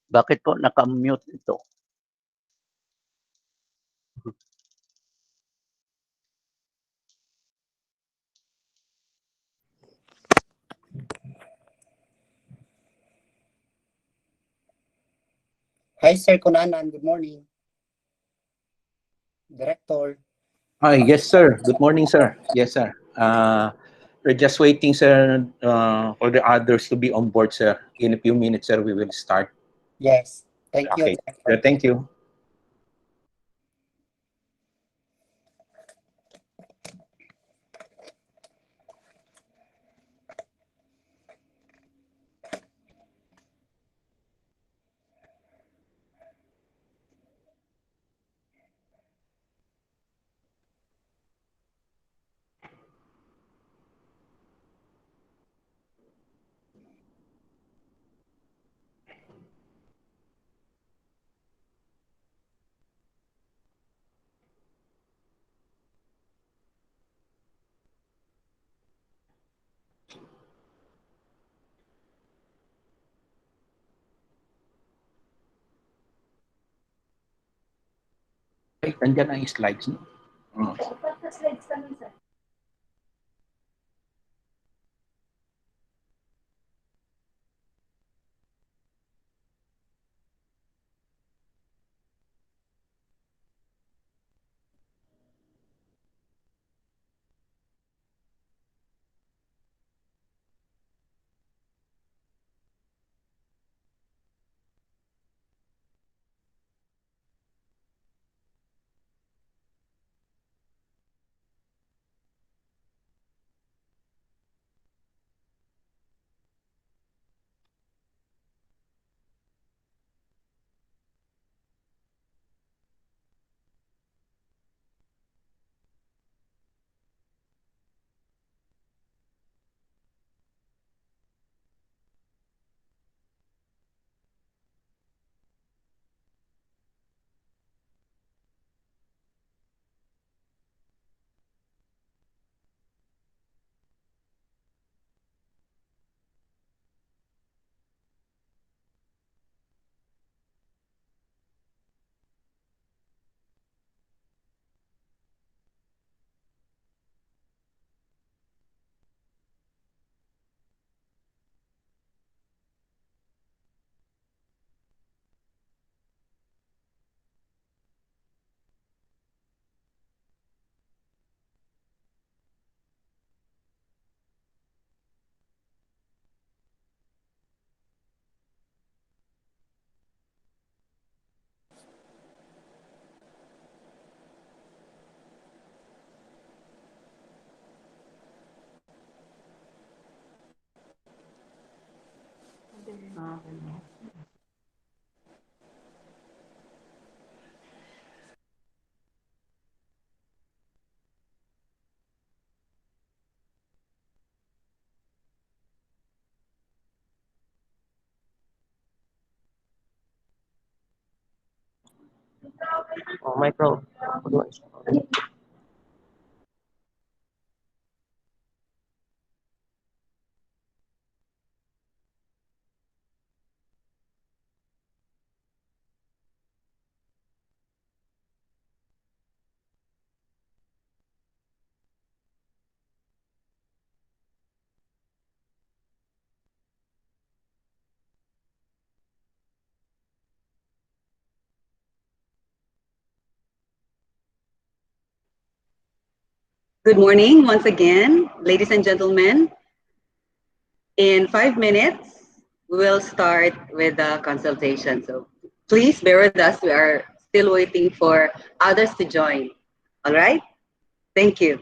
Bakit po naka-mute ito? Hi, Sir Kunanan. Good morning. Director. Hi, yes, sir. Good morning, sir. Yes, sir. We're just waiting, sir, for the others to be on board, sir. In a few minutes, sir, we will start. Yes. Thank you, Okay. Director. Thank you. Ay, nandiyan na yung slides, no? Oh, micro. Good morning once again, ladies and gentlemen. In 5 minutes, we will start with the consultation. So please bear with us. We are still waiting for others to join. All right? Thank you.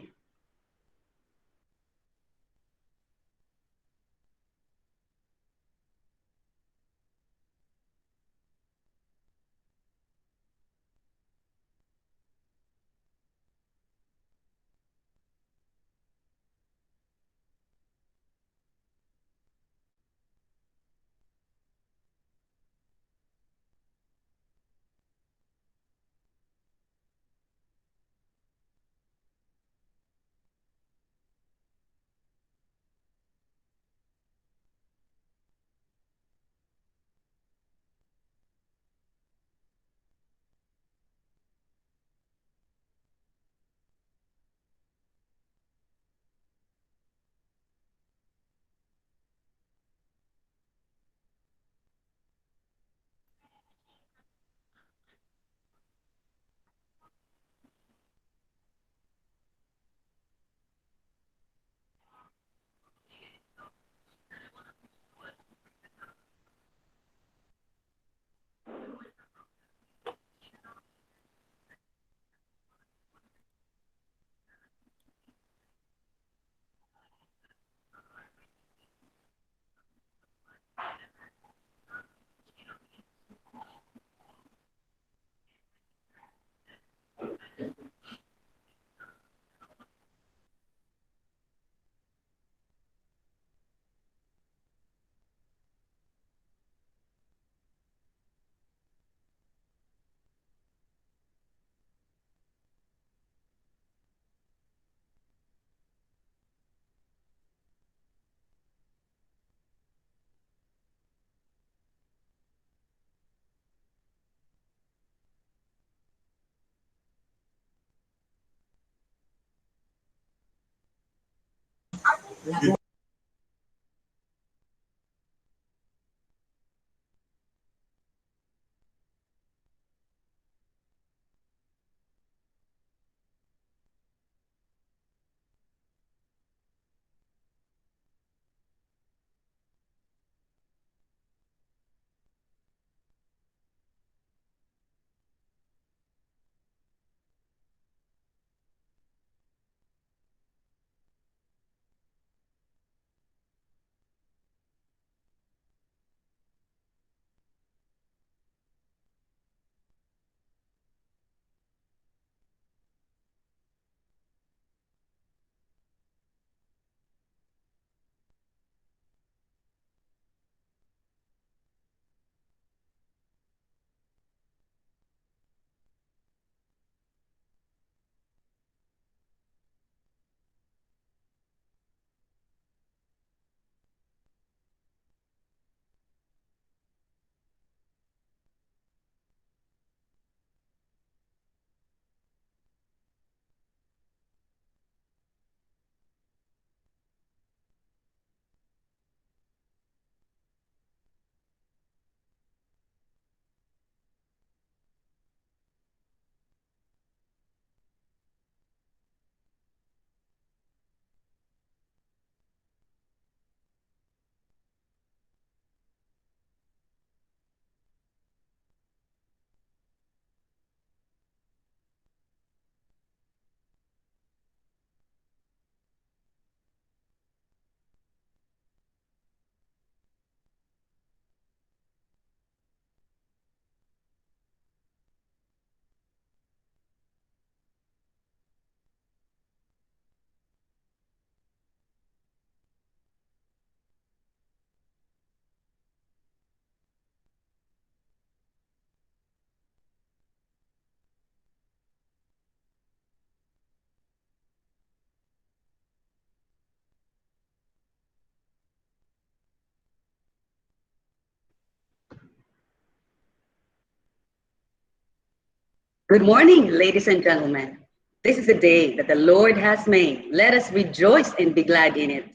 Good morning, ladies and gentlemen. This is a day that the Lord has made. Let us rejoice and be glad in it.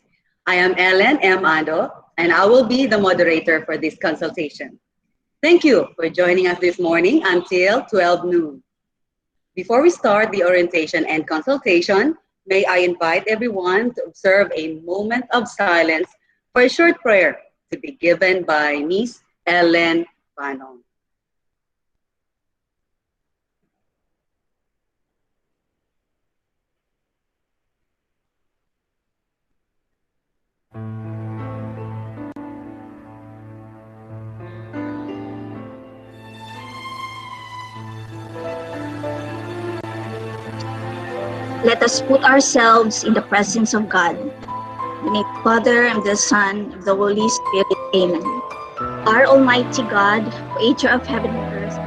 I am Ellen M. Ando, and I will be the moderator for this consultation. Thank you for joining us this morning until 12 noon. Before we start the orientation and consultation, may I invite everyone to observe a moment of silence for a short prayer to be given by Miss Ellen Panon. Let us put ourselves in the presence of God. In the name of the Father, and the Son, and the Holy Spirit. Amen. Our Almighty God, Creator of heaven and earth,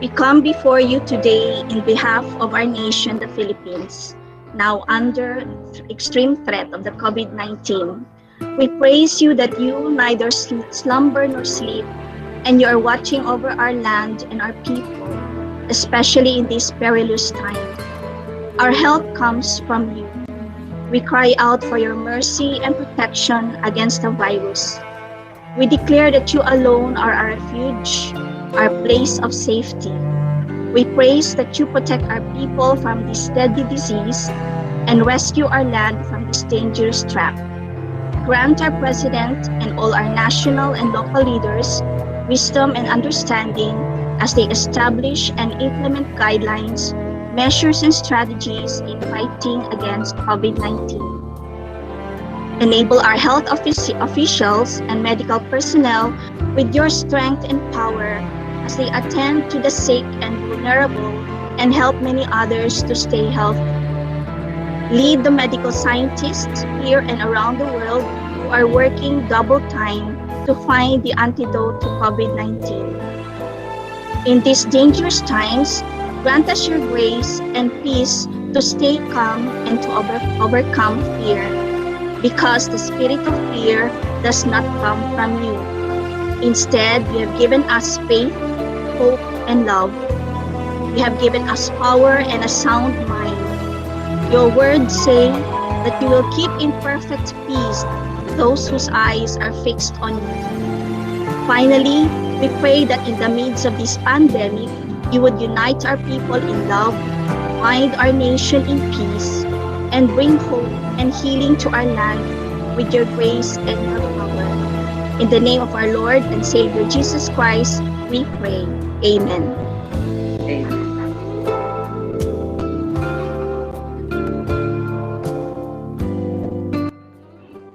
we come before you today in behalf of our nation, the Philippines, now under extreme threat of the COVID-19. We praise you that you neither slumber nor sleep, and you are watching over our land and our people, especially in these perilous times. Our help comes from you. We cry out for your mercy and protection against the virus. We declare that you alone are our refuge, our place of safety. We praise that you protect our people from this deadly disease and rescue our land from this dangerous trap. Grant our president and all our national and local leaders wisdom and understanding as they establish and implement guidelines, measures, and strategies in fighting against COVID-19. Enable our health officials and medical personnel with your strength and power as they attend to the sick and vulnerable and help many others to stay healthy. Lead the medical scientists here and around the world who are working double time to find the antidote to COVID-19. In these dangerous times, grant us your grace and peace to stay calm and to overcome fear, because the spirit of fear does not come from you. Instead, you have given us faith, hope, and love. You have given us power and a sound mind. Your words say that you will keep in perfect peace those whose eyes are fixed on you. Finally, we pray that in the midst of this pandemic, you would unite our people in love, bind our nation in peace, and bring hope and healing to our land with your grace and your power. In the name of our Lord and Savior Jesus Christ, we pray. Amen. Amen.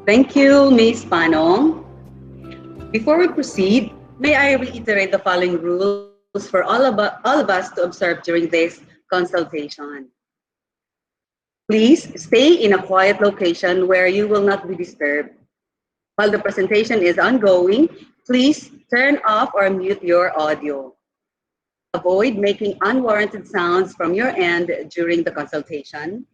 Thank you, Ms. Panong. Before we proceed, may I reiterate the following rules for all of us to observe during this consultation. Please stay in a quiet location where you will not be disturbed. While the presentation is ongoing, please turn off or mute your audio. Avoid making unwarranted sounds from your end during the consultation.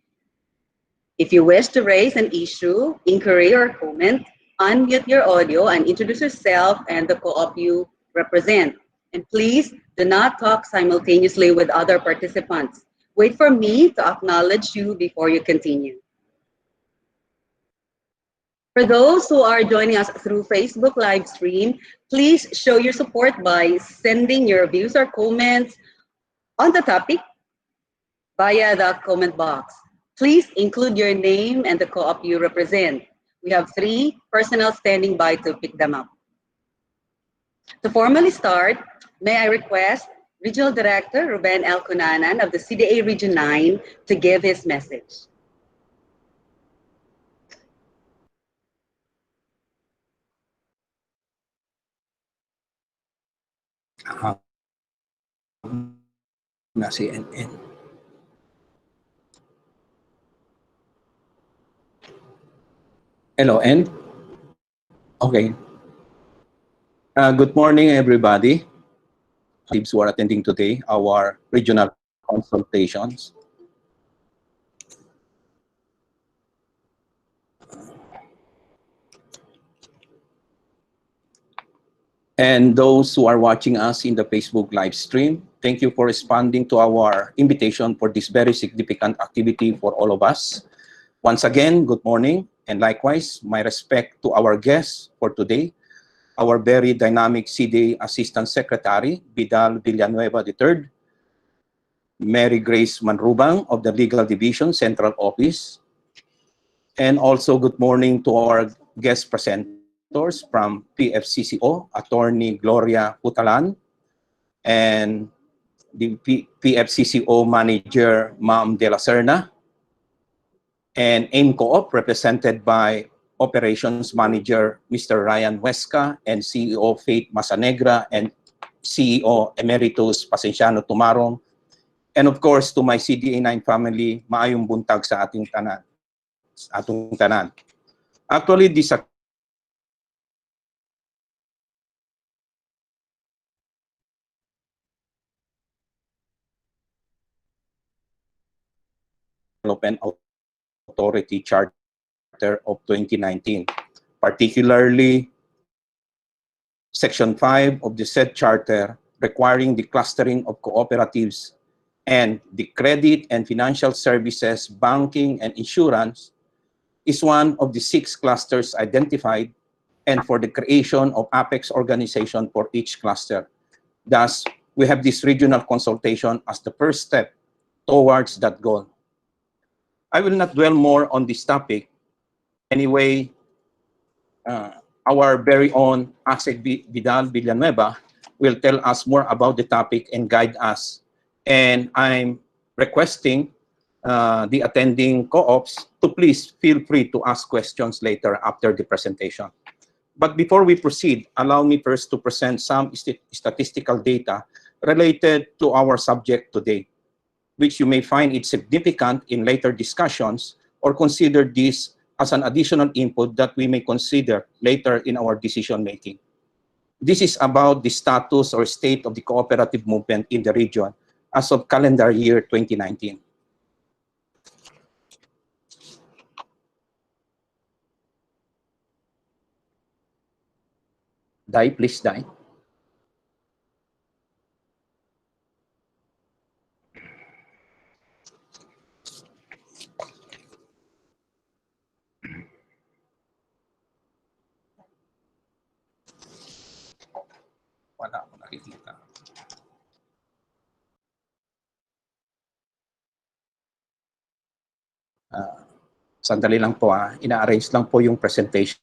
If you wish to raise an issue, inquiry, or comment, unmute your audio and introduce yourself and the co-op you represent. And please do not talk simultaneously with other participants. Wait for me to acknowledge you before you continue. For those who are joining us through Facebook live stream, please show your support by sending your views or comments on the topic via the comment box. Please include your name and the co-op you represent. We have 3 personnel standing by to pick them up. To formally start, may I request Regional Director Ruben L. Cunanan of the CDA Region 9 to give his message. Na CNN. Hello, N. Okay. Good morning, everybody. Who are attending today our regional consultations. And those who are watching us in the Facebook live stream, thank you for responding to our invitation for this very significant activity for all of us. Once again, good morning, and likewise, my respect to our guests for today, our very dynamic CDA Assistant Secretary, Vidal Villanueva III, Mary Grace Manrubang of the Legal Division Central Office, and also good morning to our guest presenters from PFCCO, Attorney Gloria Putalan, and the PFCCO Manager, Ma'am De La Serna, and AIM Co-op, represented by Operations Manager, Mr. Ryan Huesca, and CEO Faith Masanegra, and CEO Emeritus Pasenciano Tumarong, and of course, to my CDA9 family, maayong buntag sa ating tanan. Actually, this Development Authority Charter of 2019, particularly Section 5 of the said charter requiring the clustering of cooperatives and the credit and financial services, banking, and insurance is one of the 6 clusters identified, and for the creation of apex organization for each cluster. Thus, we have this regional consultation as the first step towards that goal. I will not dwell more on this topic. Anyway, our very own Asek Vidal Villanueva will tell us more about the topic and guide us. And I'm requesting the attending co-ops to please feel free to ask questions later after the presentation. But before we proceed, allow me first to present some statistical data related to our subject today, which you may find it significant in later discussions or consider this as an additional input that we may consider later in our decision making. This is about the status or state of the cooperative movement in the region as of calendar year 2019. Dai, please, Dai. Wala ako nakikita. Sandali lang po, ina-arrange lang po yung presentation.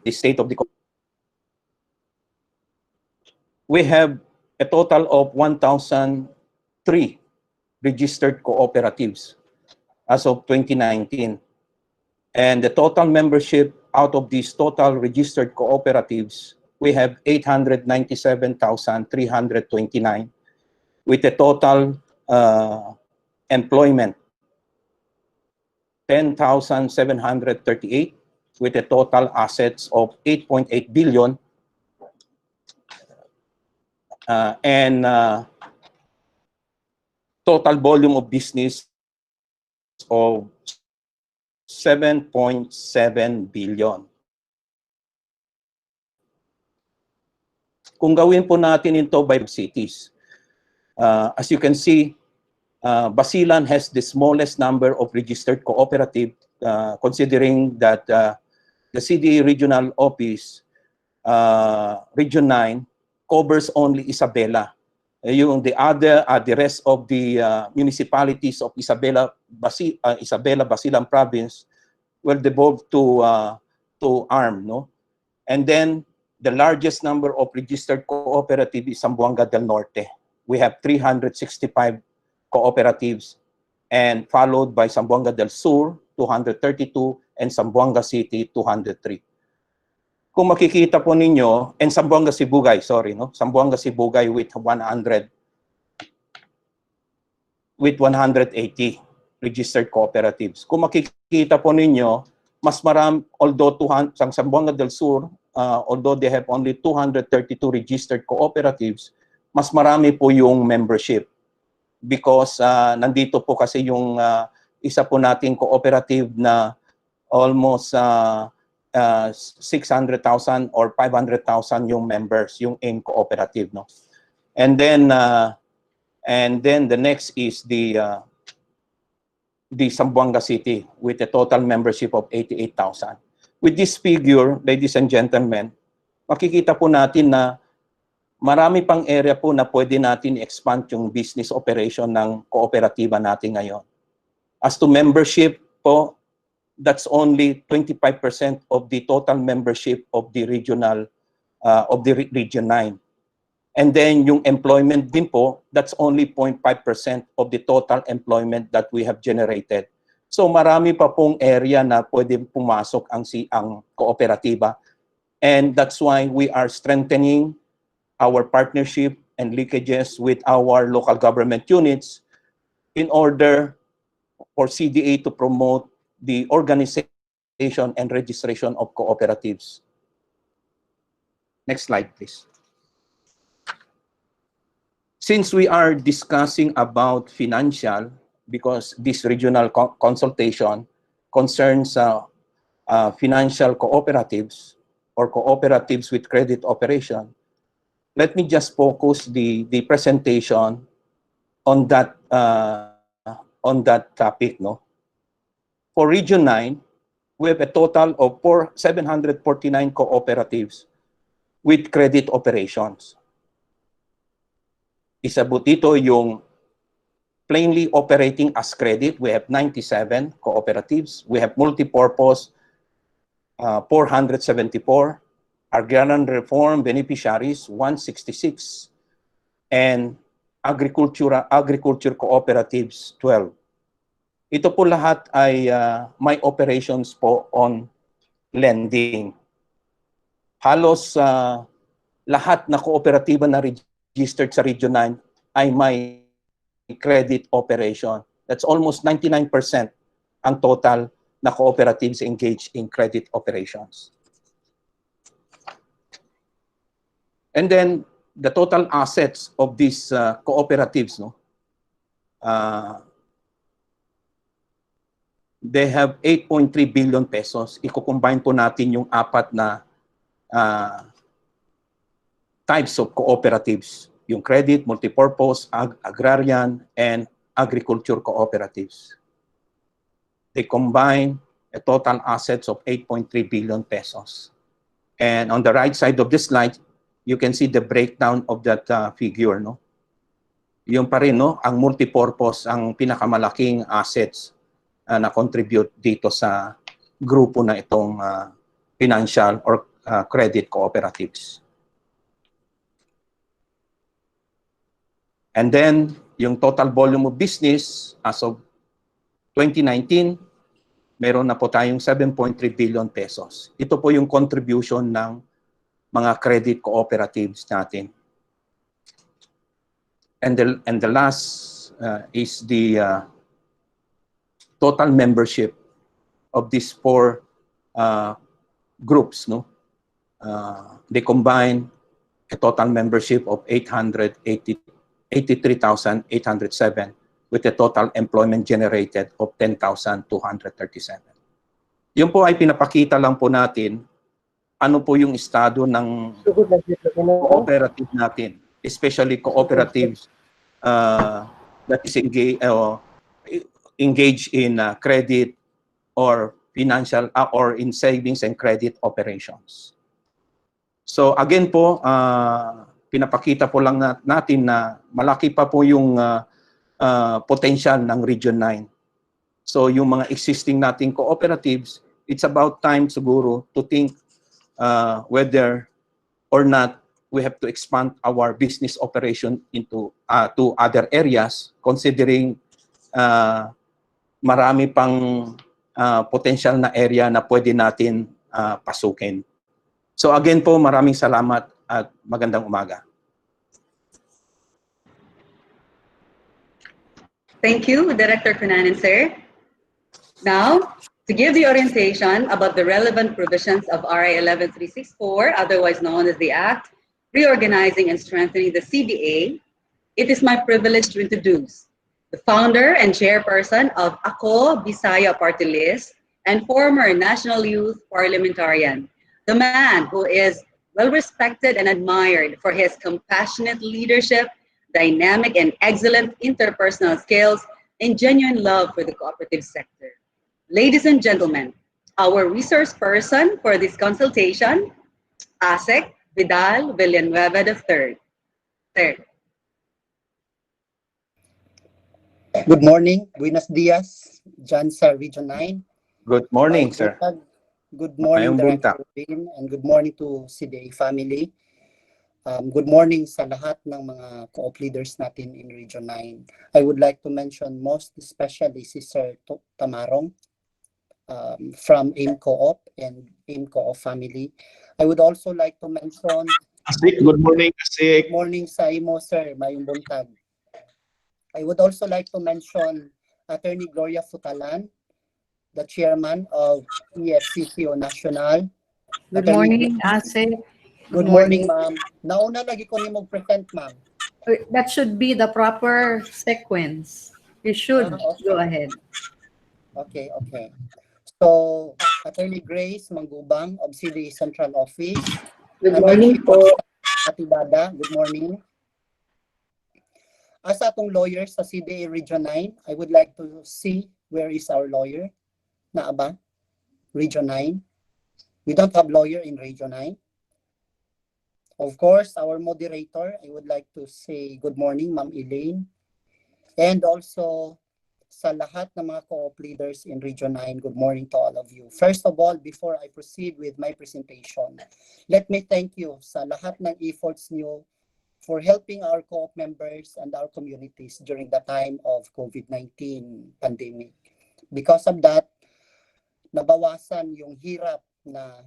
The state of the we have a total of 1,003 registered cooperatives as of 2019. And the total membership out of these total registered cooperatives, we have 897,329 with a total employment 10,738 with a total assets of 8.8 billion and total volume of business of 7.7 billion. Kung gawin po natin ito by cities, as you can see, Basilan has the smallest number of registered cooperative, considering that the CDA regional office, Region 9, covers only Isabela. The rest of the municipalities of Isabela, Basilan province will devolve to ARM, no? And then the largest number of registered cooperative is Zamboanga del Norte. We have 365 cooperatives, and followed by Zamboanga del Sur, 232, and Zamboanga City, 203. Kung makikita po ninyo, and Zamboanga Sibugay, sorry, no? Zamboanga Sibugay with 180 registered cooperatives. Kung makikita po ninyo, mas marami, although Zamboanga del Sur, although they have only 232 registered cooperatives, mas marami po yung membership. Because nandito po kasi yung isa po nating cooperative na almost 600,000 or 500,000 yung members, yung AIM cooperative, no? And then the next is the Zamboanga City with a total membership of 88,000. With this figure, ladies and gentlemen, makikita po natin na marami pang area po na pwede natin expand yung business operation ng kooperatiba natin ngayon. As to membership po, that's only 25% of the total membership of the regional, of the Region 9. And then yung employment din po, that's only 0.5% of the total employment that we have generated. So marami pa pong area na pwede pumasok ang kooperatiba. And that's why we are strengthening our partnership and linkages with our local government units in order for CDA to promote the organization and registration of cooperatives. Next slide, please. Since we are discussing about financial, because this regional consultation concerns financial cooperatives or cooperatives with credit operation, let me just focus the presentation on that topic, no? For Region 9, we have a total of 749 cooperatives with credit operations. Isa po dito yung plainly operating as credit. We have 97 cooperatives. We have multipurpose, 474. Agrarian reform beneficiaries, 166. And agriculture cooperatives, 12. Ito po lahat ay may operations po on lending. Halos lahat na kooperatiba na registered sa Region 9 ay may credit operation. That's almost 99% ang total na cooperatives engaged in credit operations. And then the total assets of these cooperatives, no, they have 8.3 billion pesos. Iko-combine po natin yung apat na types of cooperatives, yung credit, multipurpose, agrarian, and agriculture cooperatives. They combine a total assets of 8.3 billion pesos. And on the right side of the slide, you can see the breakdown of that figure, no? Yung pa rin, no, ang multipurpose ang pinakamalaking assets na contribute dito sa grupo na itong financial or credit cooperatives. And then, yung total volume of business as of 2019, meron na po tayong 7.3 billion pesos. Ito po yung contribution ng mga credit cooperatives natin. And the last is the total membership of these four groups, no? They combine a total membership of 83,807 with a total employment generated of 10,237. Yun po ay pinapakita lang po natin ano po yung estado ng cooperative natin, especially cooperatives that is engaged in credit or financial or in savings and credit operations. So again po, pinapakita po lang natin na malaki pa po yung potential ng Region 9. So yung mga existing nating cooperatives, it's about time siguro to think whether or not we have to expand our business operation into to other areas, considering marami pang potential na area na pwede natin pasukin. So again po, maraming salamat at magandang umaga. Thank you, Director Cunanan, sir. Now, to give the orientation about the relevant provisions of RA 11364, otherwise known as the Act, Reorganizing and Strengthening the CDA, it is my privilege to introduce the founder and chairperson of Ako Bisaya Party List and former National Youth Parliamentarian, the man who is well-respected and admired for his compassionate leadership, dynamic and excellent interpersonal skills, and genuine love for the cooperative sector. Ladies and gentlemen, our resource person for this consultation, Asek Vidal Villanueva III. Good morning. Buenos dias, John sa Region 9. Good morning, sir. Good morning, Director Wayne, and good morning to CDA family. Good morning sa lahat ng mga co-op leaders natin in Region 9. I would like to mention most especially si Sir Tamarong from AIM Co-op and AIM Co-op family. I would also like to mention... Asik, good morning, Asik. Good morning sa imo, sir. Mayong buntag. I would also like to mention Attorney Gloria Futalan, the chairman of EFCCO National. Good morning, Ase. Good morning, ma'am. Nauna lagi ko ni mo present, ma'am. That should be the proper sequence. You should Okay. go ahead. Okay. So, Attorney Grace Manggubang of CDA Central Office. Good morning po. Atibada, good morning. As atong lawyer sa CDA Region 9, I would like to see where is our lawyer. Na ba? Region 9. We don't have lawyer in Region 9. Of course, our moderator, I would like to say good morning, Ma'am Elaine. And also sa lahat ng mga co-op leaders in Region 9, good morning to all of you. First of all, before I proceed with my presentation, let me thank you sa lahat ng efforts niyo for helping our co-op members and our communities during the time of COVID-19 pandemic. Because of that, nabawasan yung hirap na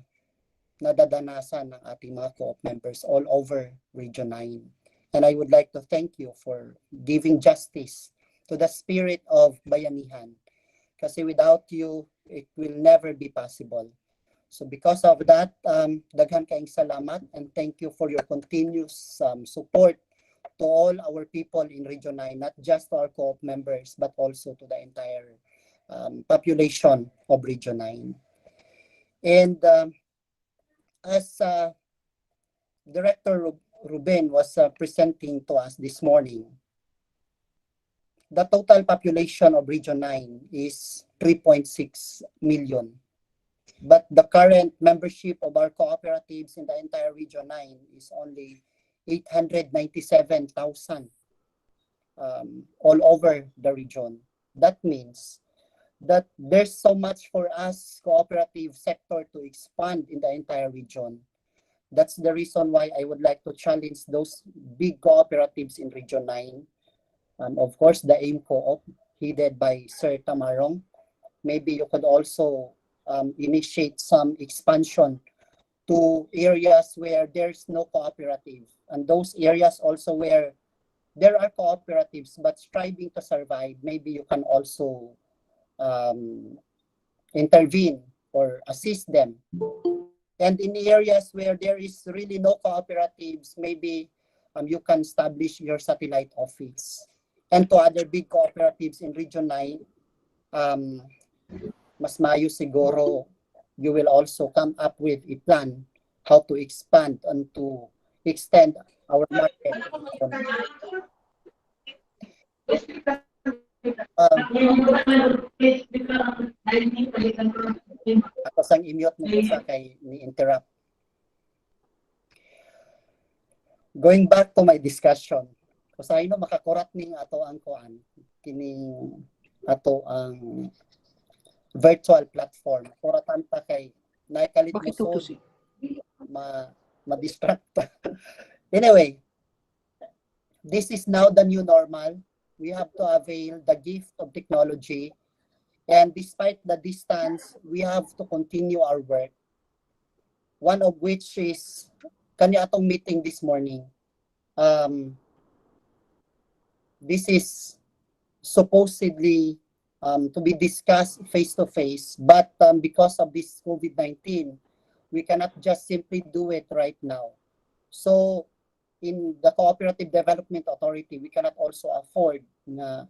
nadadanasan ng ating mga co-op members all over Region 9. And I would like to thank you for giving justice to the spirit of bayanihan. Kasi without you, it will never be possible. So because of that, daghan kaayong salamat and thank you for your continuous support to all our people in Region 9, not just to our co-op members, but also to the entire population of Region 9. And as Director Ruben was presenting to us this morning, the total population of Region 9 is 3.6 million. But the current membership of our cooperatives in the entire Region 9 is only 897,000 all over the region. That means that there's so much for us cooperative sector to expand in the entire region. That's the reason why I would like to challenge those big cooperatives in Region 9. Of course, the AIM Co-op, headed by Sir Tamarong. Maybe you could also initiate some expansion to areas where there's no cooperative, and those areas also where there are cooperatives but striving to survive. Maybe you can also intervene or assist them. And in areas where there is really no cooperatives, maybe you can establish your satellite office. And to other big cooperatives in Region 9, mas mayo siguro you will also come up with a plan how to expand and to extend our market. Ako sang i-mute mo sa kay ni-interrupt. Going back to my discussion, kung sa ino makakurat ning ato ang kuan, kining ato ang virtual platform, kuratan pa kay naikalit mo so ma-distract pa. Anyway, this is now the new normal. We have to avail the gift of technology, and despite the distance, we have to continue our work. One of which is kanya atong meeting this morning. This is supposedly to be discussed face-to-face, but because of this COVID-19, we cannot just simply do it right now. So in the Cooperative Development Authority, we cannot also afford na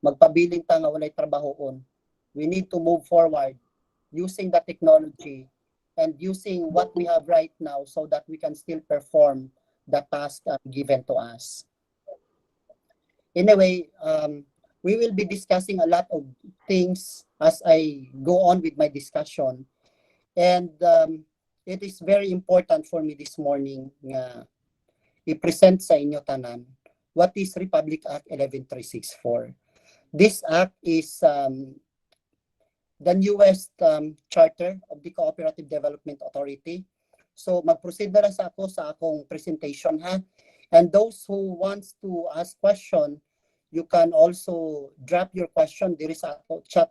magpabiling ta nga walay trabahoon. We need to move forward using the technology and using what we have right now so that we can still perform the task given to us. Anyway, we will be discussing a lot of things as I go on with my discussion. And it is very important for me this morning na i-present sa inyo tanan what is Republic Act 11364. This act is the newest charter of the Cooperative Development Authority. So mag-proceed na lang sa akong presentation ha. And those who wants to ask question, you can also drop your question. There is a chat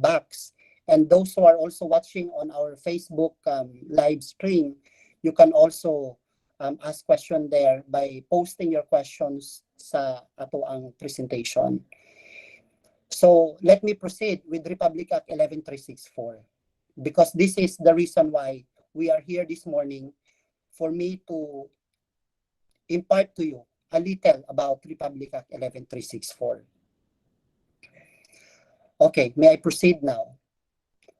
box. And those who are also watching on our Facebook live stream, you can also ask question there by posting your questions sa ato ang presentation. So let me proceed with Republic Act 11364 because this is the reason why we are here this morning, for me to impart to you a little about Republic Act 11364. Okay, may I proceed now?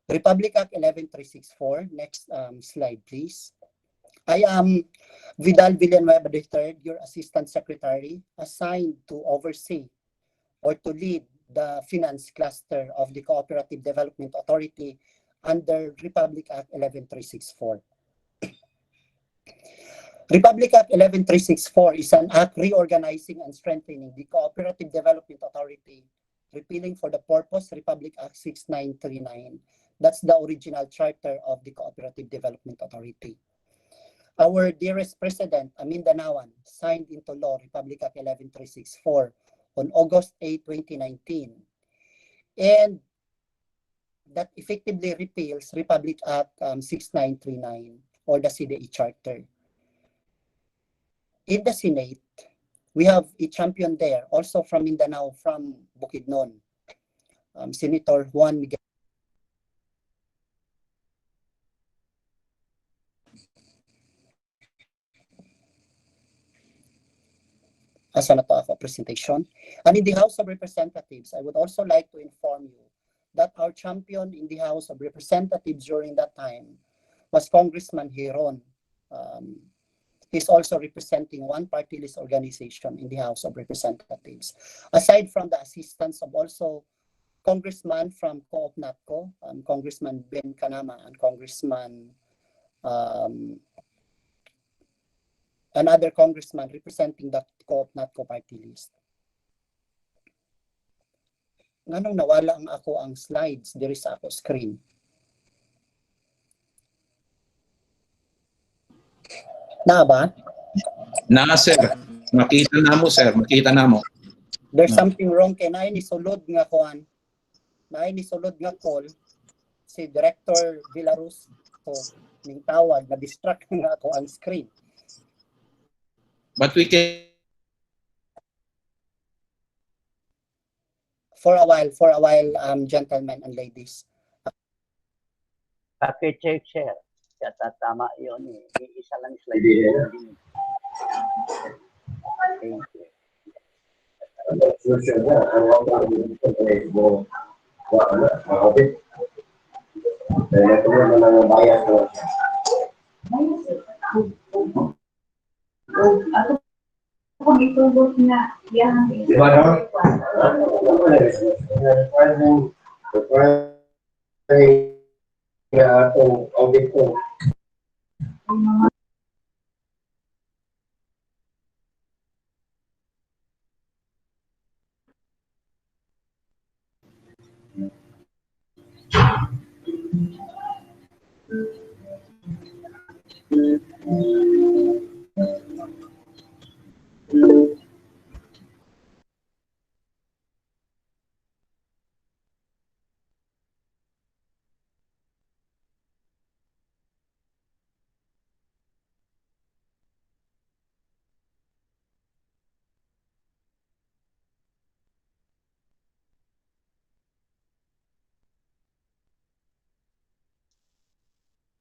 Republic Act 11364, next slide please. I am Vidal Villanueva III, your Assistant Secretary, assigned to oversee or to lead the finance cluster of the Cooperative Development Authority under Republic Act 11364. Republic Act 11364 is an act reorganizing and strengthening the Cooperative Development Authority, repealing for the purpose Republic Act 6939. That's the original charter of the Cooperative Development Authority. Our dearest President, Amindanawan, signed into law Republic Act 11364 on August 8, 2019. And that effectively repeals Republic Act 6939 or the CDA Charter. In the Senate, we have a champion there, also from Mindanao, from Bukidnon. Senator Juan Miguel. Asa na to ako presentation. And in the House of Representatives, I would also like to inform you that our champion in the House of Representatives during that time was Congressman Hiron. He's also representing one party list organization in the House of Representatives. Aside from the assistance of also Congressman from Co-op-NATCO, Congressman Ben Kanama, and Congressman another congressman representing the Co-op-NATCO party list. Nganong nawala ang ako ang slides diri sa ako screen? Na ba? Na, sir. Makita na mo, sir. Makita na mo. There's something wrong kay naay ni sulod nga kuan. Naay ni sulod nga call si Director Villarus so ning tawag na distract nga ako ang screen. But we can... For a while, gentlemen and ladies. Paki-check, sir. Kaya tama yun eh. Isa lang slide. Thank you.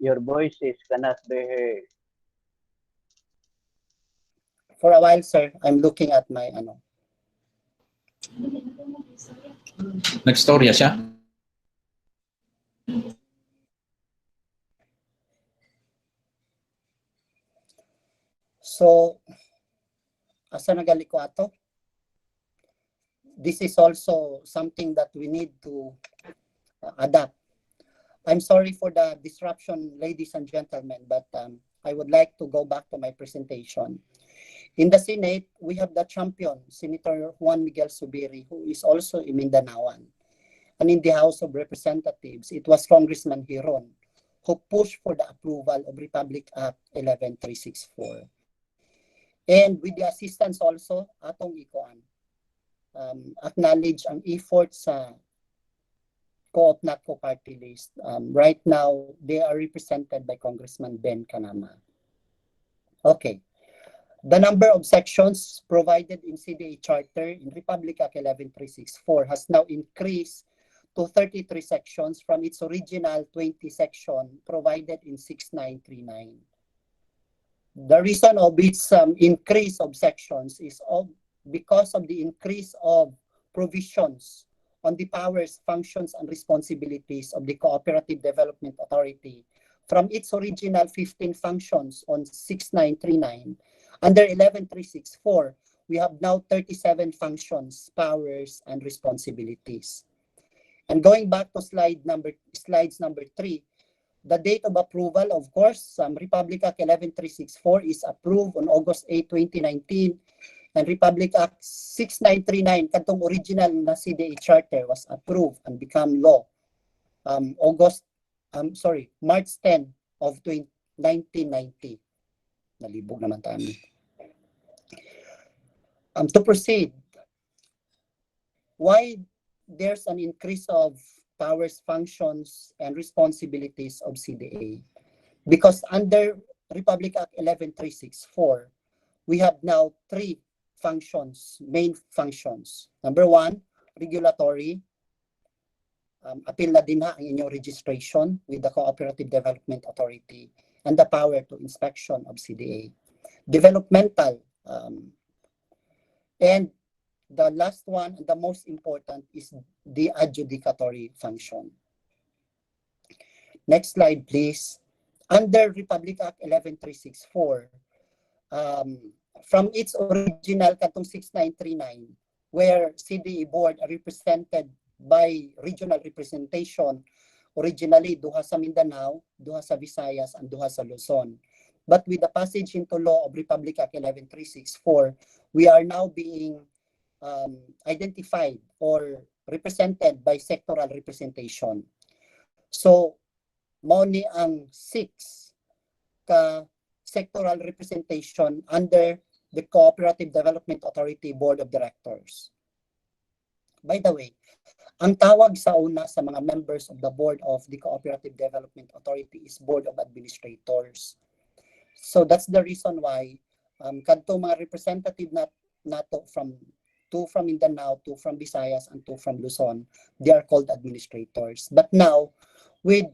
Your voices cannot be heard. For a while, sir, I'm looking at my ano. Nagstorya siya? So, asa nagali ko ato? This is also something that we need to adapt. I'm sorry for the disruption, ladies and gentlemen, but I would like to go back to my presentation. In the Senate, we have the champion, Senator Juan Miguel Zubiri, who is also a Mindanaoan. And in the House of Representatives, it was Congressman Hiron who pushed for the approval of Republic Act 11364. And with the assistance also, atong ikuan, acknowledge ang effort sa Co-op-NATCO party list. Right now, they are represented by Congressman Ben Kanama. Okay. The number of sections provided in CDA Charter in Republic Act 11364 has now increased to 33 sections from its original 20 section provided in 6939. The reason of its increase of sections is because of the increase of provisions on the powers, functions, and responsibilities of the Cooperative Development Authority from its original 15 functions on 6939. Under 11364, we have now 37 functions, powers, and responsibilities. And going back to slides number 3, the date of approval, of course, Republic Act 11364 is approved on August 8, 2019, and Republic Act 6939, katong original na CDA Charter, was approved and become law March 10 of 1990. Nalibog naman tayo. To proceed, why there's an increase of powers, functions, and responsibilities of CDA? Because under Republic Act 11364, we have now 3 functions, main functions. Number 1, regulatory, appeal na din ang inyong registration with the Cooperative Development Authority and the power to inspection of CDA. Developmental, and the last one, and the most important, is the adjudicatory function. Next slide, please. Under Republic Act 11364, from its original katong 6939, where CDA board are represented by regional representation, originally duha sa Mindanao, duha sa Visayas, and duha sa Luzon. But with the passage into law of Republic Act 11364, we are now being identified or represented by sectoral representation. So, mao ni ang 6 ka sectoral representation under the Cooperative Development Authority Board of Directors. By the way, ang tawag sa una sa mga members of the Board of the Cooperative Development Authority is Board of Administrators. So that's the reason why kadto mga representative nato from 2 from Mindanao, 2 from Visayas, and 2 from Luzon, they are called administrators. But now, with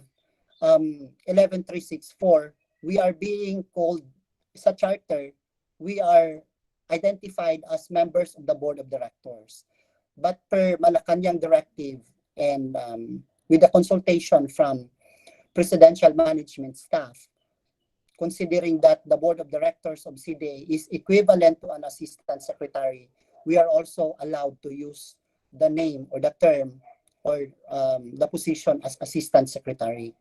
11364, we are being called sa charter, we are identified as members of the Board of Directors. But per Malacanang directive and with the consultation from Presidential Management Staff, considering that the Board of Directors of CDA is equivalent to an Assistant Secretary, we are also allowed to use the name or the term or the position as Assistant Secretary.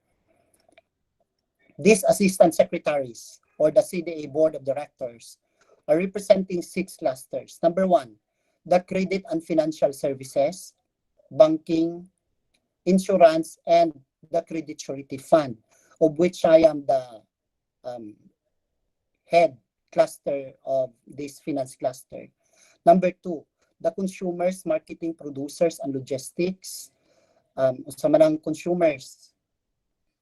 These Assistant Secretaries or the CDA Board of Directors are representing 6 clusters. Number 1, the credit and financial services, banking, insurance, and the credit surety fund, of which I am the head cluster of this finance cluster. Number 2, the consumers, marketing, producers, and logistics. Sa manang consumers,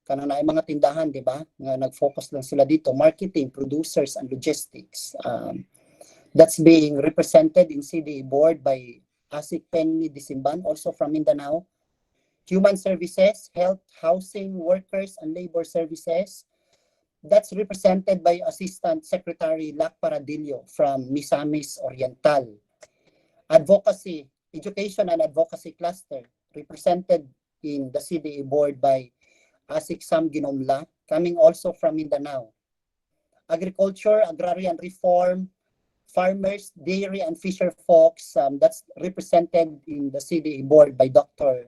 kanang naay mga tindahan, di ba? Nga nag-focus lang sila dito, marketing, producers, and logistics. That's being represented in CDA board by Asik Penny Disimban, also from Mindanao. Human services, health, housing, workers, and labor services. That's represented by Assistant Secretary Lac Paradillo from Misamis Oriental. Advocacy, education and advocacy cluster, represented in the CDA board by Asik Sam Ginomla, coming also from Mindanao. Agriculture, agrarian reform, farmers, dairy, and fisher folks, that's represented in the CDA board by Dr.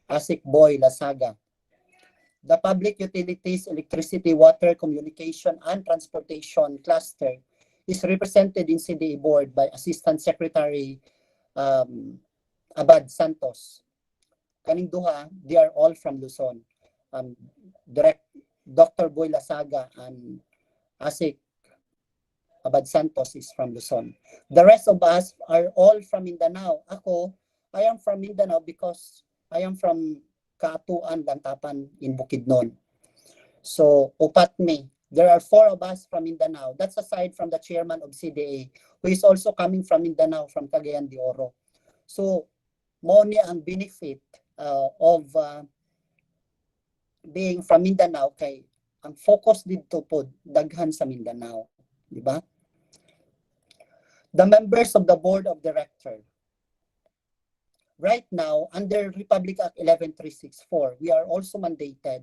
Asik Boy Lasaga. The public utilities, electricity, water, communication, and transportation cluster is represented in CDA board by Assistant Secretary Abad Santos. Kaning duha, they are all from Luzon. Dr. Boy Lasaga and Asik Abad Santos is from Luzon. The rest of us are all from Mindanao. Ako, I am from Mindanao because I am from Kaatuan, Lantapan in Bukidnon. So, upat me. There are 4 of us from Mindanao. That's aside from the chairman of CDA, who is also coming from Mindanao, from Cagayan de Oro. So, mo ni ang benefit of being from Mindanao kay ang focus dito po daghan sa Mindanao, di ba? The members of the board of directors. Right now, under Republic Act 11364, we are also mandated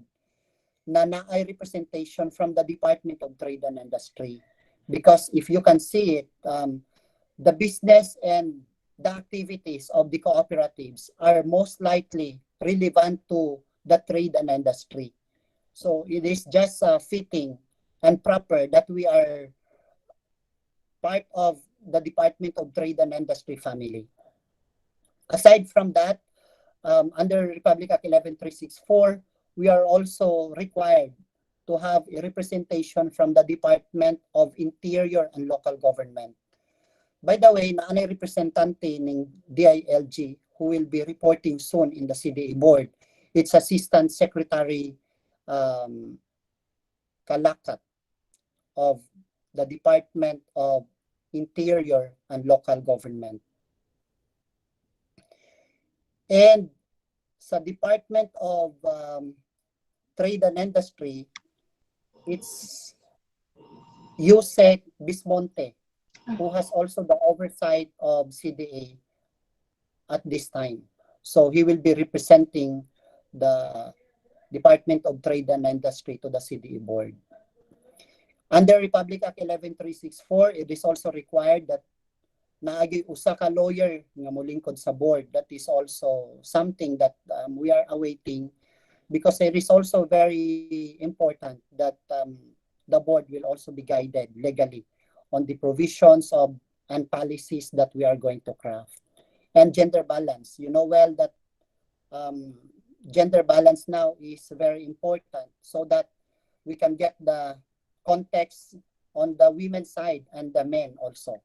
na naay representation from the Department of Trade and Industry. Because if you can see it, the business and the activities of the cooperatives are most likely relevant to the trade and industry. So it is just fitting and proper that we are part of the Department of Trade and Industry family. Aside from that, under Republic Act 11364, we are also required to have a representation from the Department of Interior and Local Government. By the way, naanay representante ng DILG who will be reporting soon in the CDA board. It's Assistant Secretary Kalakat of the Department of Interior and Local Government. And sa Department of Trade and Industry, it's Yusek Bismonte, who has also the oversight of CDA at this time. So he will be representing the Department of Trade and Industry to the CDA board. Under Republic Act 11364, it is also required that naagi usa ka lawyer nga molingkod sa board. That is also something that we are awaiting, because it is also very important that the board will also be guided legally on the provisions of and policies that we are going to craft. And gender balance. You know well that gender balance now is very important, so that we can get the context on the women's side and the men also.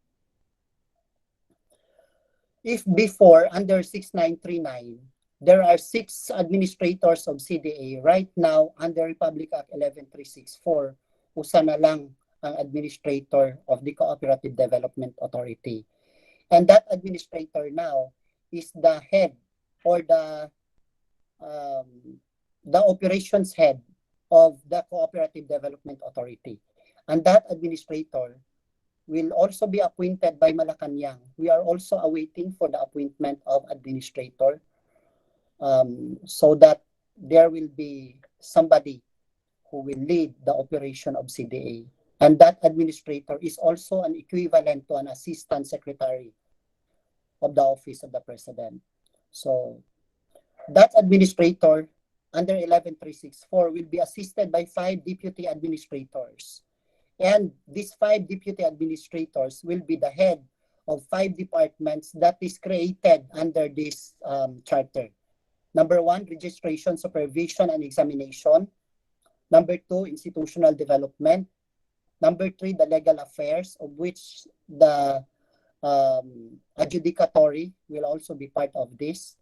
If before, under 6939, there are 6 administrators of CDA, right now, under Republic Act 11364, usa na lang ang administrator of the Cooperative Development Authority. And that administrator now is the head, or the operations head of the Cooperative Development Authority. And that administrator will also be appointed by Malacanang. We are also awaiting for the appointment of administrator, so that there will be somebody who will lead the operation of CDA. And that administrator is also an equivalent to an assistant secretary of the Office of the President. So that administrator under 11364 will be assisted by 5 deputy administrators. And these 5 deputy administrators will be the head of 5 departments that is created under this charter. Number 1, registration, supervision, and examination. Number 2, institutional development. Number 3, the legal affairs, of which the adjudicatory will also be part of this.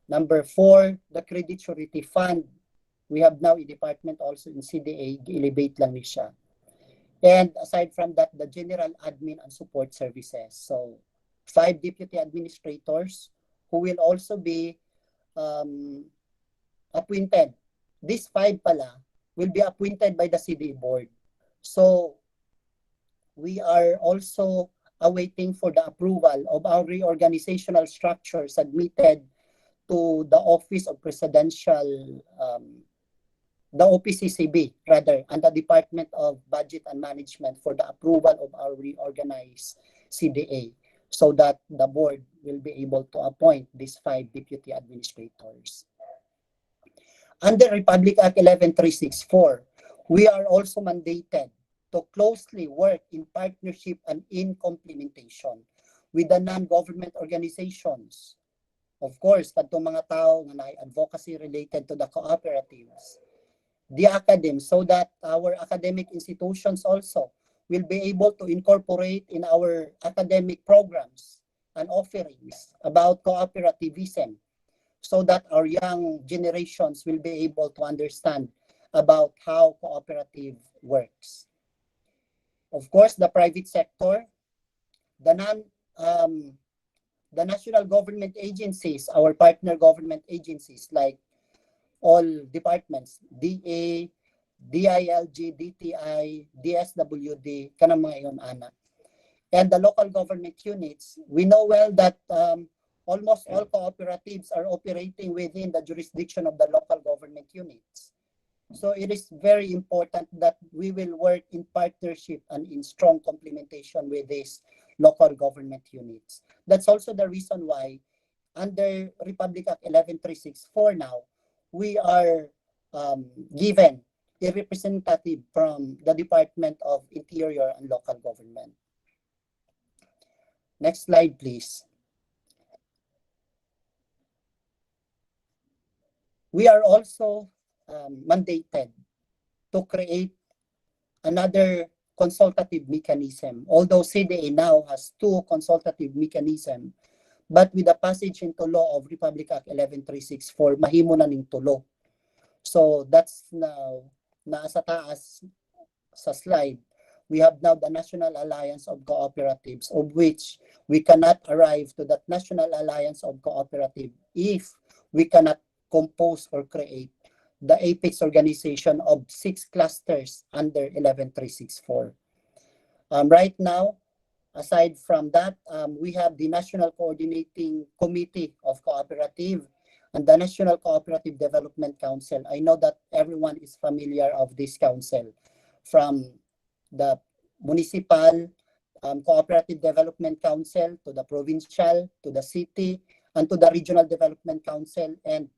Number 4, the credit surety fund. We have now a department also in CDA, elevate lang ni siya. And aside from that, the general admin and support services. So 5 deputy administrators who will also be appointed. These 5 pala will be appointed by the CDA board. So we are also awaiting for the approval of our reorganizational structure submitted to the Office of Presidential, the OPCCB rather, and the Department of Budget and Management for the approval of our reorganized CDA, so that the board will be able to appoint these 5 deputy administrators. Under Republic Act 11364, we are also mandated to closely work in partnership and in complementation with the non-government organizations. Of course, katong mga tao nga na advocacy related to the cooperatives, the academy, so that our academic institutions also will be able to incorporate in our academic programs and offerings about cooperativism, so that our young generations will be able to understand about how cooperative works. Of course, the private sector, the national government agencies, our partner government agencies, like all departments, DA, DILG, DTI, DSWD, kanang mga iyon ana. And the local government units, we know well that almost all cooperatives are operating within the jurisdiction of the local government units. So it is very important that we will work in partnership and in strong complementation with these local government units. That's also the reason why under Republic Act 11364 now, we are given a representative from the Department of Interior and Local Government. Next slide, please. We are also mandated to create another consultative mechanism. Although CDA now has 2 consultative mechanisms, but with the passage into law of Republic Act 11364, mahimo na ning tulo. So that's now nasa taas sa slide. we have now the National Alliance of Cooperatives, of which we cannot arrive to that National Alliance of Cooperative if we cannot compose or create the apex organization of 6 clusters under 11364. Right now, aside from that, we have the National Coordinating Committee of Cooperative and the National Cooperative Development Council. I know that everyone is familiar of this council, from the municipal Cooperative Development Council to the provincial, to the city, and to the Regional Development Council, and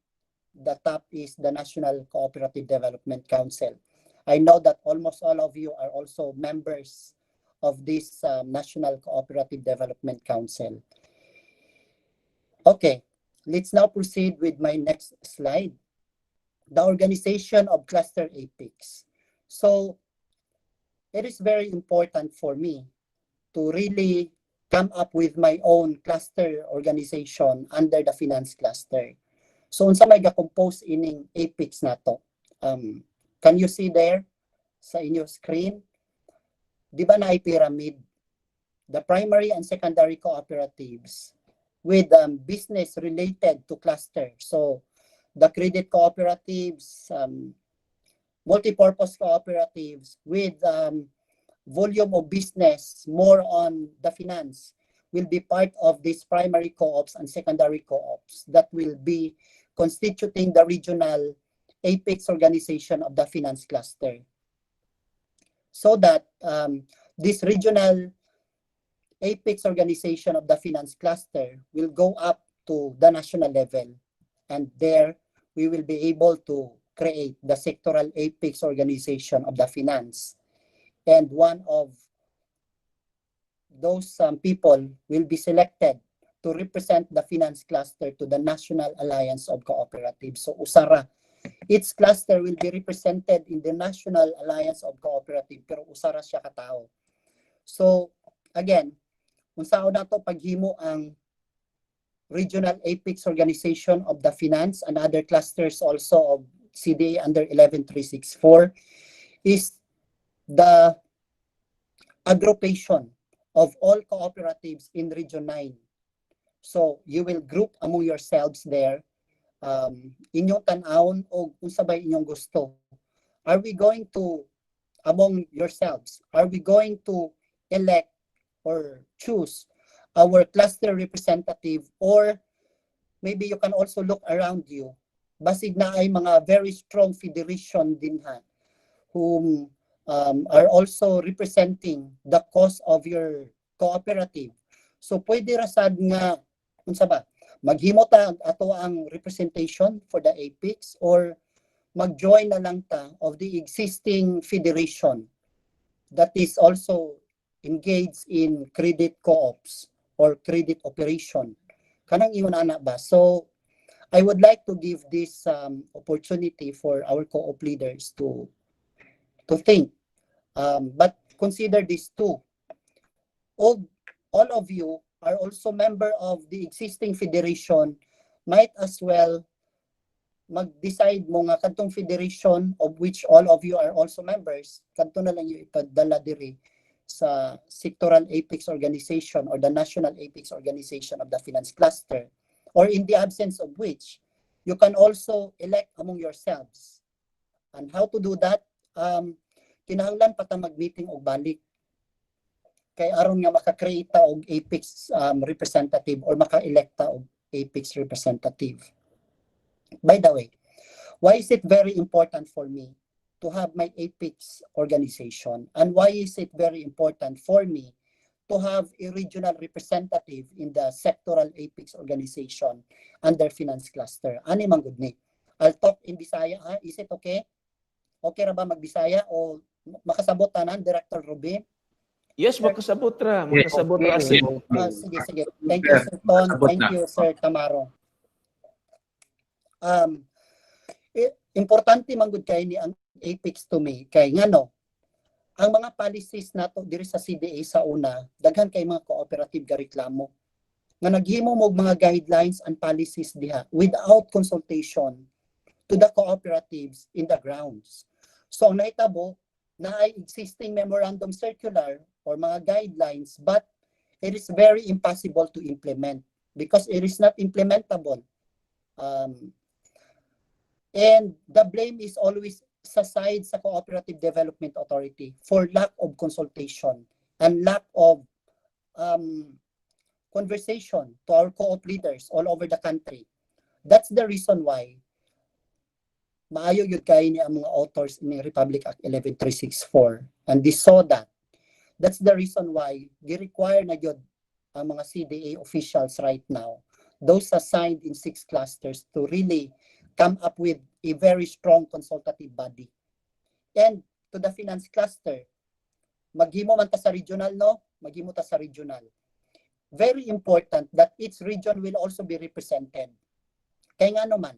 the top is the National Cooperative Development Council. I know that almost all of you are also members of this National Cooperative Development Council. Okay, let's now proceed with my next slide. The organization of Cluster Apex. So it is very important for me to really come up with my own cluster organization under the finance cluster. So unsa may ga-compose ining Apex nato? Can you see there sa inyong screen? Di ba na ay pyramid? The primary and secondary cooperatives with business related to cluster. So the credit cooperatives, multi-purpose cooperatives with volume of business more on the finance will be part of these primary co-ops and secondary co-ops that will be constituting the regional apex organization of the finance cluster. So that this regional apex organization of the finance cluster will go up to the national level, and there we will be able to create the sectoral apex organization of the finance. And one of those people will be selected to represent the finance cluster to the National Alliance of Cooperatives. So usara, each cluster will be represented in the National Alliance of Cooperative, pero usara siya katao. So again, unsaon nato paghimo ang regional apex organization of the finance and other clusters also of CDA under 11364 is the aggregation of all cooperatives in Region 9. So you will group among yourselves there, inyong tanawon o kung sabay inyong gusto. Are we going to, among yourselves, are we going to elect or choose our cluster representative, or maybe you can also look around you, basig na ay mga very strong federation din ha, whom are also representing the cause of your cooperative. So pwede rasad nga, unsa ba, maghimo ta ato ang representation for the apex, or mag-join na lang ta of the existing federation that is also engaged in credit co-ops or credit operation. Kanang iyon ana ba? So I would like to give this opportunity for our co-op leaders to think. But consider this too. All of you are also member of the existing federation, might as well mag-decide mo nga kadtong federation of which all of you are also members, kadto na lang yung ipadala diri sa sectoral apex organization or the national apex organization of the finance cluster, or in the absence of which you can also elect among yourselves. And how to do that? Kinahanglan pa ta mag-meeting og balik kay aron nga maka-create ta og apex representative or maka-electa og apex representative. By the way, why is it very important for me to have my apex organization, and why is it very important for me to have a regional representative in the sectoral apex organization under finance cluster? Ani man gud ni. I'll talk in Bisaya ha. Is it okay? Okay ra ba mag-Bisaya o makasabot tanan, Director Ruby? Yes, makasabot ra. Makasabot ra. Sige. Sige. Thank you, Sir Ton. Thank you, Sir Tamaro. Importante man gud kay ni ang apex to me kay ngano ang mga policies nato diri sa CDA sa una, daghan kay mga cooperative ga reklamo nga naghimo mo mga guidelines and policies diha without consultation to the cooperatives in the grounds. So ang nahitabo, na ay existing memorandum circular or mga guidelines, but it is very impossible to implement because it is not implementable. And the blame is always sa side sa Cooperative Development Authority for lack of consultation and lack of conversation to our co-op leaders all over the country. That's the reason why maayo yun kayo ni ang mga authors in Republic Act 11364 and they saw that. That's the reason why gi-require na yun ang mga CDA officials right now, those assigned in 6 clusters, to really come up with a very strong consultative body. And to the finance cluster, maghimo man ta sa regional, no? Maghimo ta sa regional. Very important that each region will also be represented. Kaya nga naman,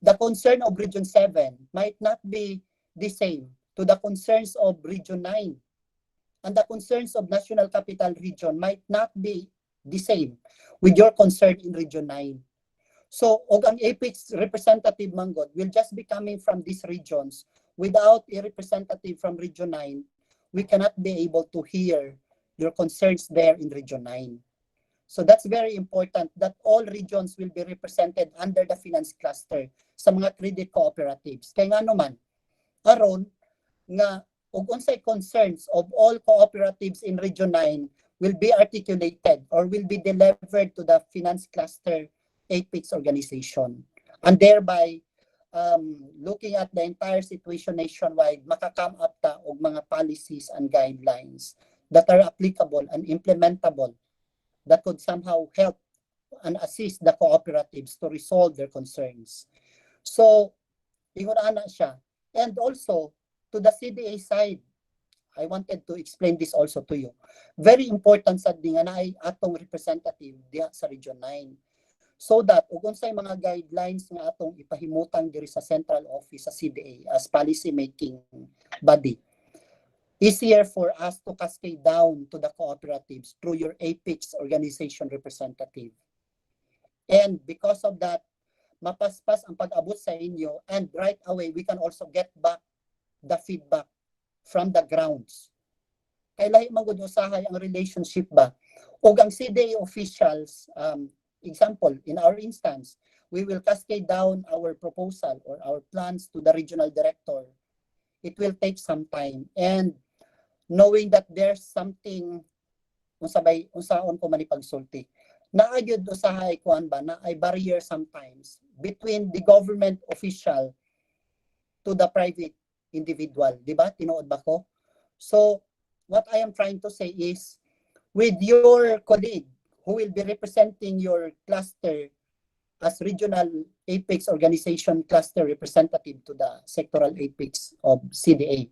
the concern of Region 7 might not be the same to the concerns of Region 9. And the concerns of National Capital Region might not be the same with your concern in Region 9. So, og ang APEX representative manggod will just be coming from these regions. Without a representative from Region 9, we cannot be able to hear your concerns there in Region 9. So that's very important that all regions will be represented under the finance cluster sa mga credit cooperatives. Kaya nga naman, aron nga ug unsay concerns of all cooperatives in Region 9 will be articulated or will be delivered to the finance cluster APEX organization. And thereby, looking at the entire situation nationwide, makakam up ta og mga policies and guidelines that are applicable and implementable that could somehow help and assist the cooperatives to resolve their concerns. So, ingon ana siya. And also, to the CDA side, I wanted to explain this also to you. Very important sa di nga na ay atong representative diha sa Region 9. So that, ug unsay mga guidelines nga atong ipahimutang diri sa central office sa CDA as policy making body, easier for us to cascade down to the cooperatives through your APEX organization representative. And because of that, mapaspas ang pag-abot sa inyo, and right away, we can also get back the feedback from the grounds. Kailahi magud usahay ang relationship ba? O ang CDA officials, example, in our instance, we will cascade down our proposal or our plans to the regional director. It will take some time. And knowing that there's something unsaon ko manipagsulti, naayod usahay kuan ba na ay barrier sometimes between the government official to the private individual, di ba? Tinuod ba ko? So, what I am trying to say is, with your colleague who will be representing your cluster as regional APEX organization cluster representative to the sectoral APEX of CDA,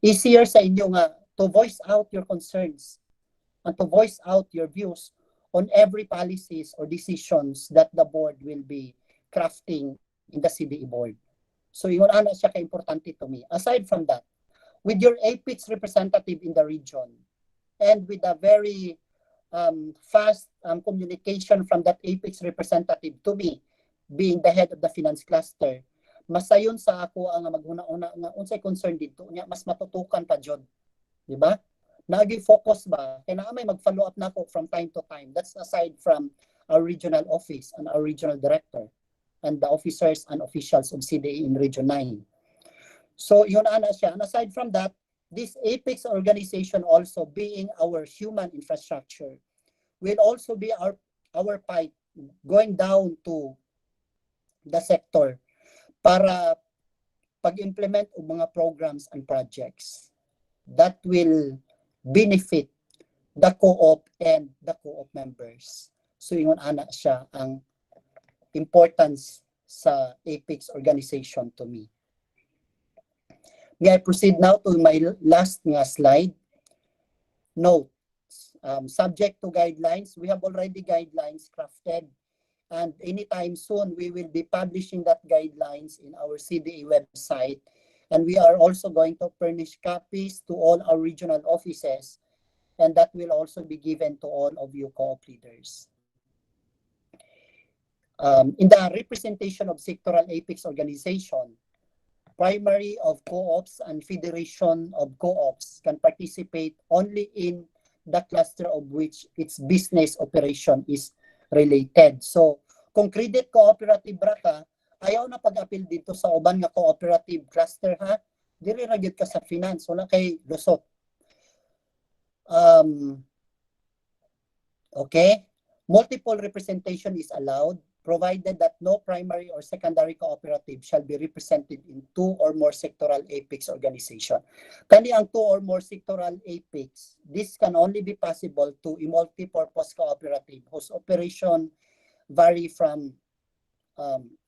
easier sa inyo nga to voice out your concerns and to voice out your views on every policies or decisions that the board will be crafting in the CDA board. So yun ana siya ka-importante to me. Aside from that, with your APEX representative in the region and with a very fast communication from that APEX representative to me, being the head of the finance cluster, masayon sa ako ang maghuna-una nga unsay concern dito nya mas matutukan pa jud, di ba? Nagi-focus ba kay naa may mag-follow up nako from time to time. That's aside from our regional office and our regional director and the officers and officials of CDA in Region 9. So yun ana siya. And aside from that, this APEX organization also being our human infrastructure will also be our pipe going down to the sector para pag-implement ng mga programs and projects that will benefit the co-op and the co-op members. So yun ana siya ang importance sa APEX organization to me. May I proceed now to my last slide. Note, subject to guidelines, we have already guidelines crafted, and anytime soon we will be publishing that guidelines in our CDA website, and we are also going to furnish copies to all our regional offices, and that will also be given to all of you co-op leaders. In the representation of sectoral APEX organization, primary of co-ops and federation of co-ops can participate only in the cluster of which its business operation is related. So, kung credit cooperative ra ka, ayaw na pag-apil dito sa uban nga cooperative cluster ha, diri ra gyud ka sa finance, wala kay lusot. Okay, multiple representation is allowed provided that no primary or secondary cooperative shall be represented in 2 or more sectoral apex organization. Kani ang 2 or more sectoral apex, this can only be possible to a multi-purpose cooperative whose operation vary from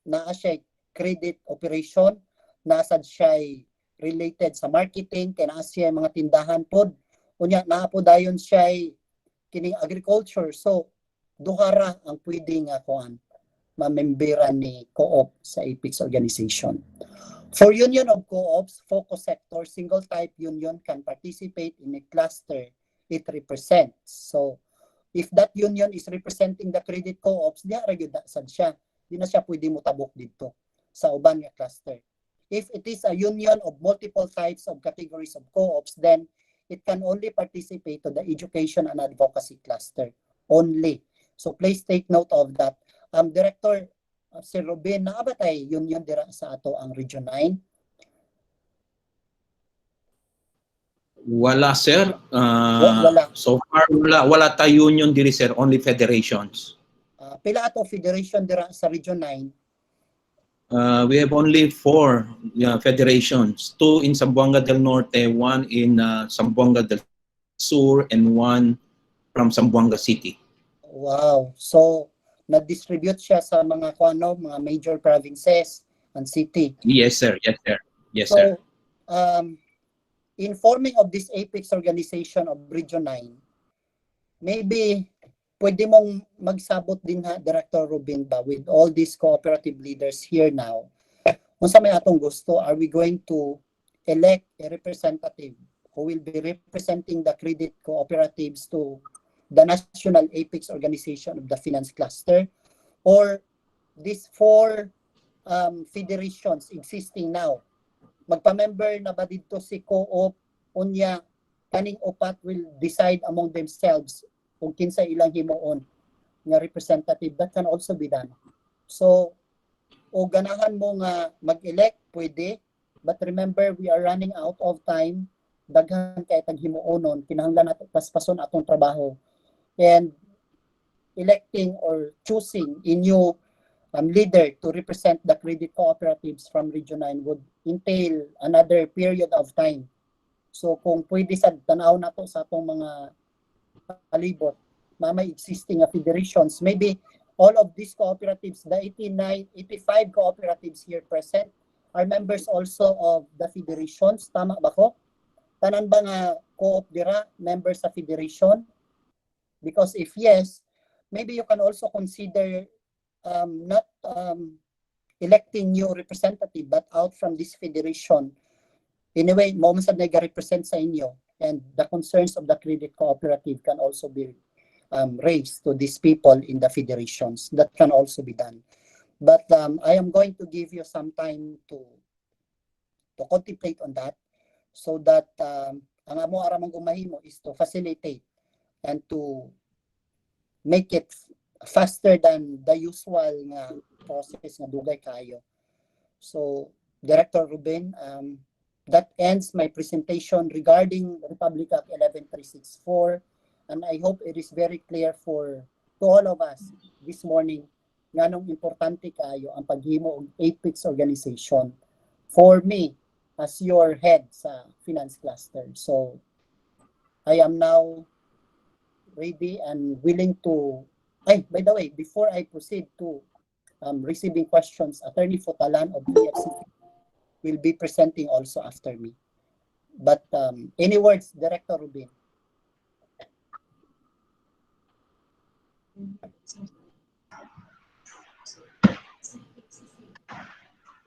naa siya credit operation, nasa siya related sa marketing, kaya naa siya mga tindahan pod, unya naa po dayon siya kining agriculture. So duha ra ang pwedeng kuan mamembera ni co-op sa apex organization. For union of co-ops, focus sector, single type union can participate in a cluster it represents. So if that union is representing the credit co-ops, diha ra gyud sad siya. Di na siya pwede mutabok dito sa uban nga cluster. If it is a union of multiple types of categories of co-ops, then it can only participate to the education and advocacy cluster only. So please take note of that. Director si Ruben, naabatay union dira sa ato ang Region 9? Wala, sir. Wala. So far, wala tayo union diri, sir. Only federations. Pila ato federation dira sa Region 9? We have only 4 federations. 2 in Zamboanga del Norte, 1 in Zamboanga del Sur, and 1 from Zamboanga City. Wow. So, na-distribute siya sa mga mga major provinces and city. Yes, sir. Yes, sir. Yes, So, sir. In forming of this apex organization of Region 9, maybe pwede mong magsabot din ha, Director Ruben ba, with all these cooperative leaders here now, kung sa may atong gusto, are we going to elect a representative who will be representing the credit cooperatives to the national apex organization of the finance cluster, or these 4 federations existing now, magpa-member na ba dito si co-op, unya kaning upat will decide among themselves kung kinsa ilang himuon nga representative. That can also be done. So, o ganahan mo nga mag-elect, pwede, but remember, we are running out of time. Daghan kay tag himuonon, kinahanglan nato paspason atong trabaho. And electing or choosing a new leader to represent the credit cooperatives from Region 9 would entail another period of time. So kung pwede sa tanaw na to sa atong mga palibot na may existing federations, maybe all of these cooperatives, the 85 cooperatives here present, are members also of the federations. Tama ba ko? Tanan ba nga co-op dira, members sa federation? Because if yes, maybe you can also consider not electing new representative but out from this federation. Anyway, mo man sad nag-represent sa inyo, and the concerns of the credit cooperative can also be raised to these people in the federations. That can also be done. But I am going to give you some time to contemplate on that, so that ang amo aramang gumahimo is to facilitate and to make it faster than the usual nga process nga dugay kayo. So, Director Ruben, that ends my presentation regarding Republic Act 11364, and I hope it is very clear to all of us this morning nganong importante kayo ang paghimo og apex organization for me as your head sa finance cluster. So, I am now ready and willing to, by the way, before I proceed to receiving questions, Attorney Fotalan of DFCC will be presenting also after me. But any words, Director Rubin?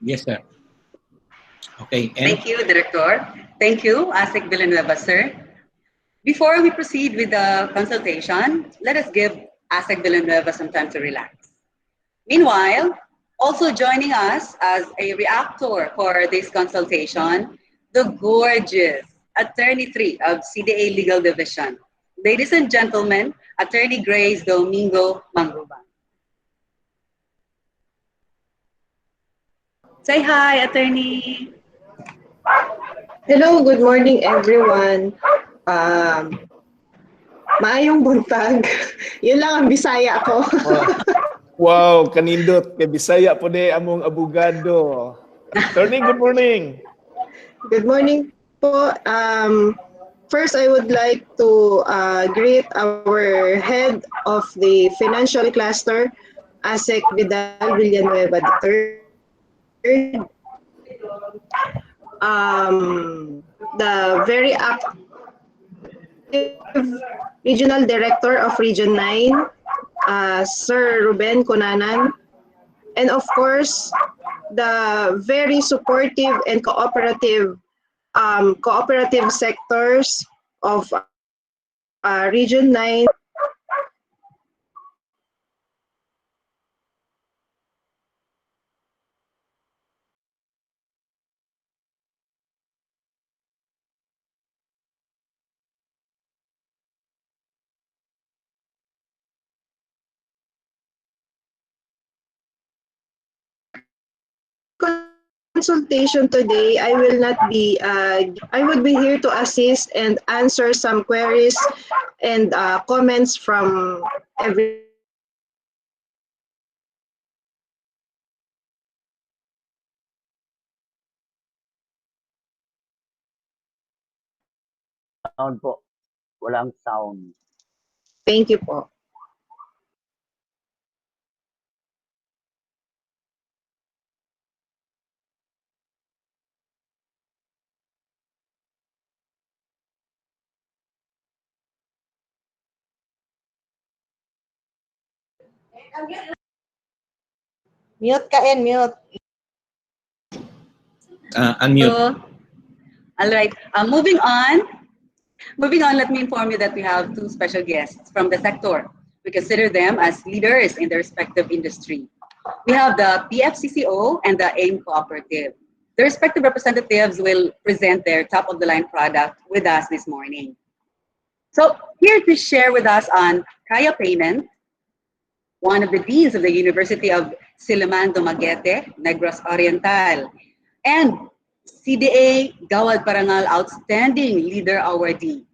Yes, sir. Okay. Thank you, Director. Thank you, Asik Villanueva, sir. Before we proceed with the consultation, let us give Asik Villanueva some time to relax. Meanwhile, Also joining us as a reactor for this consultation, the gorgeous Attorney 3 of CDA Legal Division. Ladies and gentlemen, Attorney Grace Domingo Mangruban. Say hi, Attorney. Hello, good morning everyone. Maayong buntag. Yun lang ang Bisaya ko. Wow, kanindot. Kay Bisaya po de among abogado. Attorney, good morning. Good morning po. First, I would like to greet our head of the financial cluster, ASEC Vidal Villanueva III. The very active Regional Director of Region 9, Sir Ruben Cunanan, and of course, the very supportive and cooperative sectors of Region 9. Consultation today, I would be here to assist and answer some queries and comments from every. Sound po. Walang sound. Thank you po. Mute ka and mute. Unmute. All right, moving on, let me inform you that we have two special guests from the sector. We consider them as leaders in their respective industry. We have the PFCCO and the AIM Cooperative. The respective representatives will present their top-of-the-line product with us this morning. So here to share with us on Kaya Payment, one of the deans of the University of Silliman Dumaguete, Negros Oriental, and CDA Gawad Parangal Outstanding Leader Awardee,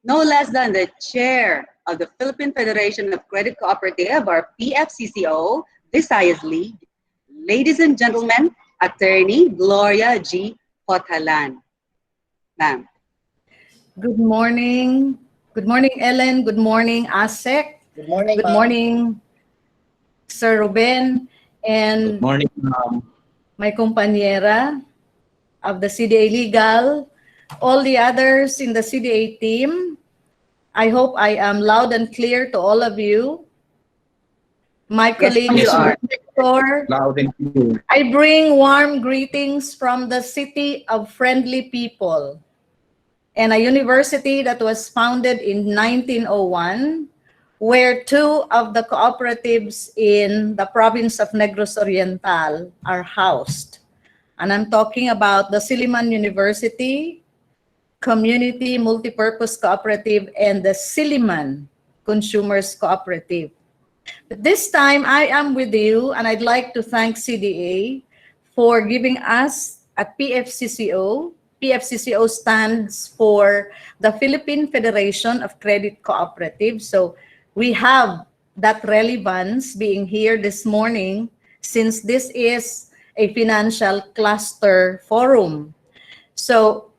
no less than the chair of the Philippine Federation of Credit Cooperative, or PFCCO, Visayas League. Ladies and gentlemen, Attorney Gloria G. Pothalan. Ma'am. Good morning. Good morning, Ellen. Good morning, ASEC. Good morning, Good ma'am. morning, Sir Ruben, and Good morning, ma'am. my compañera of the CDA Legal, all the others in the CDA team. I hope I am loud and clear to all of you. My colleagues you from are. the sector, Loud and clear. I bring warm greetings from the city of friendly people and a university that was founded in 1901, where two of the cooperatives in the province of Negros Oriental are housed. And I'm talking about the Silliman University Community Multipurpose Cooperative and the Silliman Consumers Cooperative. But this time I am with you, and I'd like to thank CDA for giving us at PFCCO. PFCCO stands for the Philippine Federation of Credit Cooperatives. So we have that relevance being here this morning, since this is a financial cluster forum. So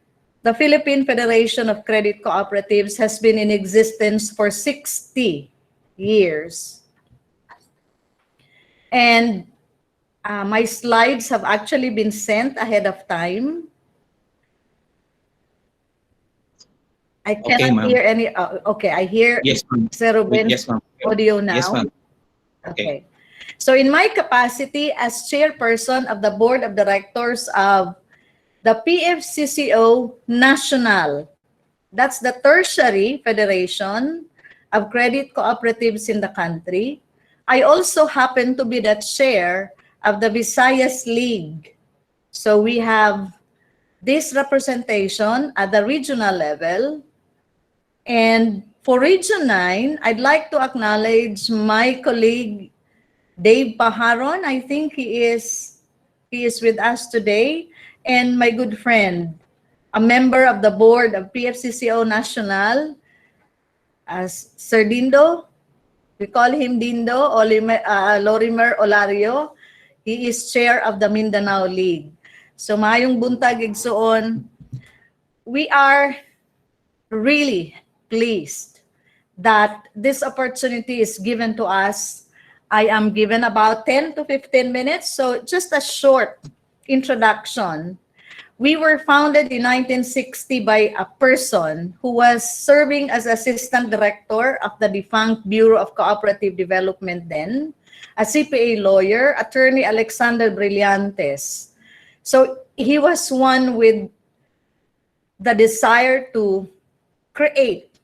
the Philippine Federation of Credit Cooperatives has been in existence for 60 years. And my slides have actually been sent ahead of time. I cannot hear any. Okay, I hear Yes, ma'am. Sir Ruben's Yes, ma'am. audio now. Yes, ma'am. Okay. So in my capacity as chairperson of the board of directors of the PFCCO National, that's the tertiary federation of credit cooperatives in the country. I also happen to be the chair of the Visayas League. So we have this representation at the regional level. And for Region 9, I'd like to acknowledge my colleague, Dave Pajaron. I think he is with us today. And my good friend, a member of the board of PFCCO National, as Sir Dindo. We call him Dindo, Lorimer Olario. He is chair of the Mindanao League. So maayong buntag igsuon, we are really pleased that this opportunity is given to us. I am given about 10 to 15 minutes, so just a short introduction. We were founded in 1960 by a person who was serving as assistant director of the defunct Bureau of Cooperative Development then, a CPA lawyer, attorney Alexander Brillantes. So he was one with the desire to create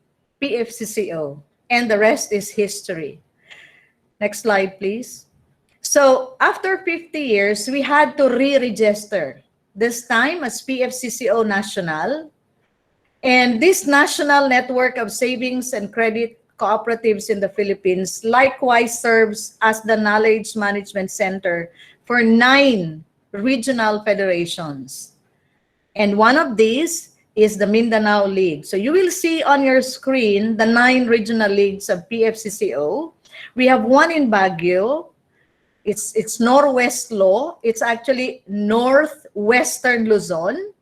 PFCCO, and the rest is history. Next slide, please. So after 50 years, we had to re-register, this time as PFCCO National. And this national network of savings and credit cooperatives in the Philippines likewise serves as the knowledge management center for 9 regional federations. And one of these is the Mindanao League. So you will see on your screen the 9 regional leagues of PFCCO. We have one in Baguio. It's Northwest Law. It's actually Northwestern Luzon.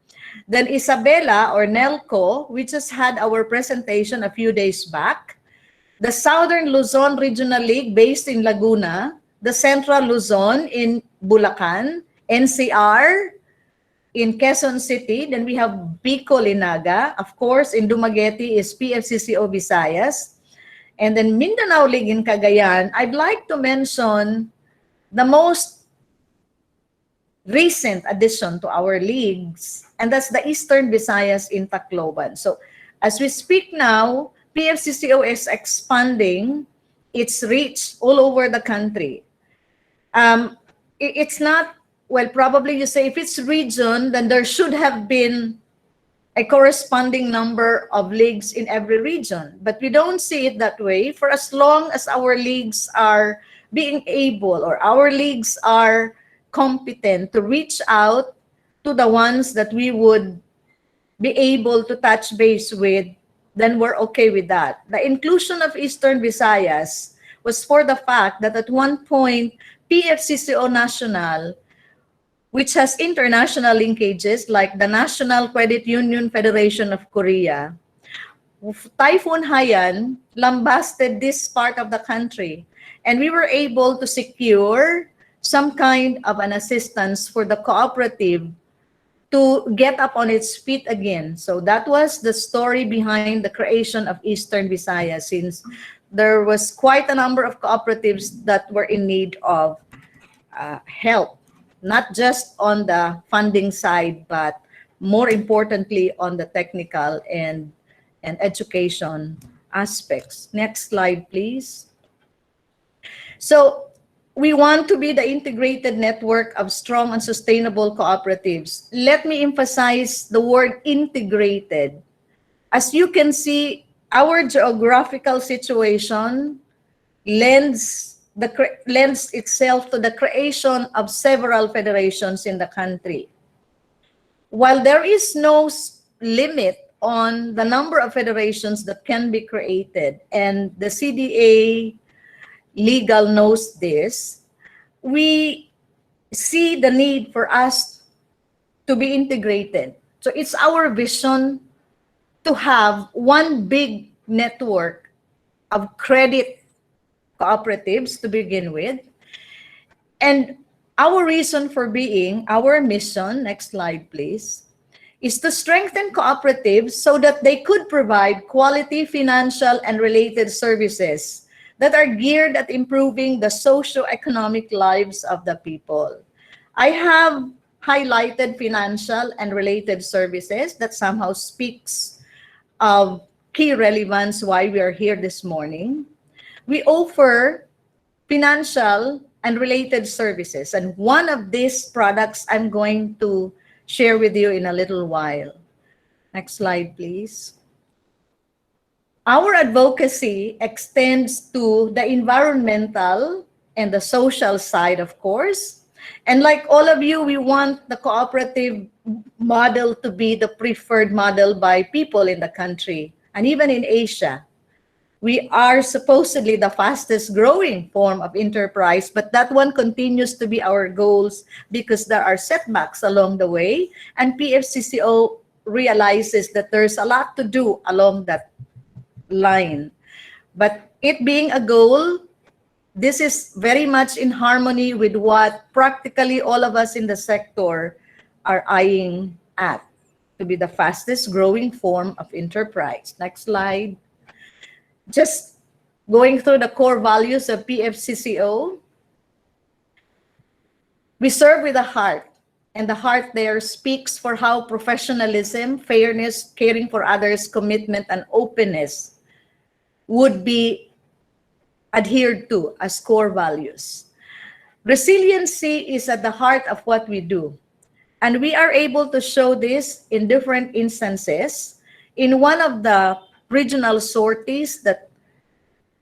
Then Isabela or NELCO, we just had our presentation a few days back. The Southern Luzon Regional League based in Laguna. The Central Luzon in Bulacan. NCR in Quezon City. Then we have Bicol Inaga. Of course, in Dumaguete is PFCCO Visayas. And then Mindanao League in Cagayan. I'd like to mention the most recent addition to our leagues, and that's the Eastern Visayas in Tacloban. So as we speak now, PFCCO is expanding its reach all over the country. It's not, well, probably you say if it's region, then there should have been a corresponding number of leagues in every region. But we don't see it that way. For as long as our leagues are being able, or our leagues are competent to reach out to the ones that we would be able to touch base with, then we're okay with that. The inclusion of Eastern Visayas was for the fact that at one point, PFCCO National, which has international linkages like the National Credit Union Federation of Korea, Typhoon Haiyan lambasted this part of the country. And we were able to secure some kind of an assistance for the cooperative to get up on its feet again. So that was the story behind the creation of Eastern Visayas, since there was quite a number of cooperatives that were in need of help, not just on the funding side, but more importantly on the technical and education aspects. Next slide, please. So we want to be the integrated network of strong and sustainable cooperatives. Let me emphasize the word integrated. As you can see, our geographical situation lends itself to the creation of several federations in the country. While there is no limit on the number of federations that can be created, and the CDA legal knows this, we see the need for us to be integrated. So it's our vision to have one big network of credit cooperatives to begin with. And our reason for being, our mission, next slide please, is to strengthen cooperatives so that they could provide quality financial and related services that are geared at improving the socio-economic lives of the people. I have highlighted financial and related services that somehow speaks of key relevance why we are here this morning. We offer financial and related services. And one of these products I'm going to share with you in a little while. Next slide, please. Our advocacy extends to the environmental and the social side, of course. And like all of you, we want the cooperative model to be the preferred model by people in the country and even in Asia. We are supposedly the fastest growing form of enterprise, but that one continues to be our goals because there are setbacks along the way, and PFCCO realizes that there's a lot to do along that line. But it being a goal, this is very much in harmony with what practically all of us in the sector are eyeing at, to be the fastest growing form of enterprise. Next slide. Just going through the core values of PFCCO, we serve with a heart, and the heart there speaks for how professionalism, fairness, caring for others, commitment, and openness would be adhered to as core values. Resiliency is at the heart of what we do, and we are able to show this in different instances. In one of the regional sorties that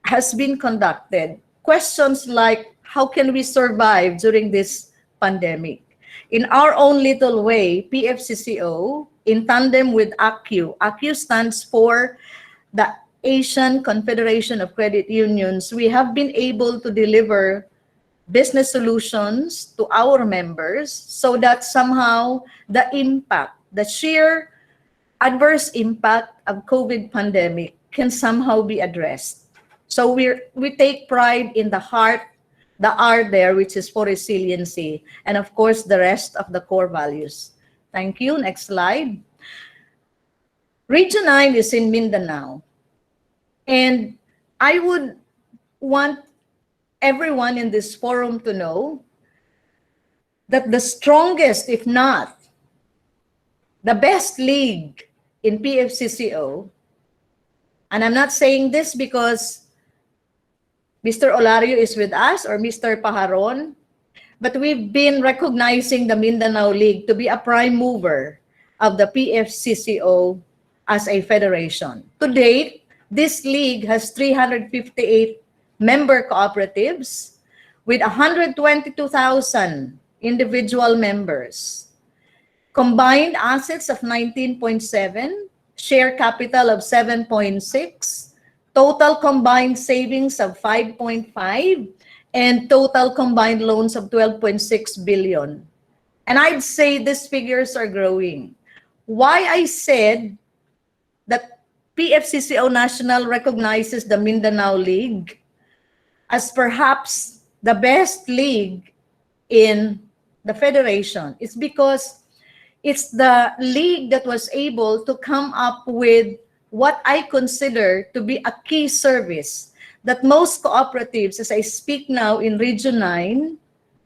has been conducted, questions like, how can we survive during this pandemic? In our own little way, PFCCO, in tandem with ACU stands for the Asian Confederation of Credit Unions, we have been able to deliver business solutions to our members so that somehow the impact, the sheer adverse impact of COVID pandemic can somehow be addressed. So we take pride in the heart, the R there, which is for resiliency, and of course the rest of the core values. Thank you. Next slide. Region 9 is in Mindanao. And I would want everyone in this forum to know that the strongest, if not the best league in PFCCO, and I'm not saying this because Mr. Olario is with us or Mr. Pajaron, but we've been recognizing the Mindanao League to be a prime mover of the PFCCO as a federation. To date, this league has 358 member cooperatives with 122,000 individual members, combined assets of 19.7, share capital of 7.6, total combined savings of 5.5, and total combined loans of 12.6 billion. And I'd say these figures are growing. Why I said that PFCCO National recognizes the Mindanao League as perhaps the best league in the federation is because it's the league that was able to come up with what I consider to be a key service that most cooperatives, as I speak now in Region 9,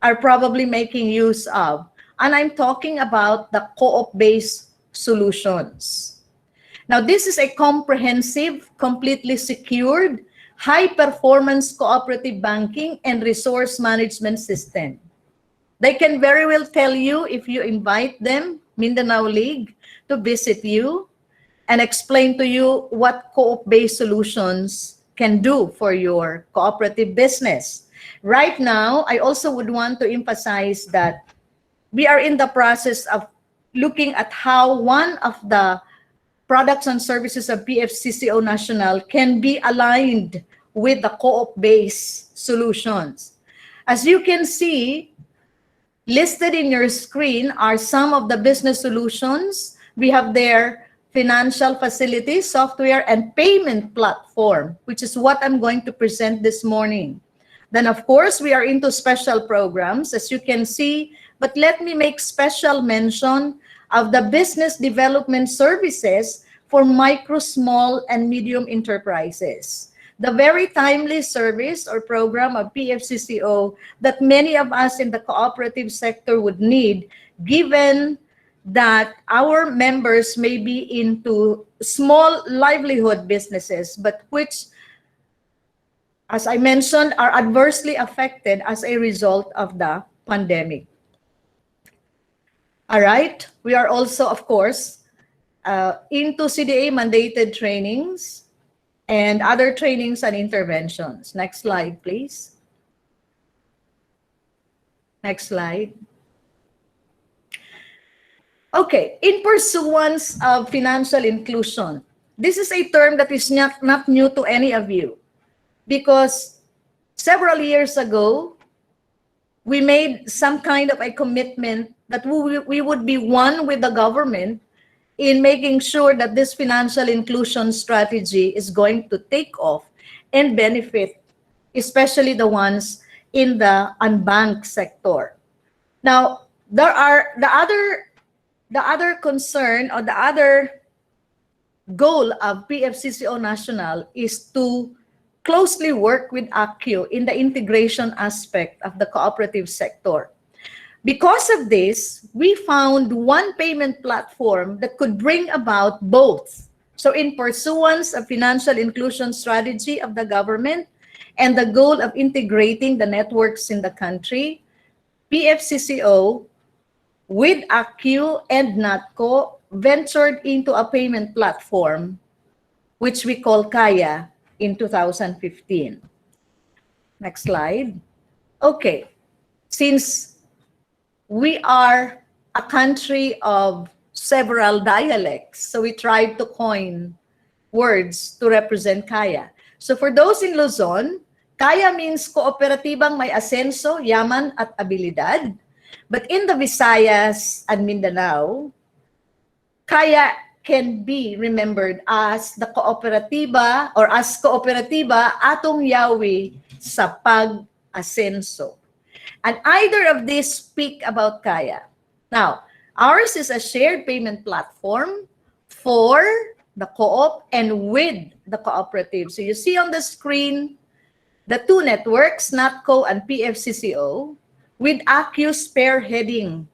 are probably making use of. And I'm talking about the co-op-based solutions. Now, this is a comprehensive, completely secured, high-performance cooperative banking and resource management system. They can very well tell you, if you invite them, Mindanao League, to visit you and explain to you what co-op-based solutions can do for your cooperative business. Right now, I also would want to emphasize that we are in the process of looking at how one of the products and services of PFCCO National can be aligned with the co-op-based solutions. As you can see, listed in your screen are some of the business solutions. We have their financial facilities, software, and payment platform, which is what I'm going to present this morning. Then, of course, we are into special programs, as you can see, but let me make special mention of the business development services for micro, small, and medium enterprises. The very timely service or program of PFCCO that many of us in the cooperative sector would need, given that our members may be into small livelihood businesses, but which as I mentioned, are adversely affected as a result of the pandemic. All right, we are also, of course, into CDA mandated trainings and other trainings and interventions. Next slide, please. Next slide. Okay, in pursuance of financial inclusion, this is a term that is not new to any of you, because several years ago, we made some kind of a commitment that we would be one with the government in making sure that this financial inclusion strategy is going to take off and benefit, especially the ones in the unbanked sector. Now, there are the other concern, or the other goal of PFCCO National is to closely work with ACU in the integration aspect of the cooperative sector. Because of this, we found one payment platform that could bring about both. So in pursuance of financial inclusion strategy of the government and the goal of integrating the networks in the country, PFCCO with ACU and NATCO ventured into a payment platform which we call Kaya in 2015. Next slide. Okay, since we are a country of several dialects, so we tried to coin words to represent Kaya. So for those in Luzon, Kaya means kooperatibang may asenso, yaman at abilidad. But in the Visayas and Mindanao, Kaya can be remembered as the kooperatiba, or as kooperatiba atong yawi sa pag-asenso. And either of these speak about Kaya. Now, ours is a shared payment platform for the co-op and with the cooperative. So you see on the screen the two networks, NATCO and PFCCO, with ACU spearheading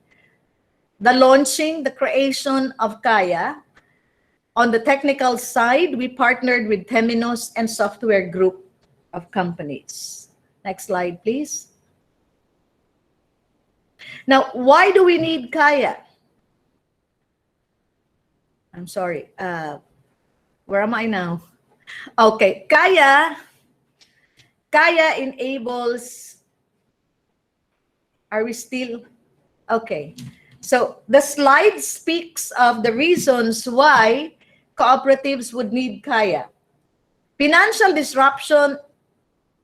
the launching, the creation of Kaya. On the technical side, we partnered with Temenos and Software Group of companies. Next slide, please. Now, why do we need Kaya? I'm sorry. Where am I now? Okay, Kaya enables. Are we still? Okay. So the slide speaks of the reasons why cooperatives would need Kaya. Financial disruption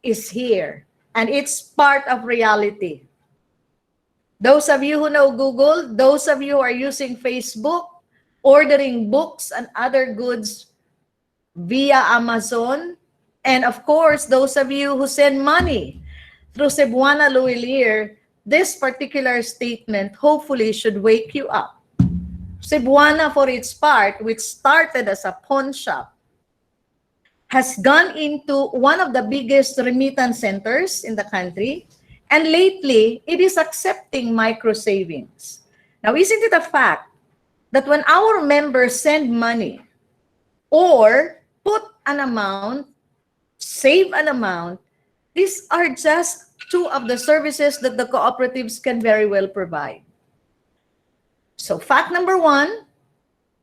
is here, and it's part of reality. Those of you who know Google, those of you who are using Facebook, ordering books and other goods via Amazon, and of course, those of you who send money through Cebuana Luilier, this particular statement hopefully should wake you up. Cebuana, for its part, which started as a pawn shop, has gone into one of the biggest remittance centers in the country, and lately, it is accepting micro savings. Now, isn't it a fact that when our members send money or put an amount, save an amount, these are just two of the services that the cooperatives can very well provide. So fact number one,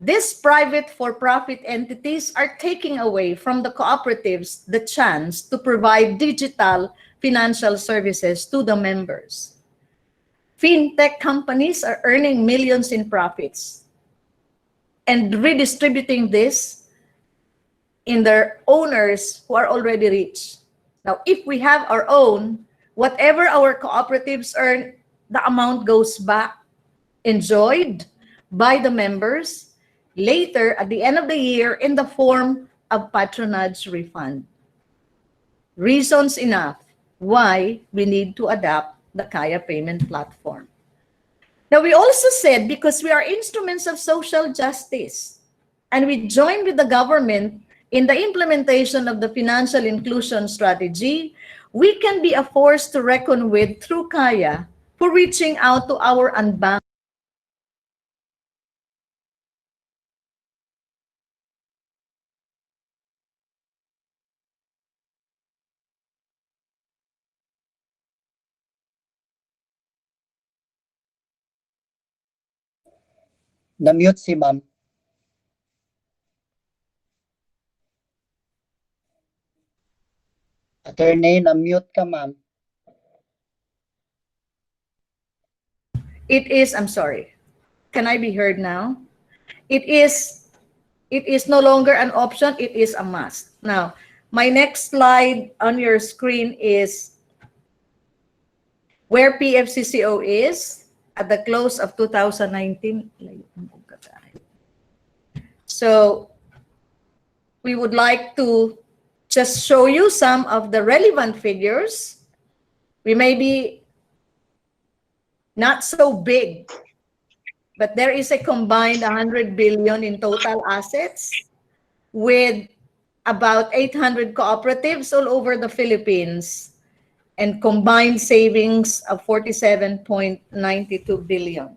these private for-profit entities are taking away from the cooperatives the chance to provide digital financial services to the members. Fintech companies are earning millions in profits and redistributing this in their owners who are already rich. Now, if we have our own, whatever our cooperatives earn, the amount goes back, enjoyed by the members, later at the end of the year in the form of patronage refund. Reasons enough why we need to adopt the Kaya payment platform. Now, we also said because we are instruments of social justice and we join with the government in the implementation of the financial inclusion strategy, we can be a force to reckon with through Kaya for reaching out to our unbanked Na-mute si ma'am. Attorney, na-mute ka ma'am. It is, I'm sorry. Can I be heard now? It is no longer an option, it is a must. Now, my next slide on your screen is where PFCCO is at the close of 2019. So, we would like to just show you some of the relevant figures. We may be not so big, but there is a combined 100 billion in total assets with about 800 cooperatives all over the Philippines and combined savings of 47.92 billion.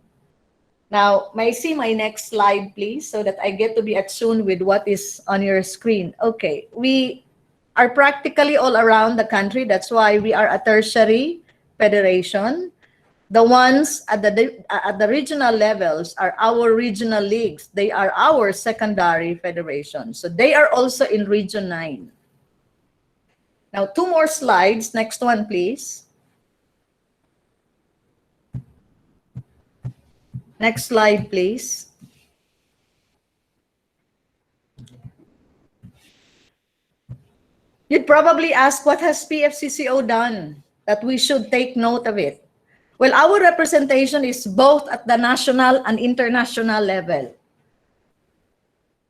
Now, may I see my next slide, please, so that I get to be attuned with what is on your screen. Okay, we are practically all around the country. That's why we are a tertiary federation. The ones at the regional levels are our regional leagues. They are our secondary federations. So they are also in Region 9. Now, 2 more slides. Next one, please. Next slide, please. You'd probably ask, what has PFCCO done that we should take note of it? Well, our representation is both at the national and international level.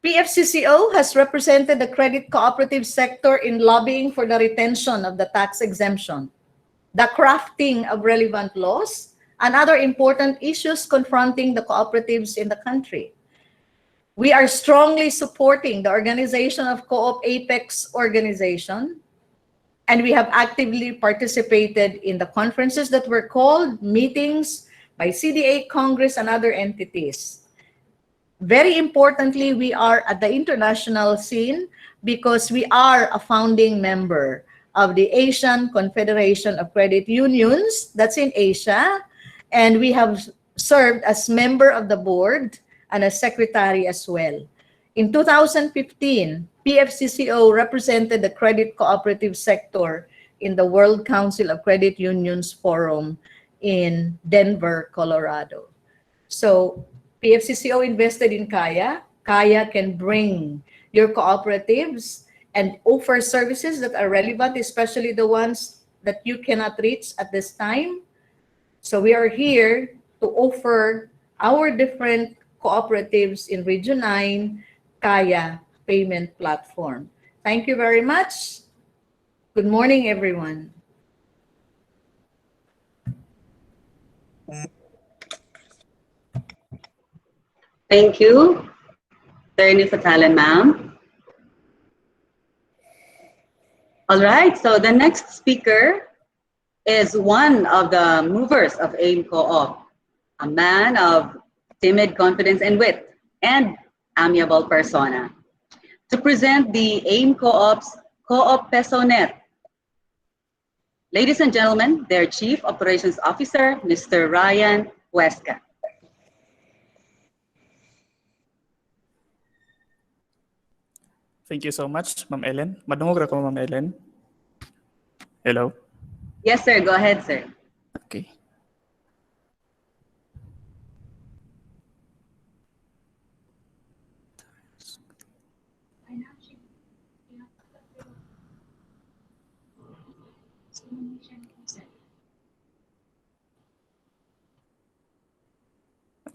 PFCCO has represented the credit cooperative sector in lobbying for the retention of the tax exemption, the crafting of relevant laws, and other important issues confronting the cooperatives in the country. We are strongly supporting the organization of Co-op Apex organization, and we have actively participated in the conferences that were called, meetings by CDA, Congress, and other entities. Very importantly, we are at the international scene because we are a founding member of the Asian Confederation of Credit Unions, that's in Asia, and we have served as member of the board and as secretary as well. In 2015, PFCCO represented the credit cooperative sector in the World Council of Credit Unions Forum in Denver, Colorado. So PFCCO invested in Kaya. Kaya can bring your cooperatives and offer services that are relevant, especially the ones that you cannot reach at this time. So we are here to offer our different cooperatives in Region 9 Kaya payment platform. Thank you very much. Good morning, everyone. Thank you, Attorney Fatalen, ma'am. All right, so the next speaker is one of the movers of AIM Co-op, a man of timid confidence and wit, and amiable persona. To present the AIM Co-op's Co-op PesoNet. Ladies and gentlemen, their Chief Operations Officer, Mr. Ryan Huesca. Thank you so much, Ma'am Ellen. Madungog ra ko, Ma'am Ellen. Hello? Yes, sir. Go ahead, sir. Okay.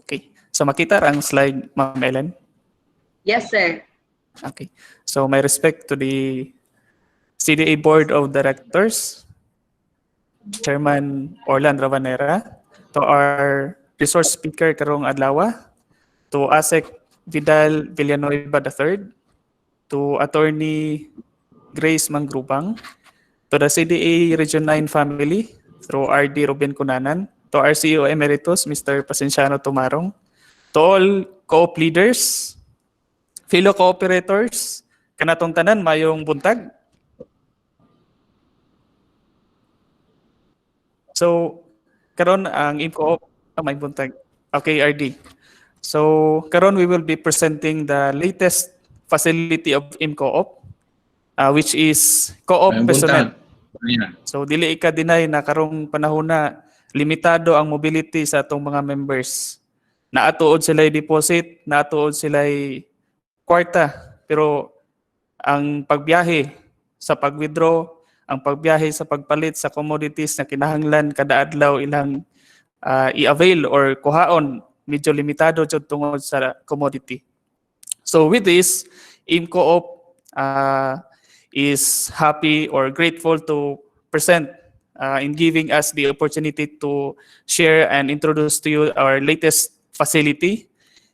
Okay. So makita ra ang slide, Ma'am Ellen? Yes, sir. Okay. So my respect to the CDA Board of Directors, Chairman Orlan Ravanera, to our resource speaker karong adlaw, to ASEC Vidal Villanueva III, to Attorney Grace Mangrubang, to the CDA Region 9 family, through RD Ruben Cunanan, to our CEO Emeritus, Mr. Pasenciano Tumarong, to all co-op leaders, fellow cooperators, kanatong tanan, mayong buntag. So, karon ang IMCO, may buntag. Okay, RD. So karon we will be presenting the latest facility of IMCOOP, which is Co-op Pesonet. So dili ika-deny na karong panahon na limitado ang mobility sa atong mga members. Naatuod sila deposit, naatuod sila kwarta, pero ang pagbiyahe sa pag-withdraw, ang pagbiyahe sa pagpalit sa commodities na kinahanglan kada adlaw ilang i-avail or kuhaon, medyo limitado jud tungod sa commodity. So with this, IMCOOP is happy or grateful to present in giving us the opportunity to share and introduce to you our latest facility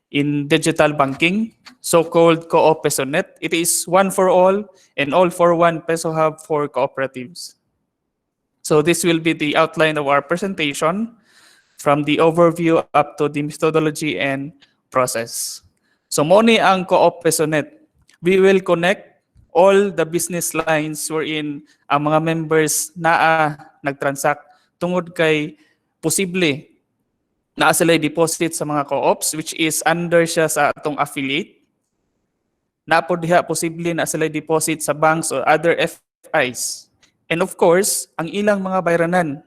in digital banking, so-called Co-op Pesonet. It is one for all and all for one Peso Hub for cooperatives. So this will be the outline of our presentation from the overview up to the methodology and process. So moni ang Co-op Pesonet. We will connect all the business lines wherein ang mga members na nagtransact tungod kay posible na sila deposit sa mga co-ops which is under siya sa atong affiliate. Napo diha posible na sila deposit sa banks or other FIs. And of course, ang ilang mga bayranan,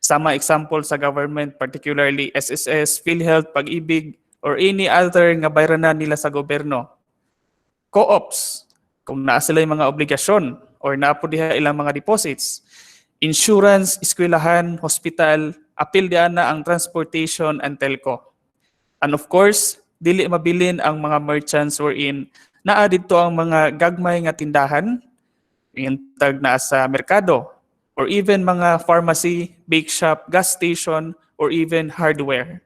sama example sa government, particularly SSS, PhilHealth, Pag-ibig, or any other nga bayranan nila sa gobyerno. Co-ops, kung naa sila yung mga obligasyon or naapo diha ilang mga deposits, insurance, eskwelahan, hospital, apil diyan na ang transportation and telco. And of course, dili mabilin ang mga merchants wherein naa dito ang mga gagmay nga tindahan, yung tag na sa merkado, or even mga pharmacy, bake shop, gas station, or even hardware.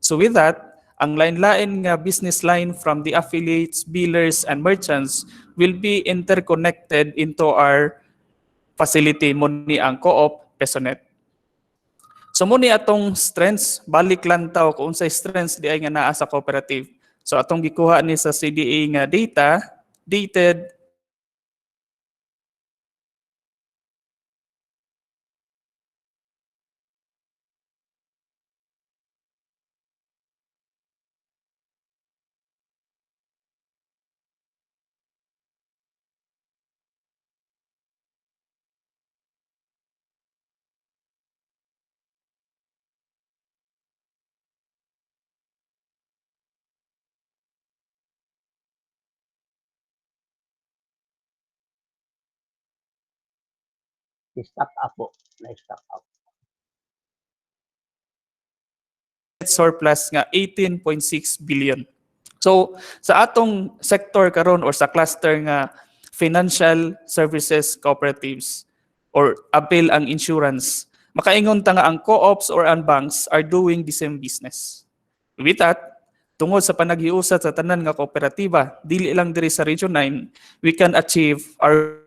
So with that, ang lain-lain nga business line from the affiliates, billers, and merchants will be interconnected into our facility muni ang Co-op Pesonet. So muni atong strengths, balik lang taw kung unsay strengths di ay nga naa sa cooperative. So atong gikuha ni sa CDA nga data, dated Stock up po. Na-stock up. surplus nga 18.6 billion. So sa atong sector karon or sa cluster nga financial services cooperatives or apil ang insurance, makaingon ta nga ang co-ops or ang banks are doing the same business. With that, tungod sa panaghiusat sa tanan nga kooperatiba, dili lang diri sa Region 9, we can achieve our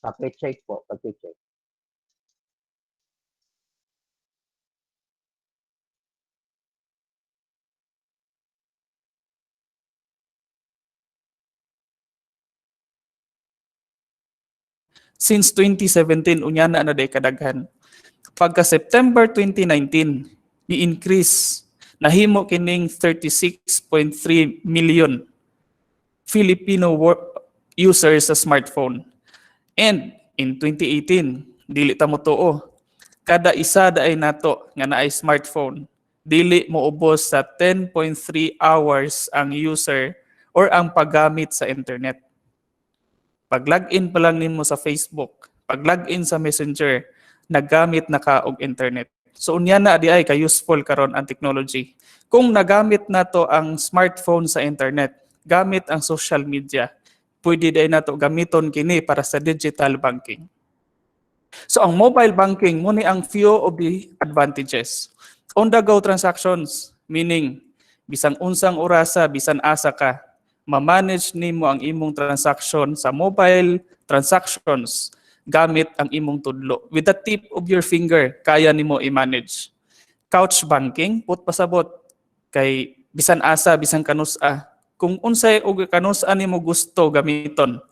Paki-check po. Paki-check. since 2017 unya na day kadaghan. Pagka September 2019, ni-increase nahimo kining 36.3 million Filipino users sa smartphone. And in 2018, dili ta mo tuo, kada isa daay nato nga naay smartphone, dili mo ubos sa 10.3 hours ang user or ang paggamit sa internet. Pag login pa lang nimo sa Facebook, pag login sa Messenger, naggamit na ka og internet. So unya na di ay ka useful karon ang technology. Kung nagamit nato ang smartphone sa internet, gamit ang social media, pwede day nato gamiton kini para sa digital banking. So ang mobile banking muni ang few of the advantages. On the go transactions, meaning bisang unsang orasa, bisan asa ka, ma-manage nimo ang imong transaction sa mobile transactions gamit ang imong tudlo. With the tip of your finger, kaya nimo i-manage. Couch banking, put pasabot kay bisan asa, bisan kanusa. Kung unsay og kanusa nimo gusto gamiton,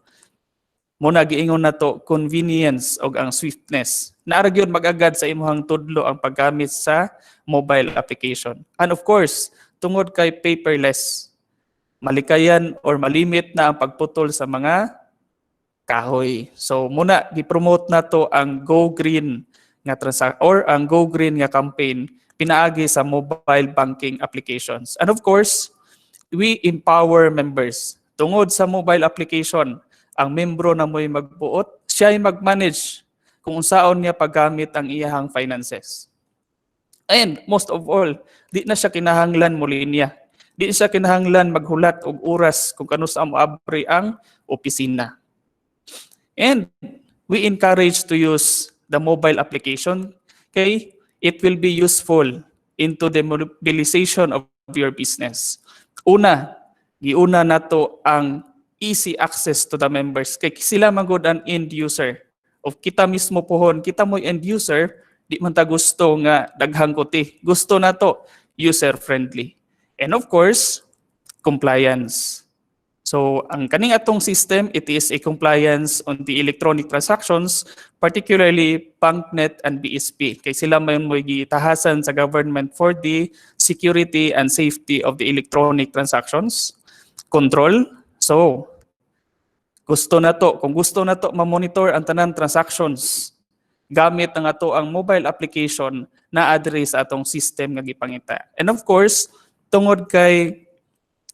muna giingon nato convenience og ang swiftness. Naara gyud mag-agad sa imong tudlo ang paggamit sa mobile application. And of course, tungod kay paperless, malikayan or malimit na ang pagputol sa mga kahoy. So muna gi-promote nato ang Go Green nga or ang Go Green nga campaign pinaagi sa mobile banking applications. And of course, we empower members. Tungod sa mobile application, ang membro na mo'y magbuot, siya ay mag-manage kung unsaon niya paggamit ang iyahang finances. And most of all, di na siya kinahanglan mo linya. Di siya kinahanglan maghulat og oras kung kano sa moabri ang opisina. And we encourage to use the mobile application kay it will be useful into the mobilization of your business. Una, giuna nato ang easy access to the members kay sila magud ang end user of kita mismo pohon kita mo end user di man ta gusto nga daghang kuti gusto nato user friendly and of course compliance. So ang kaning atong system, it is a compliance on the electronic transactions, particularly BankNet and BSP kay sila mayon mo'y gitahasan sa government for the security and safety of the electronic transactions control. So kung gusto na to ma-monitor ang tanan transactions gamit ang ato ang mobile application na address atong system nga gipangita. And of course, tungod kay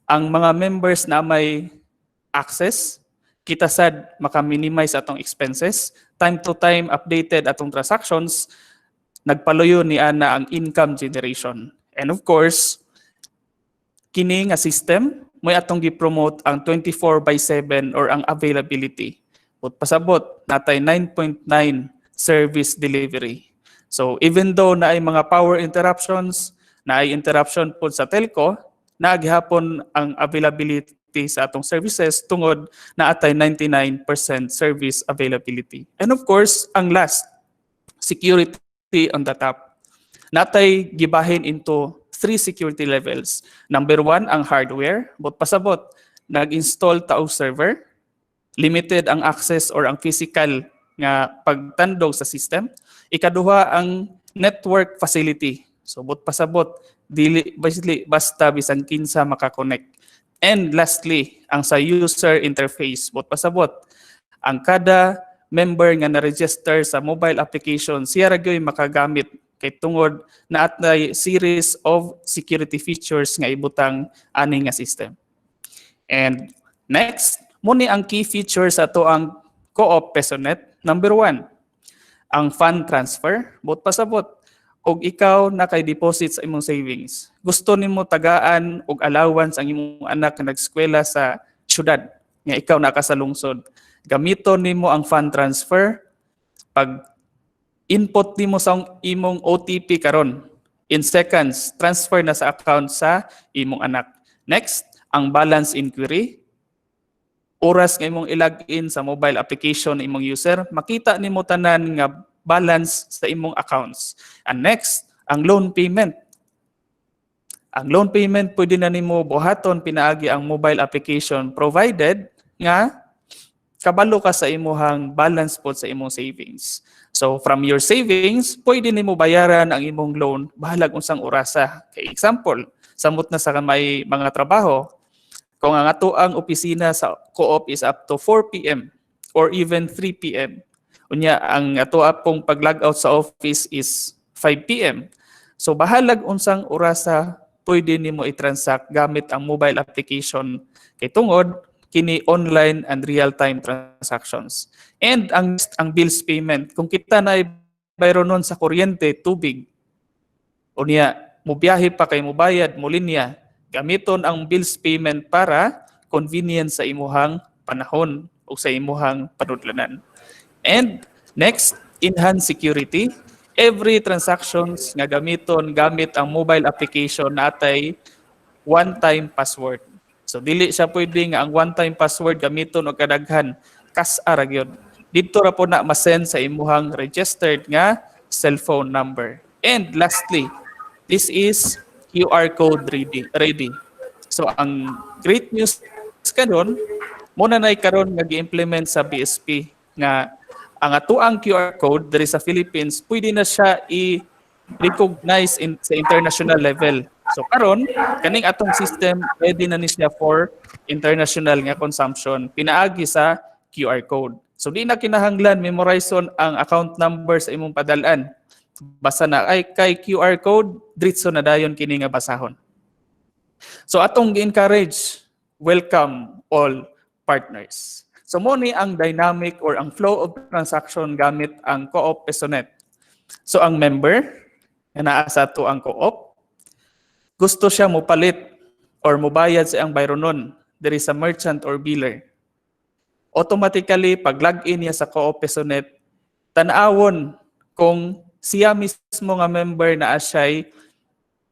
ang mga members na may access, kita sad maka-minimize atong expenses, time to time updated atong transactions, nagpaluyo ni ana ang income generation. And of course, kini nga system may atong gi-promote ang 24/7 or ang availability. But pasabot natay 9.9 service delivery. So even though naay mga power interruptions, naay interruption po sa telco, naghapon ang availability sa atong services tungod na atay 99% service availability. And of course, ang last, security on the top. Natay gibahin into 3 security levels. Number 1, ang hardware. But pasabot, nag-install ta og server. Limited ang access or ang physical nga pagtandog sa system. Ikaduha, ang network facility. So, but pasabot, basically, basta bisan kinsa makakonect. And lastly, ang sa user interface. But pasabot, ang kada member nga na-register sa mobile application, siya ragyoy makagamit kay tungod na atay series of security features nga ibutang ani nga system. And next, muni ang key features ato ang Co-op Pesonet. Number 1, ang fund transfer. But pasabot, og ikaw na kay deposit sa imong savings. Gusto nimo tagaan og allowance ang imong anak nga nag-eskwela sa syudad nga ikaw naka sa lungsod. Gamiton nimo ang fund transfer pag input nimo sa imong OTP karon. In seconds, transfer na sa account sa imong anak. Next, ang balance inquiry. Oras nga imong i-login sa mobile application imong user, makita nimo tanan nga balance sa imong accounts. And next, ang loan payment. Ang loan payment pwede na nimo buhaton pinaagi ang mobile application provided nga kabalo ka sa imong balance po sa imong savings. So from your savings, pwede nimo bayaran ang imong loan bahalag unsang orasa. Kay example, samot na sa may mga trabaho, kung ang ato ang opisina sa Co-op is up to 4 p.m. or even 3 p.m. Unya ang ato pong pag-logout sa office is 5 p.m. So bahalag unsang orasa pwede nimo i-transact gamit ang mobile application kay tungod kini online and real-time transactions. And ang bills payment, kung kita na bayro nun sa kuryente, tubig, unya mubiyahe pa kay mubayad mo linya, gamiton ang bills payment para convenience sa imuhang panahon o sa imuhang panudlanan. And next, enhance security. Every transactions nga gamiton gamit ang mobile application natay one-time password. So dili siya pwede nga ang one-time password gamiton og kadaghan kas-ara gyud. Dito ra po na ma-send sa imuhang registered nga cellphone number. And lastly, this is QR code ready. So ang great news karon Muna na karon nga gi-implement sa BSP nga ang atuang QR code diri sa Philippines pwede na siya i-recognize sa international level. So karon kaning atong system ready na ni siya for international nga consumption pinaagi sa QR code. So di na kinahanglan memorizon ang account number sa imong padalan. Basta na ay kay QR code diretso na dayon kini nga basahon. So atong gi-encourage, welcome all partners. So mo ni ang dynamic or ang flow of transaction gamit ang Co-op PESONet. So ang member nga naa sa ato ang Co-op gusto siya mo palit or mobayad sa ang bayronon diri sa merchant or biller. Automatically pag login niya sa Co-op PESONet, tan-awon kung siya mismo nga member na asyay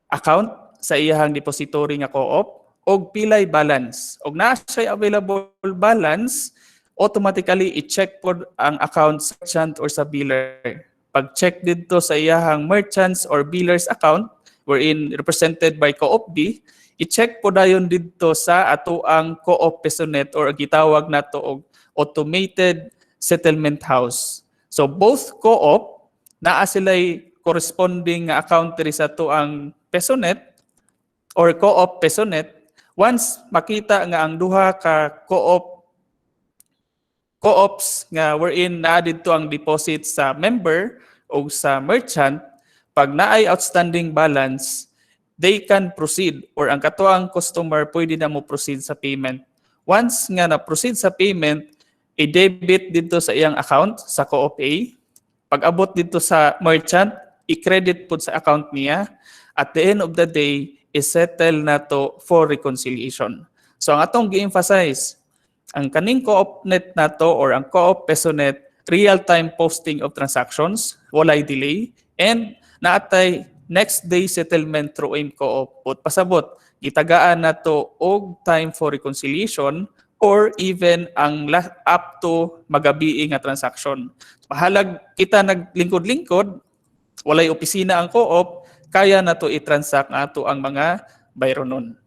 account sa iyahang depository nga Co-op og pilay balance. Og naa siya available balance, automatically i-check pod ang account sa merchant or sa biller. Pag check dito sa iyahang merchants or billers account wherein represented by Co-op B, i-check po dayon dito sa ato ang Co-op PESONet or gitawag nato og automated settlement house. So both Co-op naa sila'y corresponding nga account diri sa ato ang PESONet or Co-op PESONet. Once makita nga ang duha ka co-ops nga wherein naa dito ang deposit sa member o sa merchant, pag naay outstanding balance, they can proceed or ang katuang customer pwede na mo proceed sa payment. Once nga na-proceed sa payment, i-debit dito sa iyang account sa Co-op A. Pag abot dito sa merchant, i-credit po sa account niya. At the end of the day, i-settle na to for reconciliation. So ang atong gi-emphasize, ang kaning Co-opnet na to or ang Co-op PESONet, real-time posting of transactions, walay delay, and naatay next day settlement through Co-op. But pasabot, gitagaan na to og time for reconciliation or even ang up to magabi nga transaction. Mahalag kita naglingkod-lingkod, walay opisina ang Co-op, kaya na to i-transact ato ang mga bayronon.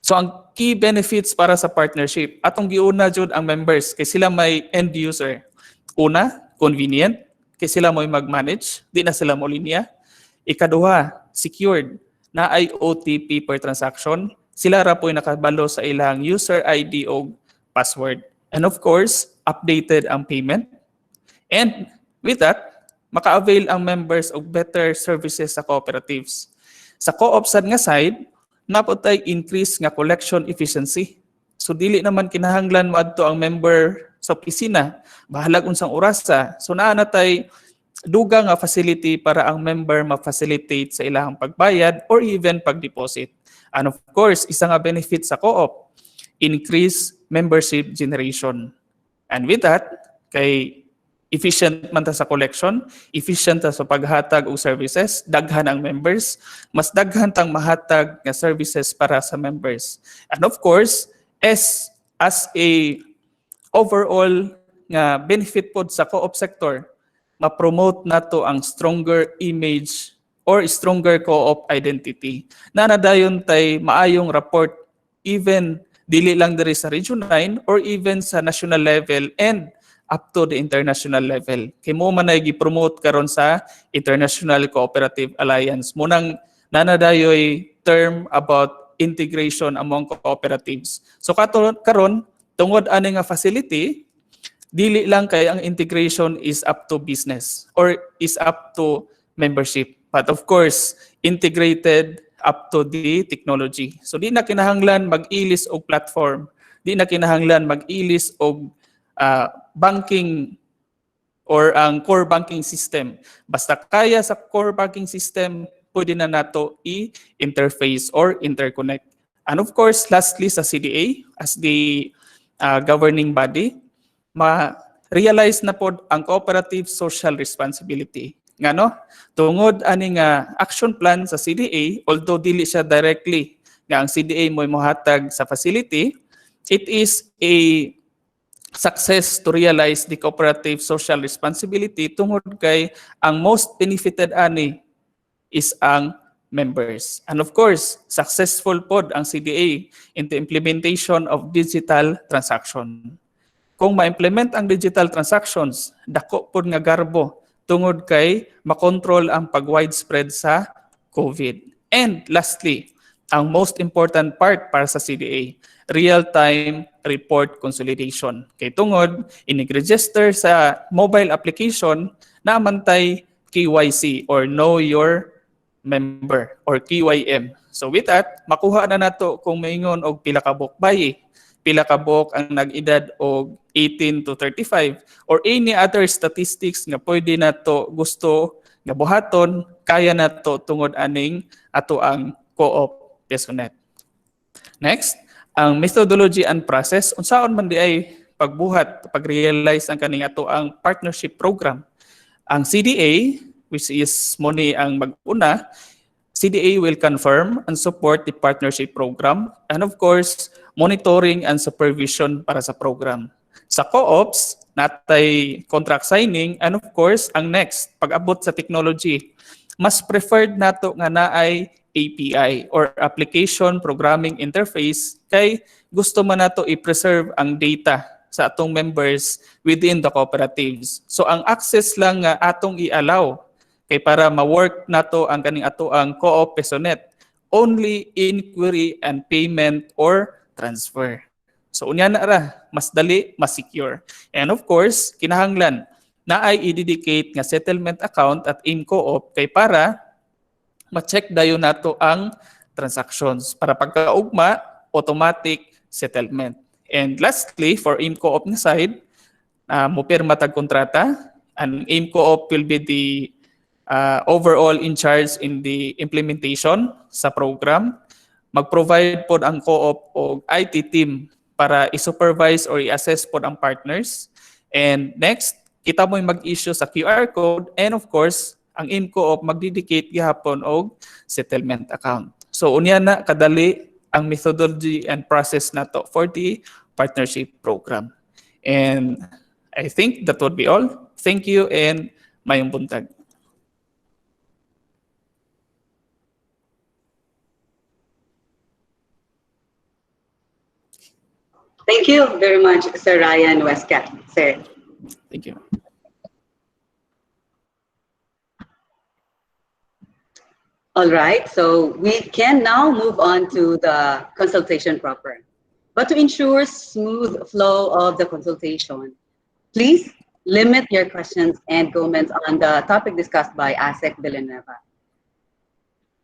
So ang key benefits para sa partnership, atong giuna jud ang members kay sila may end user. Una, convenient, kay sila mo mag-manage, di na sila mo linya. Ikaduha, secured, na ay OTP per transaction. Sila ra po'y nakabalo sa ilang user ID o password. And of course, updated ang payment. And with that, maka-avail ang members of better services sa cooperatives. Sa co-op sad nga side, napotay increase nga collection efficiency. So dili naman kinahanglan moadto ang member sa opisina, bahalag unsang orasa. So naa natay duga nga facility para ang member ma-facilitate sa ilahang pagbayad or even pag-deposit. And of course, isa nga benefit sa co-op, increase membership generation. And with that, kay efficient man ta sa collection, efficient ta sa paghatag og services, daghan ang members, mas daghan tang mahatag nga services para sa members. And of course, as a overall nga benefit pod sa co-op sector, ma-promote nato ang stronger image or stronger co-op identity. Na nadayon tay maayong report even dili lang diri sa Region 9 or even sa national level and up to the international level. Kay mo man ay gi-promote karon sa International Cooperative Alliance. Munang nanadayoy term about integration among cooperatives. So karon tungod ani nga facility, dili lang kay ang integration is up to business or is up to membership. But of course, integrated up to the technology. So di na kinahanglan mag-ilis og platform, di na kinahanglan mag-ilis og banking or ang core banking system. Basta kaya sa core banking system, pwede na nato i-interface or interconnect. And of course, lastly sa CDA as the governing body, ma-realize na po ang cooperative social responsibility. Nga no? Tungod ani nga action plan sa CDA, although dili siya directly nga ang CDA mo mohatag sa facility, it is a success to realize the cooperative social responsibility tungod kay ang most benefited ani is ang members. And of course, successful pod ang CDA in the implementation of digital transaction. Kung ma-implement ang digital transactions, dako pod nga garbo tungod kay makontrol ang pag-widespread sa COVID. And lastly, ang most important part para sa CDA, real-time report consolidation. Kay tungod, inig-register sa mobile application na amantay KYC or Know Your Member or KYM. So with that, makuha na nato kung maingon og pila ka bukbay, pila ka buk ang nag-edad og 18 to 35 or any other statistics nga pwede nato gusto nga buhaton, kaya nato tungod aning ato ang co-op PESONet. Next, ang methodology and process unsaon man di ay pagbuhat, pag-realize ang kaning ato ang partnership program. Ang CDA, which is muni ang mag-una, CDA will confirm and support the partnership program and of course, monitoring and supervision para sa program. Sa co-ops, natay contract signing and of course, ang next, pag-abot sa technology, mas preferred nato nga naay API or Application Programming Interface kay gusto man nato i-preserve ang data sa atong members within the cooperatives. So ang access lang nga atong i-allow kay para ma-work nato ang kaning ato ang co-op PESONet only inquiry and payment or transfer. So unya na ra, mas dali, mas secure. And of course, kinahanglan na ay i-dedicate nga settlement account at AIM co-op kay para ma-check dayon nato ang transactions para pagkaugma automatic settlement. And lastly, for AIM co-op nga side, mupirma tag kontrata, and AIM co-op will be the overall in charge in the implementation sa program. Mag-provide pod ang co-op o IT team para i-supervise or i-assess pod ang partners. And next, kita mo mag-issue sa QR code and of course, ang AIM co-op mag-dedicate gihapon og settlement account. So unya na kadali ang methodology and process nato for the partnership program. And I think that would be all. Thank you and mayong buntag. Thank you very much, Sir Ryan Westcat. Sir. Thank you. All right, so we can now move on to the consultation proper. But to ensure smooth flow of the consultation, please limit your questions and comments on the topic discussed by ASEC Villanueva.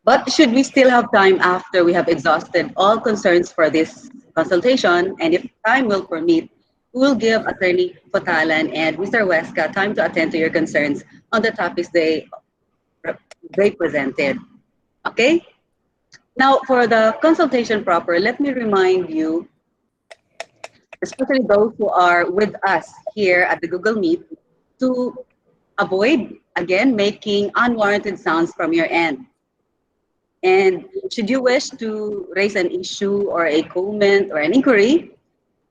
But should we still have time after we have exhausted all concerns for this consultation, and if time will permit, we will give Attorney Fotalan and Mr. Weska time to attend to your concerns on the topics they presented. Okay? Now, for the consultation proper, let me remind you, especially those who are with us here at the Google Meet, to avoid, again, making unwarranted sounds from your end. And should you wish to raise an issue or a comment or an inquiry,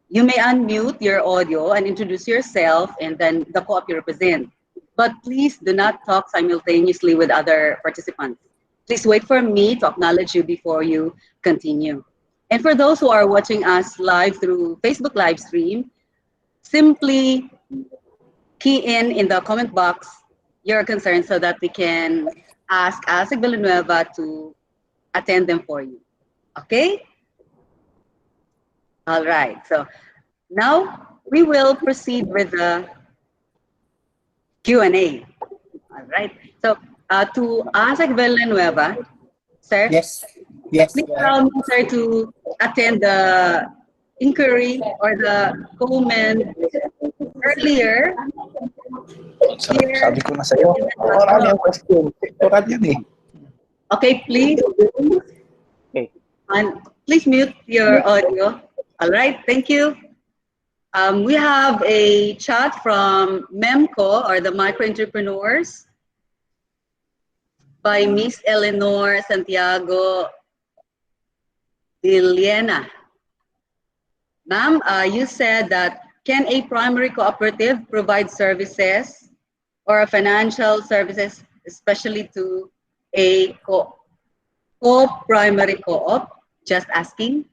you may unmute your audio and introduce yourself and then the co-op you represent. But please do not talk simultaneously with other participants. Please wait for me to acknowledge you before you continue. And for those who are watching us live through Facebook live stream, simply key in the comment box your concerns so that we can ask ASEC Villanueva to attend them for you. Okay? All right. So now we will proceed with the Q&A. All right. So to ASEC Villanueva, sir. Yes. Yes. Please allow me, sir, to attend the inquiry or the comment earlier. Sabi ko na sa'yo. Marami ang question. Sektoral yan eh. Okay, please. Okay. And please mute your audio. All right, thank you. We have a chat from MEMCO, or the Micro Entrepreneurs, by Miss Eleanor Santiago Diliena. Ma'am, you said that can a primary cooperative provide services or financial services, especially to a co-primary co-op? Just asking.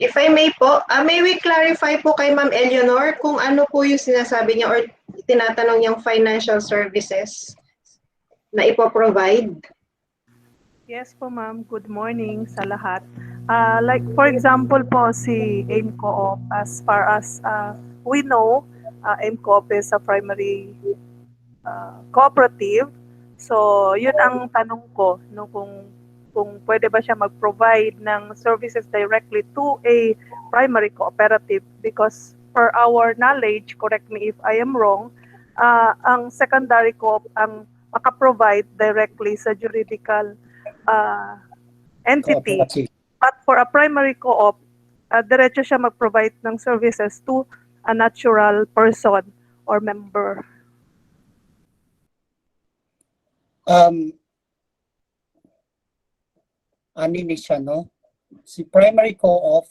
If I may po, may we clarify po kay Ma'am Eleanor kung ano po yung sinasabi niya or tinatanong niyang financial services na ipoprovide? Yes po ma'am, good morning sa lahat. Like for example po si AIM Co-op, as far as we know, AIM Co-op is a primary cooperative. So yun ang tanong ko, no, kung pwede ba siya mag-provide ng services directly to a primary cooperative, because per our knowledge, correct me if I am wrong, ang secondary co-op ang maka-provide directly sa juridical entity. Cooperative. But for a primary co-op, diretso siya mag-provide ng services to a natural person or member. Ano ni siya, no? Si primary co-op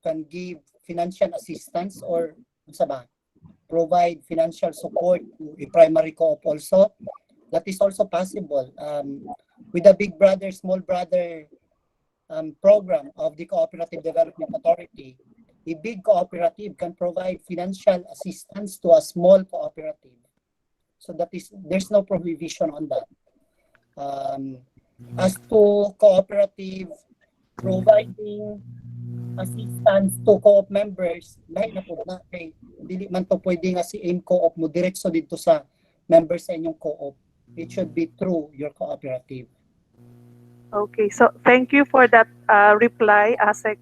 can give financial assistance or sa ba, provide financial support to a primary co-op also. That is also possible. With the Big Brother, Small Brother program of the Cooperative Development Authority, a big cooperative can provide financial assistance to a small cooperative. So that is, there's no prohibition on that. As to cooperative providing assistance to co-op members, lahat na po na kay dili man to pwede nga si AIM Co-op mo diretso dito sa members sa inyong co-op. It should be through your cooperative. Okay, so thank you for that reply, ASEC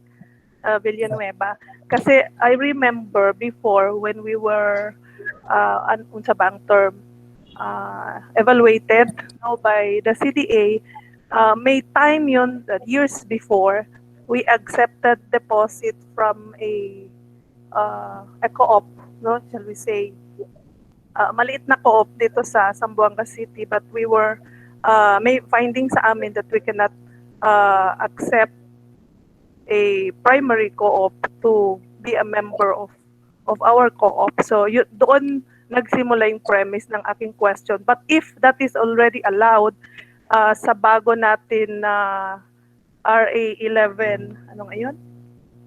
Villanueva. Kasi I remember before when we were, unsa bang term, evaluated, no, by the CDA, may time yun, years before, we accepted deposit from a co-op, no, shall we say, maliit na co-op dito sa Zamboanga City, but we were may finding sa amin that we cannot accept a primary co-op to be a member of our co-op. So doon nagsimula yung premise ng aking question. But if that is already allowed sa bago natin na RA 11, ano ngayon?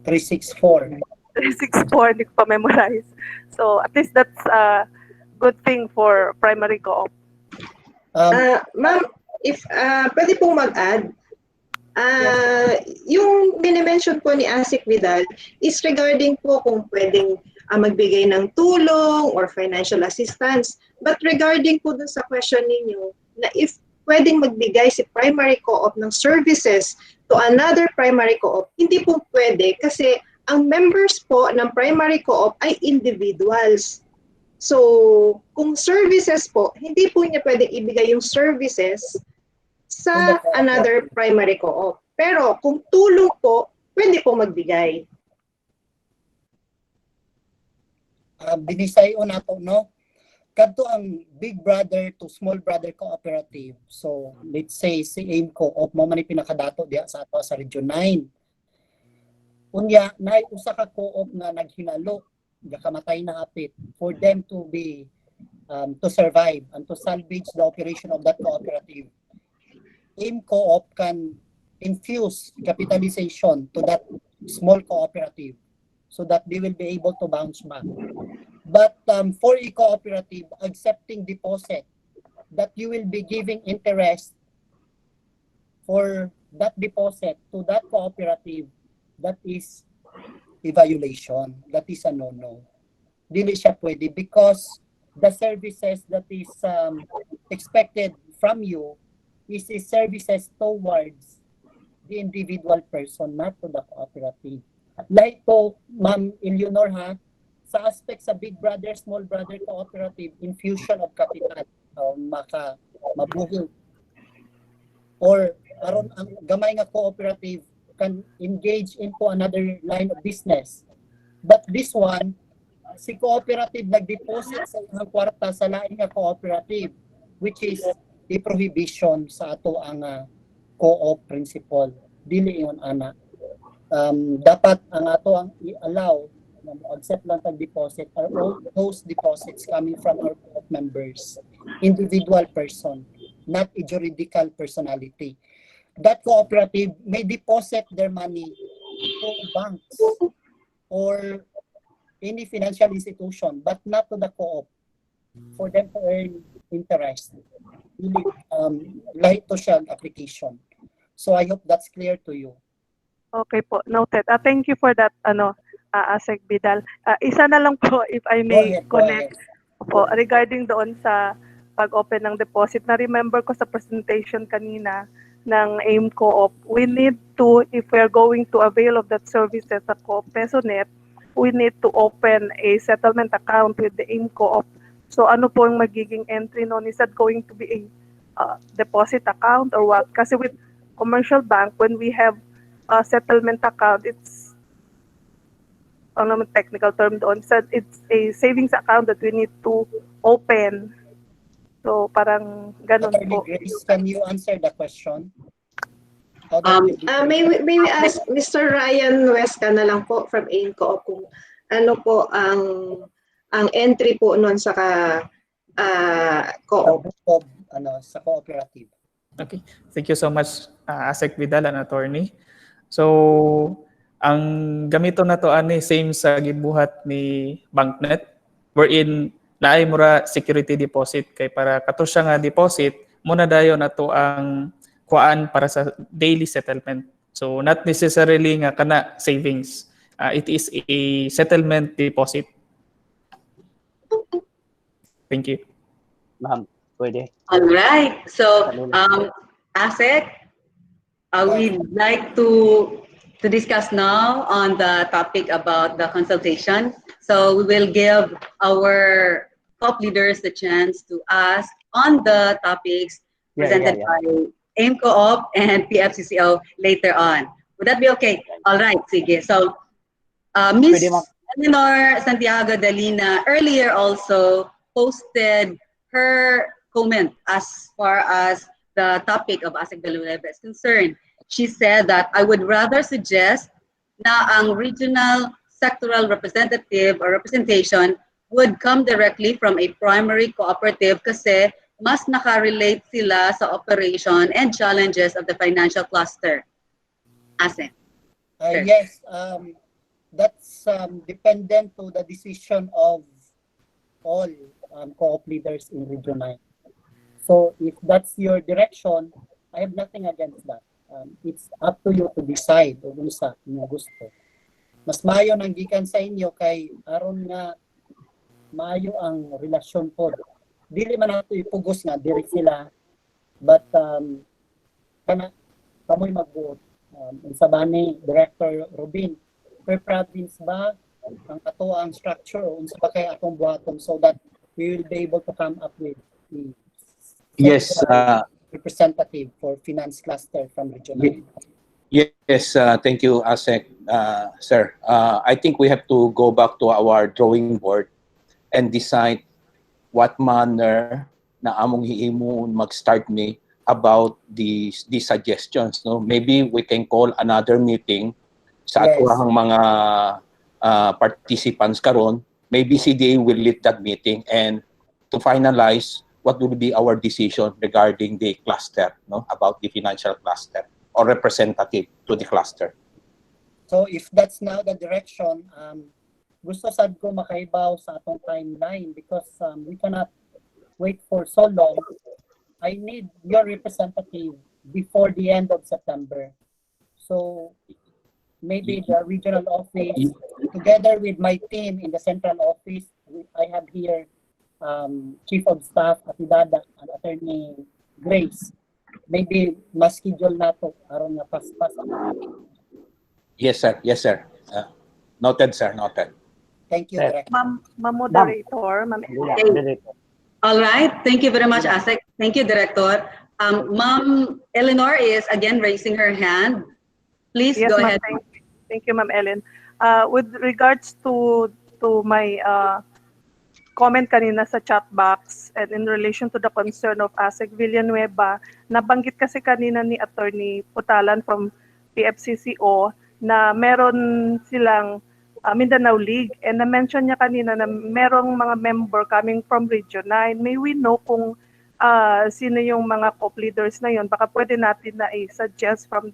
364. 364, hindi ko pa memorize. So at least that's good thing for primary co-op. Ma'am, if pwede pong mag-add, yung minimension po ni Asik Vidal is regarding po kung pwedeng magbigay ng tulong or financial assistance. But regarding po dun sa question ninyo, na if pwedeng magbigay si primary co-op ng services to another primary co-op, hindi po pwede kasi ang members po ng primary co-op ay individuals. So, kung services po, hindi po niya pwedeng ibigay yung services sa another primary co-op. Pero kung tulong po, pwede po magbigay. Binisayo na to, no? Kadto ang Big Brother to Small Brother Cooperative. So, let's say si AIM Co-op mo man pinakadato diha sa ato sa Region 9. Unya, na usa ka co-op na naghinalo, kamatay na hapit, for them to be to survive and to salvage the operation of that cooperative. AIM Co-op can infuse capitalization to that small cooperative so that they will be able to bounce back. But for a cooperative, accepting deposit that you will be giving interest for that deposit to that cooperative, that is a violation. That is a no-no. Dili siya pwede because the services that is expected from you is services towards the individual person, not to the cooperative. Like po, Ma'am Eleanor, ha, sa aspect sa Big Brother, Small Brother Cooperative, infusion of capital, mabuhi. Or aron ang gamay nga cooperative can engage into another line of business. But this one, si cooperative nag-deposit sa ilang kwarta sa lain nga cooperative, which is a prohibition sa ato ang co-op principle. Dili yun, ana. Dapat ang ato ang i-allow na accept lang tag-deposit are all those deposits coming from our co-op members, individual person, not a juridical personality. That cooperative may deposit their money to banks or any financial institution, but not to the co-op for them to earn interest, really, like to shell application. So I hope that's clear to you. Okay po, noted. Thank you for that, Asek Vidal. Isa na lang po, if I Go may ahead. connect po, regarding doon sa pag-open ng deposit. Na-remember ko sa presentation kanina ng AIM Co-op, we need to, if we're going to avail of that services sa Co-op PesoNet, we need to open a settlement account with the AIM Co-op. So ano po yung magiging entry noon? Is that going to be a deposit account or what? Kasi with commercial bank, when we have a settlement account, it's ano naman technical term doon, so it's a savings account that we need to open. So parang ganun Attorney po. Grace, can you answer the question? May we ask Mr. Ryan Huesca na lang po from AIM Co-op kung ano po ang entry po noon sa co-op. Sa cooperative. Okay. Thank you so much, Asek Vidal, an attorney. So, ang gamito na to ani same sa gibuhat ni Banknet, wherein naay mura security deposit kay para kato siya nga deposit muna dayon nato ang kuan para sa daily settlement. So not necessarily nga kana savings. It is a settlement deposit. Thank you. Ma'am, pwede. All right. So, Asek, we'd like to discuss now on the topic about the consultation. So we will give our top leaders the chance to ask on the topics presented by AIM Co-op and PFCCO later on. Would that be okay? All right, sige. So, Ms. Eleanor Santiago Dalina earlier also posted her comment as far as the topic of Asek Villanueva is concerned. She said that I would rather suggest na ang regional sectoral representative or representation would come directly from a primary cooperative kasi mas nakarelate sila sa operation and challenges of the financial cluster. Asek. Yes, that's dependent to the decision of all co-op leaders in Region 9. So if that's your direction, I have nothing against that. It's up to you to decide kung sa inyo gusto. Mas maayo nang gikan sa inyo kay aron nga maayo ang relasyon po. Dili man nato ipugos nga diri sila, but kana kamoy magbuot. Sa bani Director Robin, per province ba ang ato ang structure o unsa ba kay atong buhaton so that we will be able to come up with the representative for finance cluster from Region 9. Yes, thank you, Asek, sir. I think we have to go back to our drawing board and decide what manner na among hiimon mag-start ni about these suggestions. No, maybe we can call another meeting sa atuhang mga participants karon. Maybe CDA will lead that meeting and to finalize what will be our decision regarding the cluster, no, about the financial cluster or representative to the cluster. So if that's now the direction, gusto sad ko makaibaw sa atong timeline because we cannot wait for so long. I need your representative before the end of September. So maybe the regional office, together with my team in the central office, I have here Chief of Staff Atidada and Attorney Grace. Maybe mas schedule nato aron nga pas-pas. Yes, sir. Yes, sir. Noted, sir. Noted. Thank you, Director. Moderator, Ma'am. All right. Thank you very much, Asek. Thank you, Director. Ma'am Eleanor is again raising her hand. Please go ahead. Thank you, Ma'am Ellen. With regards to my comment kanina sa chat box and in relation to the concern of Asek Villanueva, nabanggit kasi kanina ni Attorney Putalan from PFCCO na meron silang Mindanao League and na-mention niya kanina na merong mga member coming from Region 9. May we know kung sino yung mga co-leaders na yun, baka pwede natin na i-suggest from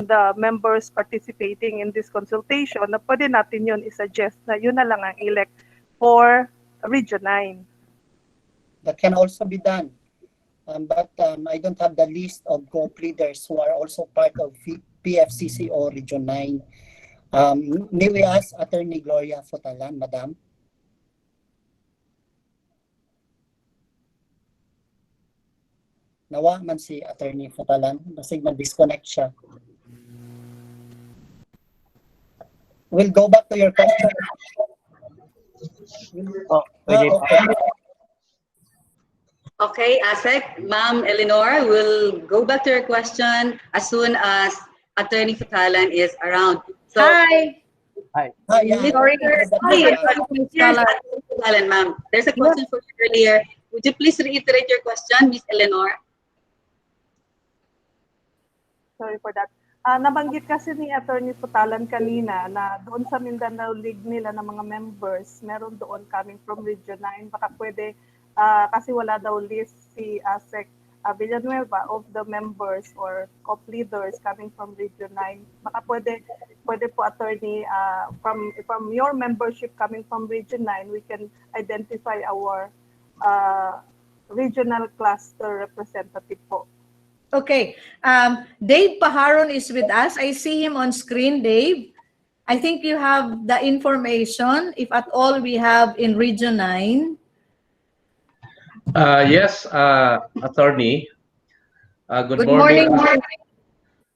the members participating in this consultation na pwede natin yun i-suggest na yun na lang ang elect for Region 9. That can also be done. But I don't have the list of group leaders who are also part of PFCC or Region 9. May we ask Attorney Gloria Fotalan, Madam? Nawa man si Attorney Fotalan, basig na-disconnect siya. We'll go back to your question. Pwede pa. Okay, ASEC, Ma'am Eleanor, we'll go back to your question as soon as Attorney Fatalan is around. So, Hi. Yeah. Sorry. Here's Attorney Fatalan, ma'am. There's a question for you earlier. Would you please reiterate your question, Miss Eleanor? Sorry for that. Nabanggit kasi ni Attorney Fatalan kanina na doon sa Mindanao League nila ng mga members, meron doon coming from Region 9. Baka pwede, kasi wala daw list si ASEC Villanueva of the members or co-leaders coming from Region 9. Baka pwede po, Attorney, from your membership coming from Region 9, we can identify our regional cluster representative po. Okay. Dave Paharon is with us. I see him on screen, Dave. I think you have the information, if at all we have in Region 9. Yes, Attorney. Good morning.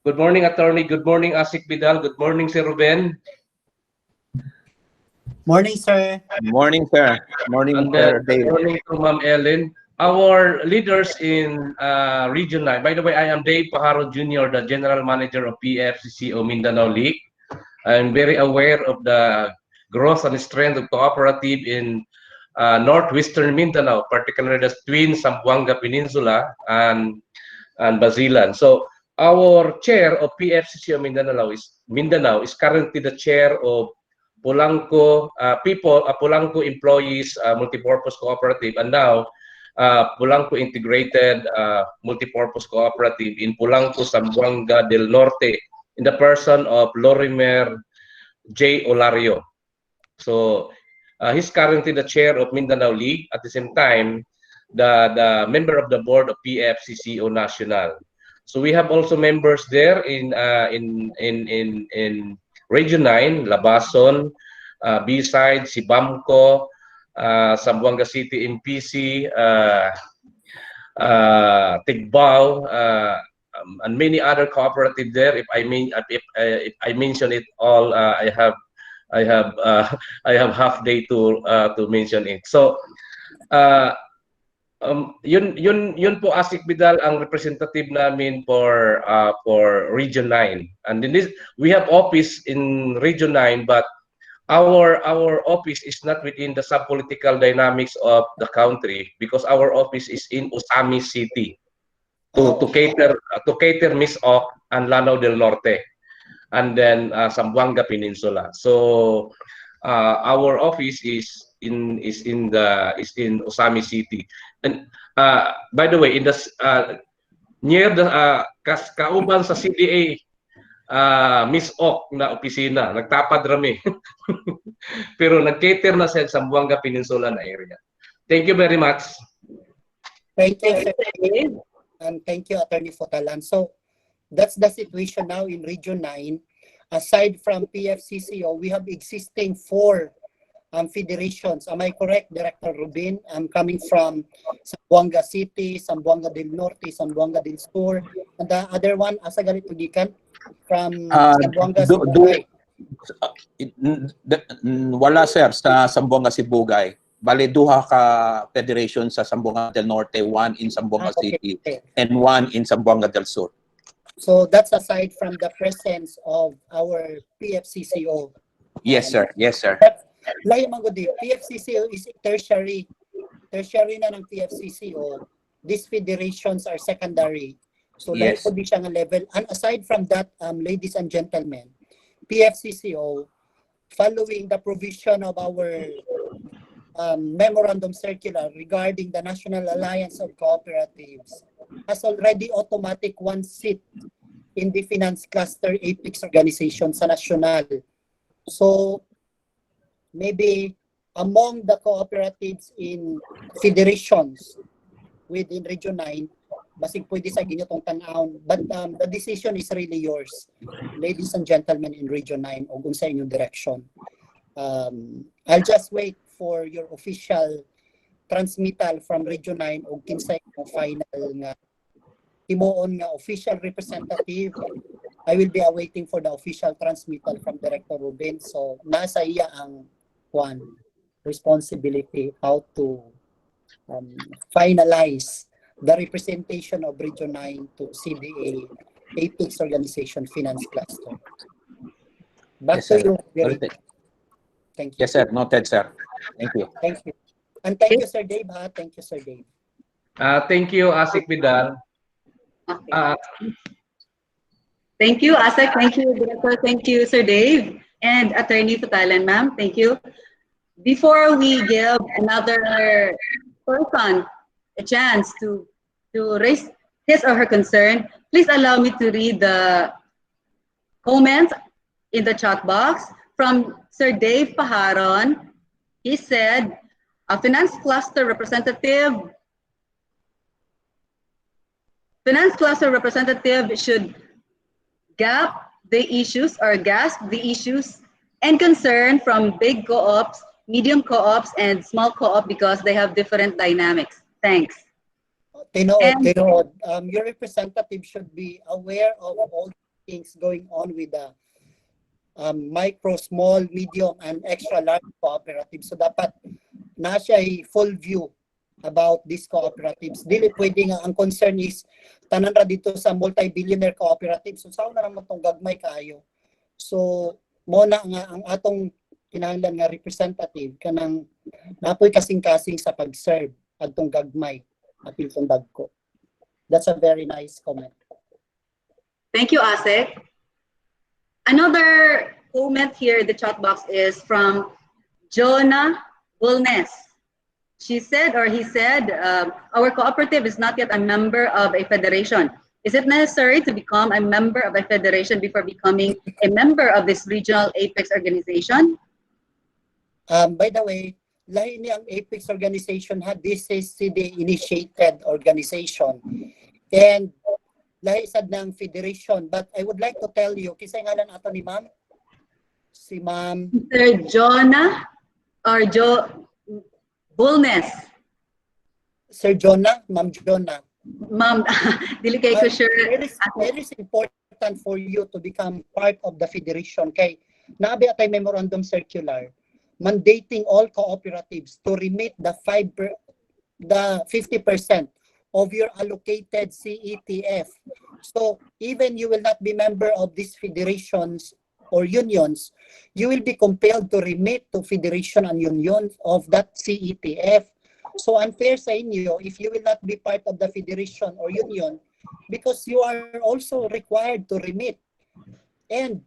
Good morning, Attorney. Good morning, Asik Vidal. Good morning, Sir Ruben. Morning, sir. Morning, sir. Morning, And sir good Dave. morning to Ma'am Ellen. Our leaders in Region 9. By the way, I am Dave Pajaro Jr., the General Manager of PFCCO Mindanao League. I'm very aware of the growth and strength of cooperative in northwestern Mindanao, particularly the twin Zamboanga Peninsula and Basilan. So our chair of PFCCO Mindanao is currently the chair of Polanco Polanco Employees Multipurpose Cooperative, and now Polanco Integrated Multipurpose Cooperative in Polanco, Zamboanga del Norte, in the person of Lorimer J. Olario. So he's currently the chair of Mindanao League. At the same time, the member of the board of PFCCO National. So we have also members there in Region 9, Labason, B-Side, Sibamco, Zamboanga City MPC, Tigbao, and many other cooperative there. If I mention it all, I have half day to mention it. So yun po, Asik Vidal, ang representative namin for Region 9. And in this, we have office in Region 9, but our office is not within the sub-political dynamics of the country, because our office is in Usami City to cater Miss Ok and Lanao del Norte, and then Zamboanga Peninsula. So our office is in Usami City. And by the way, in the near the kauban sa CDA Miss Ok na opisina, nagtapad rami. Pero nag-cater na sa Zamboanga Peninsula na area. Thank you very much. Thank you, sir. And thank you, Attorney Fotalan. So that's the situation now in Region 9. Aside from PFCCO, we have existing 4 federations. Am I correct, Director Rubin? I'm coming from Zamboanga City, Zamboanga del Norte, Zamboanga del Sur, and the other one, asa galit gikan? From Zamboanga Sibugay. Wala, sir, sa Zamboanga Sibugay. Bale, duha ka federation sa Zamboanga del Norte, 1 in Zamboanga City, and 1 in Zamboanga del Sur. So that's aside from the presence of our PFCCO. Yes, sir. Yes, sir. Layo man gud, PFCCO is tertiary. Tertiary na ng PFCCO. These federations are secondary. So layo po di siya nga level. And aside from that, ladies and gentlemen, PFCCO, following the provision of our memorandum circular regarding the National Alliance of Cooperatives has already automatic one seat in the Finance Cluster Apex organization sa national. So, maybe among the cooperatives in federations within Region 9, basig pwede sa ginyo tong tanawon. But the decision is really yours, ladies and gentlemen in Region 9, o kung sa inyong direction. I'll just wait for your official transmittal from Region 9 o kinsay yung final nga himuon nga official representative. I will be awaiting for the official transmittal from Director Ruben. So, nasa iya ang responsibility how to finalize the representation of Region 9 to CDA Apex Organization Finance Cluster. Back Yes, to sir. you, Gary. Noted. Thank you. Yes, sir. Noted, sir. Thank you. Thank you. And thank you, Sir Dave. Thank you, Sir Dave. Thank you, Asik Vidal. Okay. Thank you, Asek. Thank you, Director. Thank you, Sir Dave. And Attorney Putalan, ma'am. Thank you. Before we give another person a chance to raise his or her concern, please allow me to read the comments in the chat box from Sir Dave Paharon. He said, a finance cluster representative should grasp the issues and concern from big co-ops, medium co-ops, and small co-op because they have different dynamics. Thanks. Tinood, your representative should be aware of all things going on with the micro, small, medium, and extra large cooperatives. So dapat na siya full view about these cooperatives. Dili pwede nga ang concern is tanan ra dito sa multi-billionaire cooperatives. So sao na naman tong gagmay kaayo. So mo na nga ang atong kinahanglan nga representative kanang napoy kasing-kasing sa pag-serve adtong gagmay apil tong dagko. That's a very nice comment. Thank you, Asek. Another comment here in the chat box is from Jonah Bulnes. She said, or he said, our cooperative is not yet a member of a federation. Is it necessary to become a member of a federation before becoming a member of this regional Apex organization? By the way, lahi ni ang Apex organization ha, this is CDA initiated organization. And lahi sad ng federation. But I would like to tell you, kisay ngalan ato ni ma'am? Si ma'am Sir Jonah or Bulnes. Sir Jonah, Ma'am Jonah. Ma'am, dili kay ko sure. It is important for you to become part of the federation. Kay naabi atay memorandum circular mandating all cooperatives to remit the 50% of your allocated CETF. So even you will not be member of these federations or unions, you will be compelled to remit to federation and union of that CETF. So unfair sa inyo if you will not be part of the federation or union because you are also required to remit. And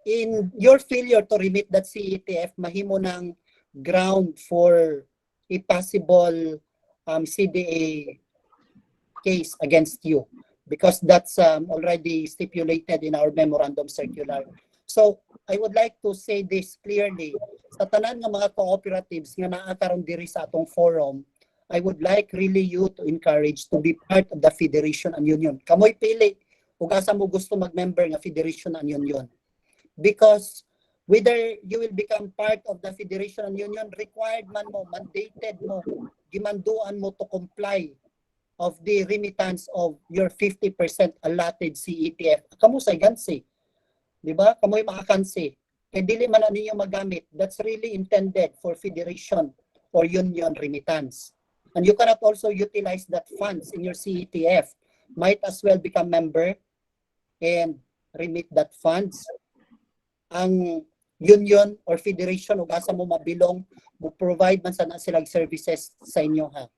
in your failure to remit that CETF, mahimo ng ground for a possible CDA case against you because that's already stipulated in our memorandum circular. So I would like to say this clearly. Sa tanan nga mga cooperatives nga naa karon diri sa atong forum, I would like really you to encourage to be part of the federation and union. Kamoy pili ug asa mo gusto mag-member nga federation and union. Because whether you will become part of the federation and union, required man mo, mandated mo, gimanduan mo to comply of the remittance of your 50% allotted CETF. Kamo sa gansi. Di ba? Kamoy makakansi. Kaya dili man na ninyo magamit. That's really intended for federation or union remittance. And you cannot also utilize that funds in your CETF. Might as well become member and remit that funds. Ang union or federation ug asa mo mabilong mo provide man sana silang services sa inyo ha.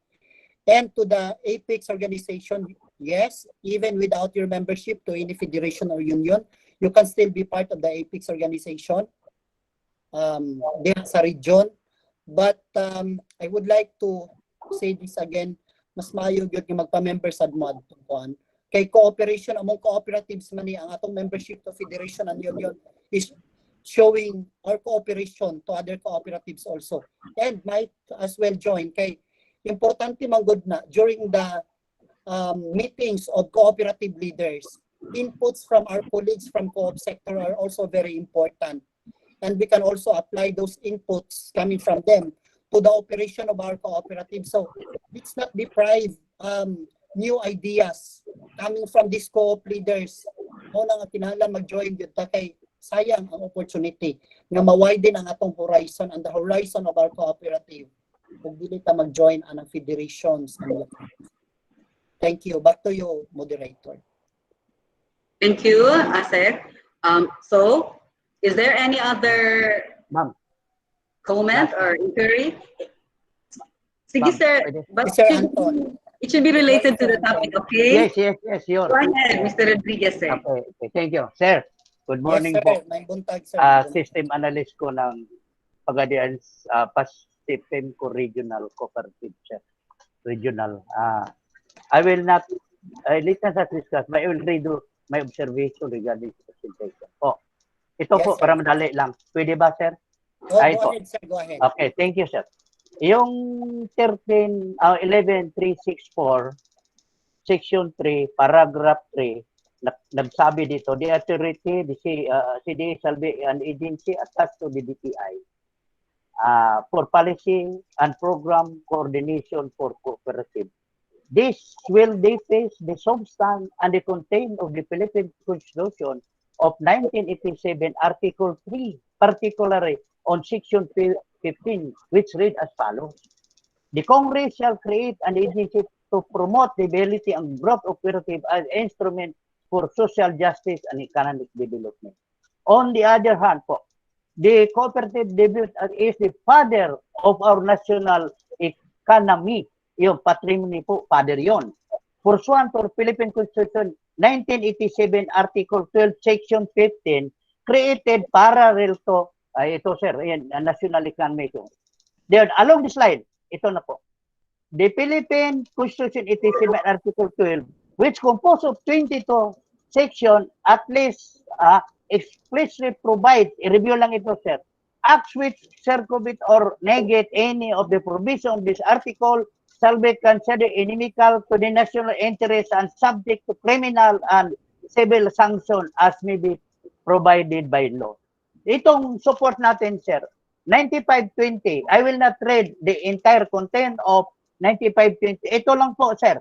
And to the Apex organization, yes, even without your membership to any federation or union, you can still be part of the Apex organization. Diha sa region, But I would like to say this again, mas maayo gyud nga magpa-member sad mo adtong kuan. Kay cooperation among cooperatives man ni ang atong membership to federation and union is showing our cooperation to other cooperatives also. And might as well join kay importante man gud na during the meetings of cooperative leaders, inputs from our colleagues from co-op sector are also very important. And we can also apply those inputs coming from them to the operation of our cooperative. So let's not deprive new ideas coming from these co-op leaders. Mo na nga kinahanglan mag-join gyud ta kay sayang ang opportunity nga ma-widen ang atong horizon and the horizon of our cooperative. Kung dili ta mag-join anang federations and thank you. Back to you, moderator. Thank you, Asek. So, is there any other comment or inquiry? Sige, sir. But Sir Anton. it should be related to the topic, okay? Yes, sure. Go ahead, Mr. Rodriguez, sir. Okay, thank you. Sir, good morning Yes, sir. po. May buntag, sir. System analyst ko ng Pagadian Pacific Regional Cooperative, sir. Regional. I will not, let's not discuss, but I will redo my observation regarding the presentation. Ito Yes, po, sir. para madali lang. Pwede ba, sir? Go ahead, sir. Go ahead. Okay, thank you, sir. Yung 11364, section 3, paragraph 3, nagsabi dito, the authority, the CDA shall be an agency attached to the DTI for policy and program coordination for cooperative. This will deface the substance and the content of the Philippine Constitution of 1987, Article 3, particularly on Section 15, which read as follows. The Congress shall create an agency to promote the ability and growth of cooperative as instrument for social justice and economic development. On the other hand, the cooperative debut is the father of our national economy. Yung patrimony po, father yon. Pursuant to Philippine Constitution 1987, Article 12, Section 15, created parallel to, ito sir, yan, national economy ko. Then, along this line, ito na po. The Philippine Constitution 87, Article 12, which composed of 22 section, at least explicitly provides, i-review lang ito sir, acts which circumvent or negate any of the provision of this article shall be considered inimical to the national interest and subject to criminal and civil sanction as may be provided by law. Itong support natin, sir, 9520, I will not read the entire content of 9520. Ito lang po, sir.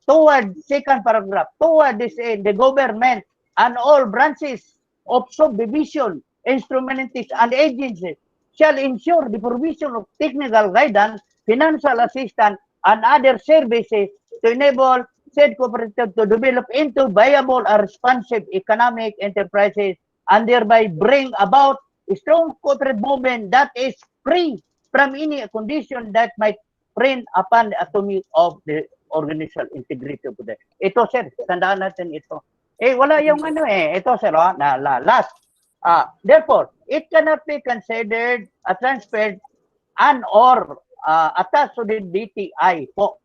Toward second paragraph, toward this end, the government and all branches of subdivision, instrumentalities, and agencies shall ensure the provision of technical guidance, financial assistance, and other services to enable said cooperative to develop into viable and responsive economic enterprises and thereby bring about a strong cooperative movement that is free from any condition that might bring upon the autonomy of the organizational integrity of the. Ito sir, tandaan natin ito. Wala yung ito sir, last. Therefore, it cannot be considered a transfer and or attached to the DTI po.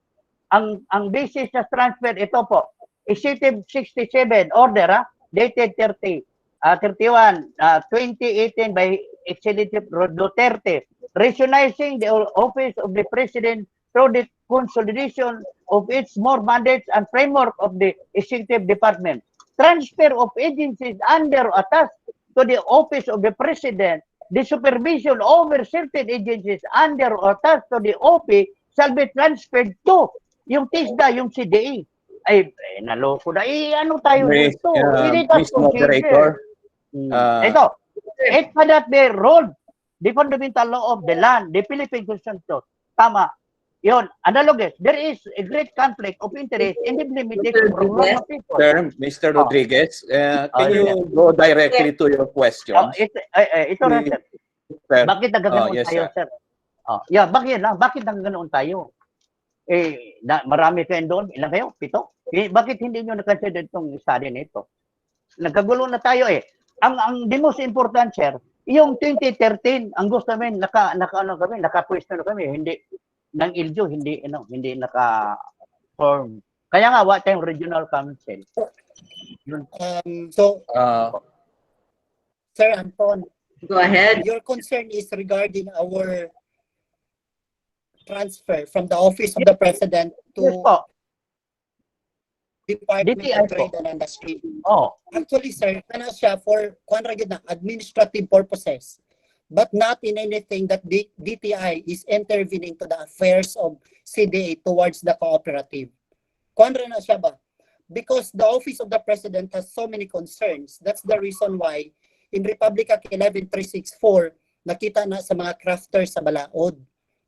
Ang basis sa transfer, ito po, Executive 67 order, dated 31, 2018 by Executive Duterte, rationalizing the office of the President through the consolidation of its more mandates and framework of the Executive Department. Transfer of agencies under attached to the office of the President, the supervision over certain agencies under or attached to the OP shall be transferred to yung TISDA, yung CDA. Naloko na. Ano tayo dito? Miss Moderator. Ito, It cannot be ruled the fundamental law of the land, the Philippine Constitution. Tama. Yun, analogous. There is a great conflict of interest in the implementation of normal people. Sir, Mr. Rodriguez, can you go directly to your questions? Ito na, sir. Sir. Bakit nagkaganoon Yes, tayo, sir. sir? Bakit nagkaganoon tayo? Marami kayo doon. Ilan kayo? 7? Bakit hindi nyo na-consider itong study nito? Nagkagulo na tayo eh. Ang the most important, sir, Yung 2013, ang gusto namin, nakapwesto na kami, hindi, ng ILGO, hindi naka-form. Kaya nga, what tayong regional council. So, Sir Anton, Go ahead. your concern is regarding our transfer from the Office of the President to Yes po. Department DTI of po. Trade and Industry. Oh, Actually, sir, kana siya for administrative purposes, but not in anything that the DTI is intervening to the affairs of CDA towards the cooperative. Kuanra na siya ba? Because the Office of the President has so many concerns. That's the reason why in Republic Act 11364, nakita na sa mga crafters sa Balaod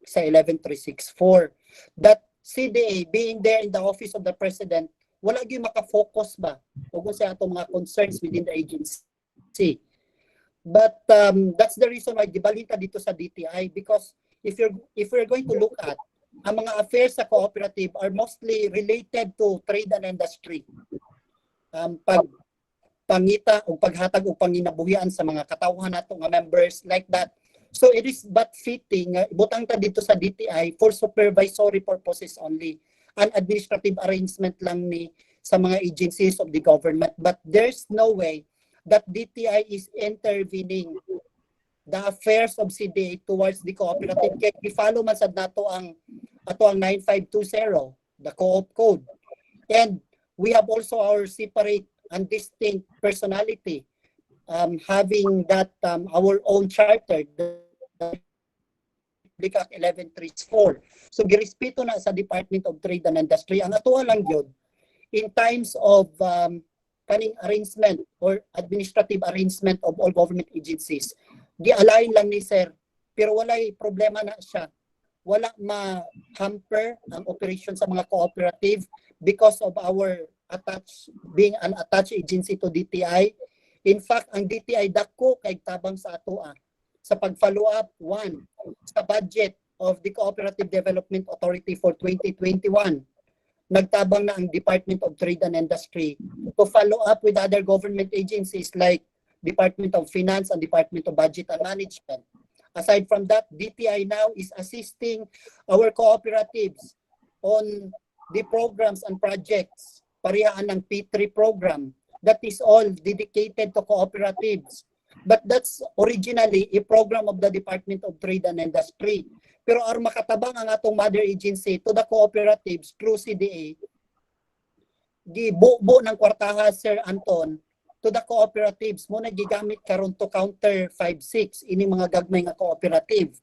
sa 11364 that CDA being there in the Office of the President, wala gyud maka-focus ba o kung sa atong mga concerns within the agency. But that's the reason why gibalita dito sa DTI, because if we're going to look at ang mga affairs sa cooperative are mostly related to trade and industry. Pangita o paghatag o panginabuhian sa mga katawhan nato nga members like that. So it is but fitting butang ta dito sa DTI for supervisory purposes only. An administrative arrangement lang ni sa mga agencies of the government, but there's no way that DTI is intervening the affairs of CDA towards the cooperative. Kaya i-follow man sad nato ang 9520, the co-op code. And we have also our separate and distinct personality, having that our own charter, the Republic Act 11364. So girespeto na sa Department of Trade and Industry. Ang atuwa lang yun, in times of kaning arrangement or administrative arrangement of all government agencies, di-align lang ni sir, pero walay problema na siya. Wala ma-hamper ang operation sa mga cooperative because of our being an attached agency to DTI. In fact, ang DTI dako kay tabang sa atoa sa pag-follow up, one, sa budget of the Cooperative Development Authority for 2021, nagtabang na ang Department of Trade and Industry to follow up with other government agencies like Department of Finance and Department of Budget and Management. Aside from that, DTI now is assisting our cooperatives on the programs and projects, parehaan ng P3 program, that is all dedicated to cooperatives. But that's originally a program of the Department of Trade and Industry. Pero ar makatabang ang atong mother agency to the cooperatives through CDA, gibubo ng kwartaha, Sir Anton, to the cooperatives mo na gigamit karon to counter 5-6 ini mga gagmay nga cooperative.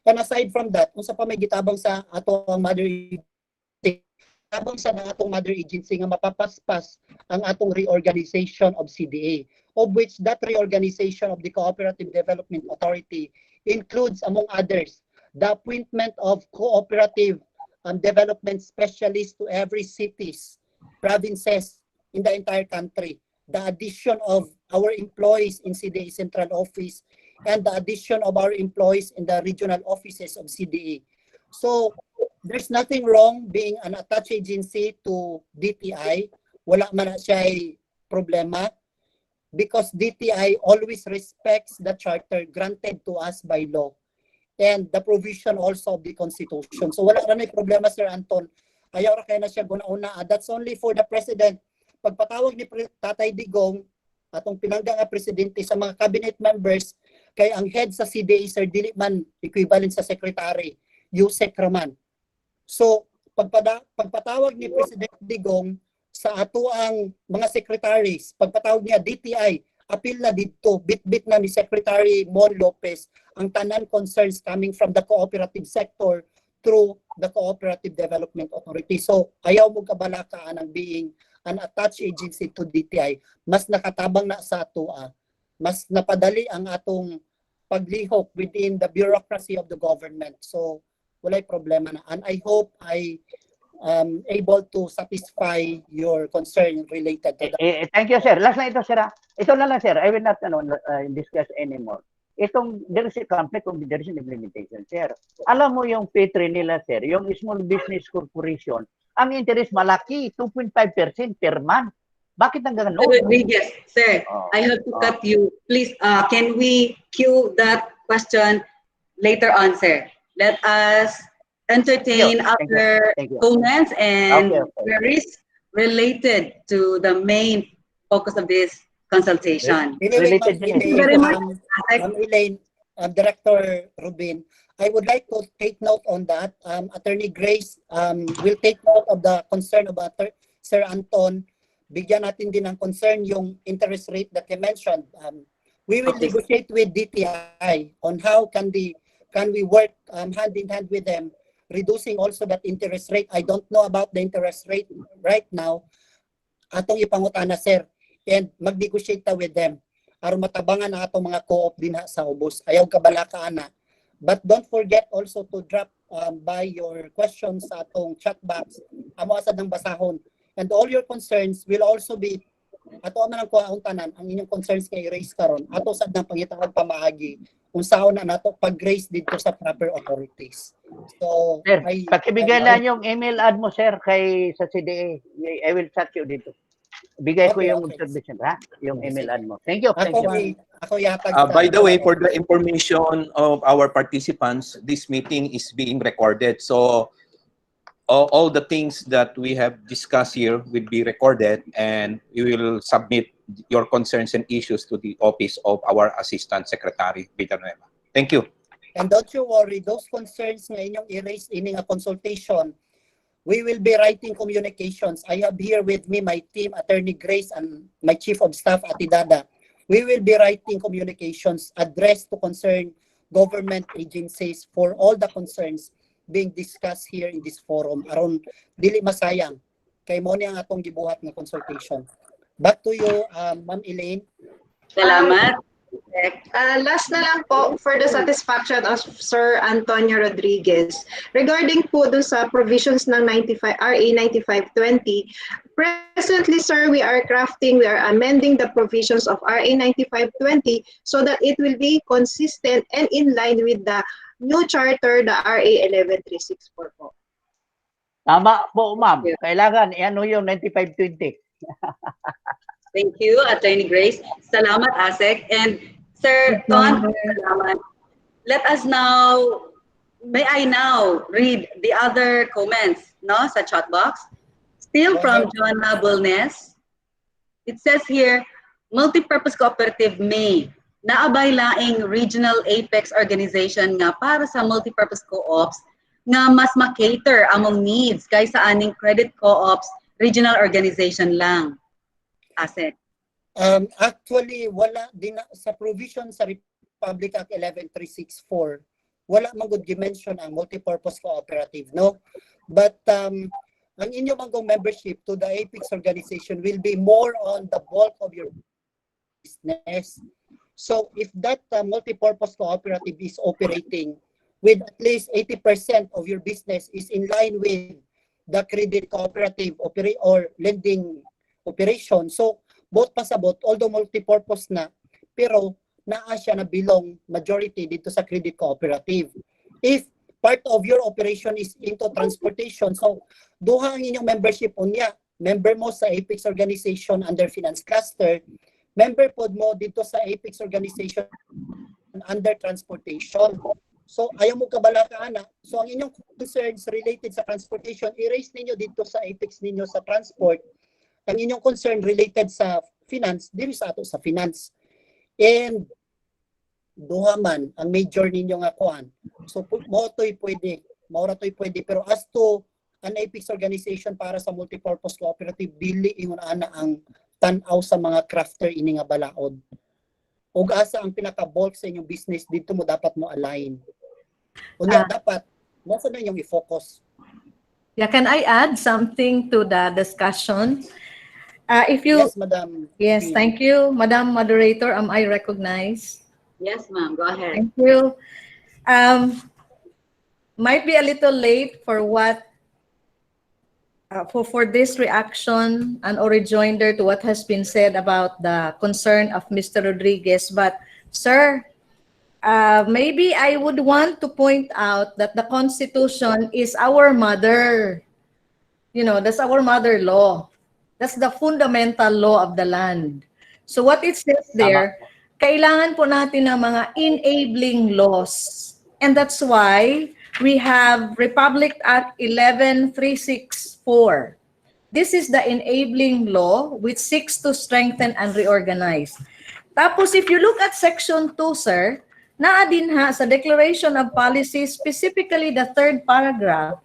And aside from that, unsa pa may gitabang sa atong mother agency, tabang sa atong mother agency nga mapapaspas ang atong reorganization of CDA, of which that reorganization of the Cooperative Development Authority includes, among others, the appointment of cooperative development specialists to every cities, provinces in the entire country, the addition of our employees in CDA Central Office, and the addition of our employees in the regional offices of CDA. So there's nothing wrong being an attached agency to DTI. Wala man na siya problema because DTI always respects the charter granted to us by law and the provision also of the Constitution. So wala na may problema, Sir Anton. Ayaw ra kay na siya guna-una. That's only for the President. Pagpatawag ni Tatay Digong, atong pinangga nga presidente sa mga cabinet members, kay ang head sa CDA, Sir, dili man equivalent sa secretary, Yusek Raman. So, pagpatawag ni President Digong sa ato ang mga secretaries, pagpatawag niya DTI, appeal na dito, bit-bit na ni Secretary Mon Lopez ang tanan concerns coming from the cooperative sector through the Cooperative Development Authority. So, ayaw mo kabalakaan ang being an attached agency to DTI. Mas nakatabang na sa ato, mas napadali ang atong paglihok within the bureaucracy of the government. So, walay problema na. And I hope I able to satisfy your concern related to that. Thank you, sir. Last na ito, sir. Ito na lang, sir. I will not discuss anymore. Itong there is a conflict of there is an implementation, sir. Alam mo yung P3 nila, sir, yung Small Business Corporation, ang interest malaki, 2.5% per month. Bakit hanggang Mr. Rodriguez, sir, Oh, I have to oh. cut you. Please, can we cue that question later on, sir? Let us entertain other Thank you. comments and Okay. queries related to the main focus of this consultation. Anyway, Related Thank you very much, Asek. Ma'am Elaine, Director Rubin, I would like to take note on that. Attorney Grace will take note of the concern of Sir Anton. Bigyan natin din ng concern yung interest rate that you mentioned. We will Okay. negotiate with DTI on how can we work hand in hand with them, reducing also that interest rate. I don't know about the interest rate right now. Atong ipangutana, sir, and mag-negotiate ta with them aron matabangan na atong mga co-op din sa ubos. Ayaw kabalaka ana. But don't forget also to drop by your questions sa atong chat box. Amo asad ng basahon. And all your concerns will also be ato man ang kuhaon tanan ang inyong concerns kay raise karon. Ato sad ng pangitawag pamaagi unsaon na nato pag-raise dito sa proper authorities. So, Sir, pakibigay na yung email ad mo, sir, kay sa CDA. I will chat you dito. Bigay ko yung submission, ha? Yung email ad mo. Thank you. Ako yatag By the way, for the information of our participants, this meeting is being recorded. So all the things that we have discussed here will be recorded, and we will submit your concerns and issues to the office of our Assistant Secretary, Villanueva. Thank you. And don't you worry, those concerns nga inyong i-raise in a consultation, we will be writing communications. I have here with me my team, Attorney Grace, and my Chief of Staff, Ati Dada. We will be writing communications addressed to concerned government agencies for all the concerns being discussed here in this forum. Aron dili masayang kay mo ni ang atong gibuhat nga consultation. Back to you, Ma'am Elaine. Salamat. Last na lang po for the satisfaction of Sir Antonio Rodriguez. Regarding po dun sa provisions ng RA 9520, presently, sir, we are amending the provisions of RA 9520 so that it will be consistent and in line with the new charter, the RA 11364 po. Tama po, ma'am. Kailangan, ano yung 9520. Thank you, Attorney Grace. Salamat, Asek. And Sir Ton, salamat. Let us now, may I now read the other comments, no, sa chat box? Still from Joanna Bulnes. It says here, multipurpose cooperative may naabay laing regional apex organization nga para sa multipurpose co-ops nga mas makater among needs kaysa aning credit co-ops regional organization lang. Asset. Actually, wala din sa provision sa Republic Act 11364, wala man gud gi-mention ang multipurpose cooperative, no? But ang inyong manggong membership to the apex organization will be more on the bulk of your business. So if that multipurpose cooperative is operating with at least 80% of your business is in line with the credit cooperative or lending operation. So, both pasabot, although multipurpose na, pero naa siya na belong majority dito sa credit cooperative. If part of your operation is into transportation, so duha ang inyong membership unya, member mo sa Apex organization under finance cluster, member pod mo dito sa Apex organization under transportation. So, ayaw mo kabalaka na. So, ang inyong concerns related sa transportation, i-raise ninyo dito sa Apex ninyo sa transport. Ang inyong concern related sa finance, diri sa ato sa finance. And duha man ang major ninyo nga kuan. So mo to'y pwede, maura to'y pwede, pero as to an apex organization para sa multipurpose cooperative, dili ingon ana ang tan-aw sa mga crafter ini nga balaod. Ug asa ang pinaka-bulk sa inyong business dito mo dapat mo align. Unya dapat mo sa inyong i-focus. Yeah, can I add something to the discussion? If you Yes, Madam. Yes, thank you, Madam Moderator. Am I recognized? Yes, ma'am. Go ahead. Thank you. Might be a little late for what for this reaction and or rejoinder to what has been said about the concern of Mr. Rodriguez. But, sir, maybe I would want to point out that the Constitution is our mother. You know, that's our mother law. That's the fundamental law of the land. So what it says there, kailangan po natin ng mga enabling laws. And that's why we have Republic Act 11364. This is the enabling law which seeks to strengthen and reorganize. Tapos if you look at Section 2, sir, naa din ha sa Declaration of Policy, specifically the third paragraph,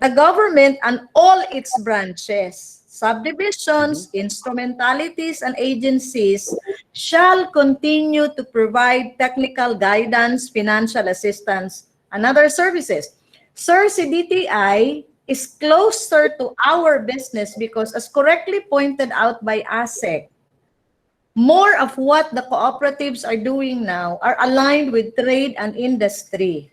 the government and all its branches, subdivisions, instrumentalities, and agencies shall continue to provide technical guidance, financial assistance, and other services. Sir, si DTI is closer to our business because, as correctly pointed out by ASEC, more of what the cooperatives are doing now are aligned with trade and industry.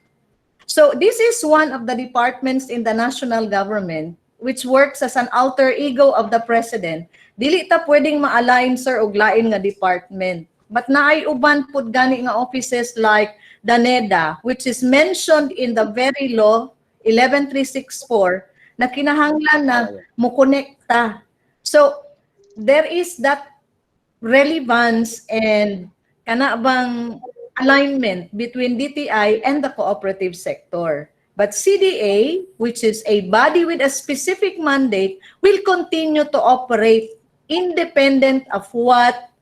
So this is one of the departments in the national government which works as an alter ego of the president. Dili ta pwedeng ma-align, sir, og lain nga department. But naay uban pud gani nga offices like the NEDA, which is mentioned in the very law 11364 na kinahanglan na mo-connecta. So there is that relevance and kana bang alignment between DTI and the cooperative sector. But CDA, which is a body with a specific mandate, will continue to operate independent of what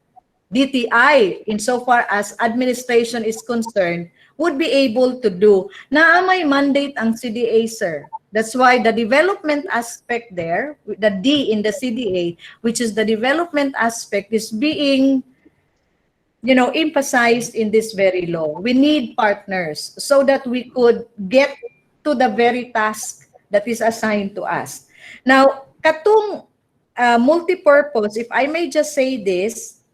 DTI, insofar as administration is concerned, would be able to do. Na may mandate ang CDA, sir. That's why the development aspect there, the D in the CDA, which is the development aspect, is being emphasized in this very law. We need partners so that we could get to the very task that is assigned to us. Now, katong multi-purpose, if I may just say this,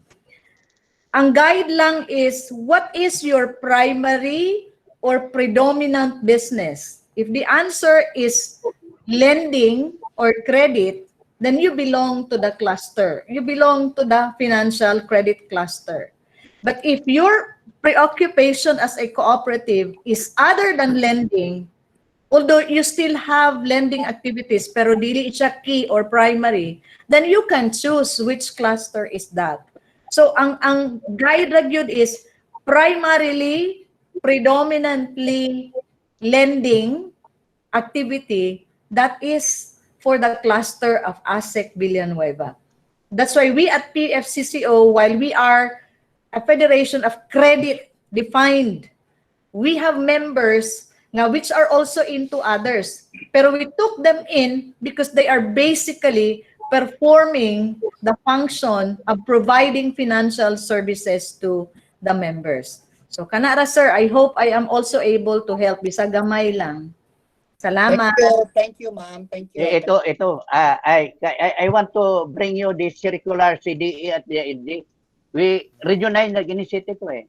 ang guide lang is, what is your primary or predominant business? If the answer is lending or credit, then you belong to the cluster. You belong to the financial credit cluster. But if your preoccupation as a cooperative is other than lending, although you still have lending activities, pero dili siya key or primary, then you can choose which cluster is that. So ang guide ragyod is primarily, predominantly lending activity that is for the cluster of ASEC Villanueva. That's why we at PFCCO, while we are a federation of credit defined, we have members now which are also into others. Pero we took them in because they are basically performing the function of providing financial services to the members. So kanara, sir, I hope I am also able to help. Bisag gamay lang. Salamat. Thank you, ma'am. Thank you. I want to bring you this circular CDE at the end. We region 9 nag-initiate ito eh.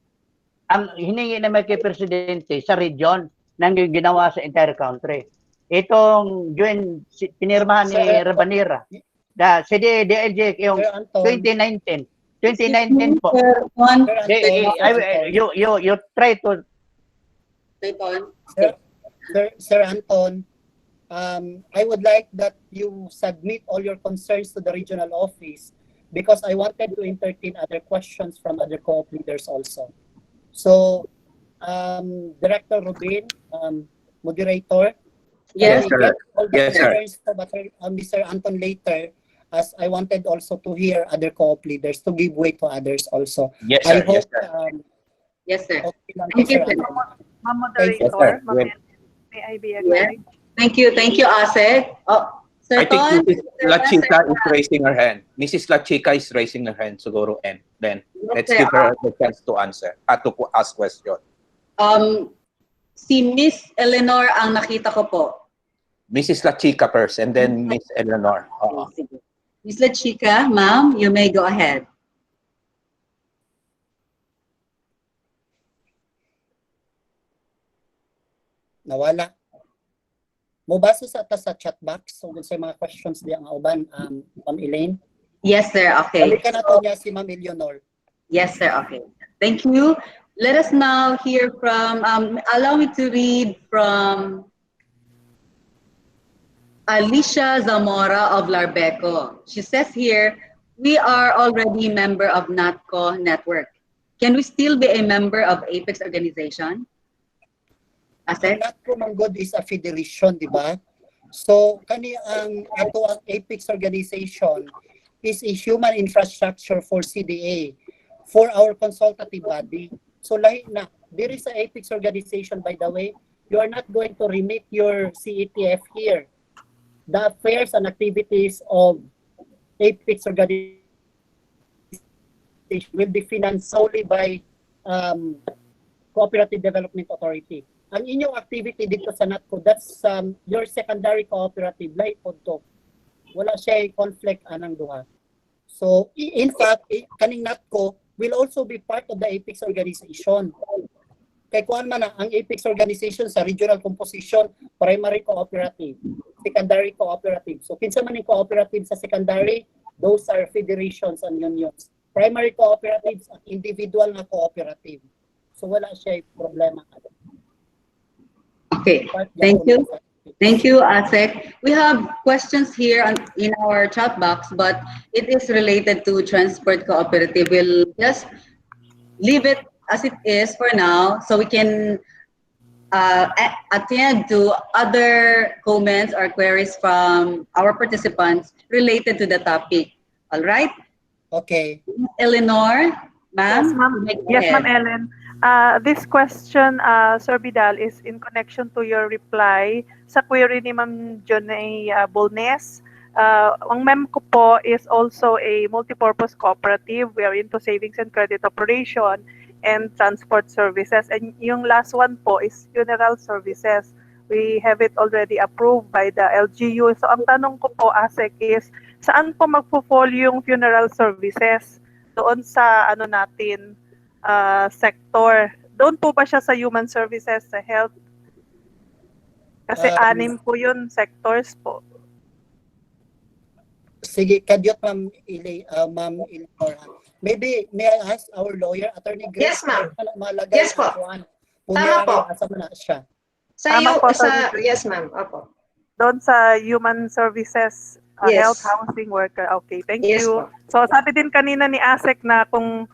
Ang hiningi naman kay Presidente sa region nang ginawa sa entire country. Itong joint pinirmahan ni Rabanera. The CDA DLG yung 2019. 2019 po. You try to Sir Anton, I would like that you submit all your concerns to the regional office, because I wanted to entertain other questions from other co-op leaders also. So, Director Rubin, moderator, yes, sir. all the Yes, concerns to Mr. Anton later, as I wanted also to hear other co-op leaders to give way to others also. Yes, sir. I hope, yes, sir. Okay lang Thank you, Sir sir. Anton. Moderator, may I be agreed? Thank you, ASEC. Oh, Sir I think Ton, Mrs. La Chica is raising her hand. Mrs. La Chica is raising her hand, siguro, and then let's give her the chance to answer, to ask question. Si Miss Eleanor ang nakita ko po. Mrs. La Chica first, and then Miss Eleanor. Miss La Chica, ma'am, you may go ahead. Nawala. Mubasa sa chat box so sa mga questions di ang uban, Ma'am Elaine. Yes, sir. Okay. Balikan na to niya si Ma'am Eleanor. Yes, sir. Okay. Thank you. Let us now hear from, allow me to read from Alicia Zamora of Larbeco. She says here, we are already a member of NATCO network. Can we still be a member of Apex organization? Ang Asek? NATCO Manggod is a federation, di ba? So, kani ang ato ang Apex organization is a human infrastructure for CDA, for our consultative body. So, lahi na, there is a Apex organization, by the way, you are not going to remit your CETF here. The affairs and activities of Apex organization will be financed solely by Cooperative Development Authority. Ang inyong activity dito sa NATCO, that's your secondary cooperative, like po to. Wala siya conflict anang duha. So, in fact, kaning NATCO will also be part of the Apex organization. Kay kuan man ang Apex organization sa regional composition, primary cooperative, secondary cooperative. So, kinsa man yung cooperative sa secondary, those are federations and unions. Primary cooperatives at individual na cooperative. So, wala siya problema. Okay, thank you. Thank you, Asek. We have questions here in our chat box, but it is related to transport cooperative. We'll just leave it as it is for now, so we can attend to other comments or queries from our participants related to the topic. All right? Okay. Eleanor, ma'am? Yes, ma'am Ellen. This question, Sir Vidal, is in connection to your reply sa query ni Ma'am Jonay Bolnes. Ang mem ko po is also a multipurpose cooperative. We are into savings and credit operation and transport services. And yung last one po is funeral services. We have it already approved by the LGU. So ang tanong ko po, Asek, is saan po magpo-fall yung funeral services? Doon sa ano natin, sector. Doon po ba siya sa human services, sa health? Kasi 6 po yun sectors po. Sige, kadyot Ma'am Eleanor. Maybe may I ask our lawyer, Attorney Grace? Yes, ma'am. Malagay Yes po. Tama po. Asa mo na siya? Yes, ma'am. Opo. Doon sa human services, Yes. health, housing worker. Okay, thank Yes you. po. So sabi din kanina ni Asek na kung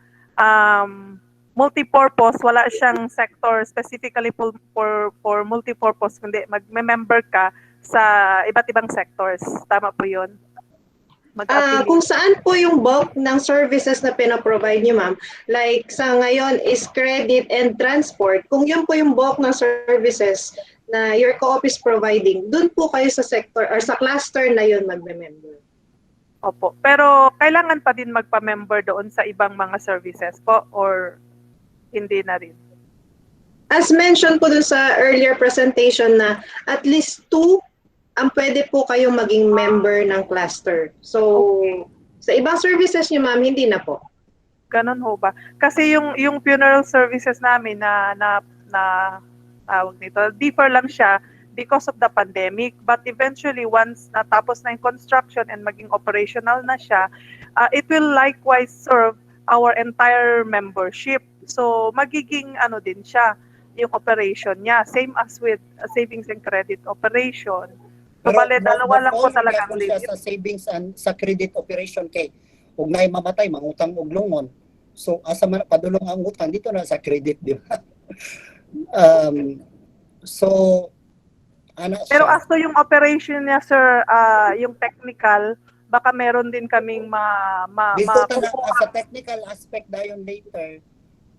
multipurpose, wala siyang sector specifically for multipurpose, kundi mag-member ka sa iba't ibang sectors. Tama po yun? Kung saan po yung bulk ng services na pinaprovide niyo, ma'am, like sa ngayon is credit and transport, kung yun po yung bulk ng services na your co-op is providing, dun po kayo sa sector or sa cluster na yun magme-member. Opo. Pero kailangan pa din magpa-member doon sa ibang mga services po or hindi na rin? As mentioned po dun sa earlier presentation na at least 2 ang pwede po kayong maging member ng cluster. So, sa ibang services niyo, ma'am, hindi na po. Ganun ho ba? Kasi yung funeral services namin na tawag nito, differ lang siya because of the pandemic. But eventually, once natapos na yung construction and maging operational na siya, it will likewise serve our entire membership. So, magiging ano din siya, yung operation niya. Same as with savings and credit operation. So, bale, dalawa lang po talagang limit. Sa savings and sa credit operation kay ug naay mamatay mangutang og lungon. So asa man padulong ang utang dito na sa credit, di ba? So ana siya. Pero as to yung operation niya, sir, yung technical, baka meron din kaming sa technical aspect dayon later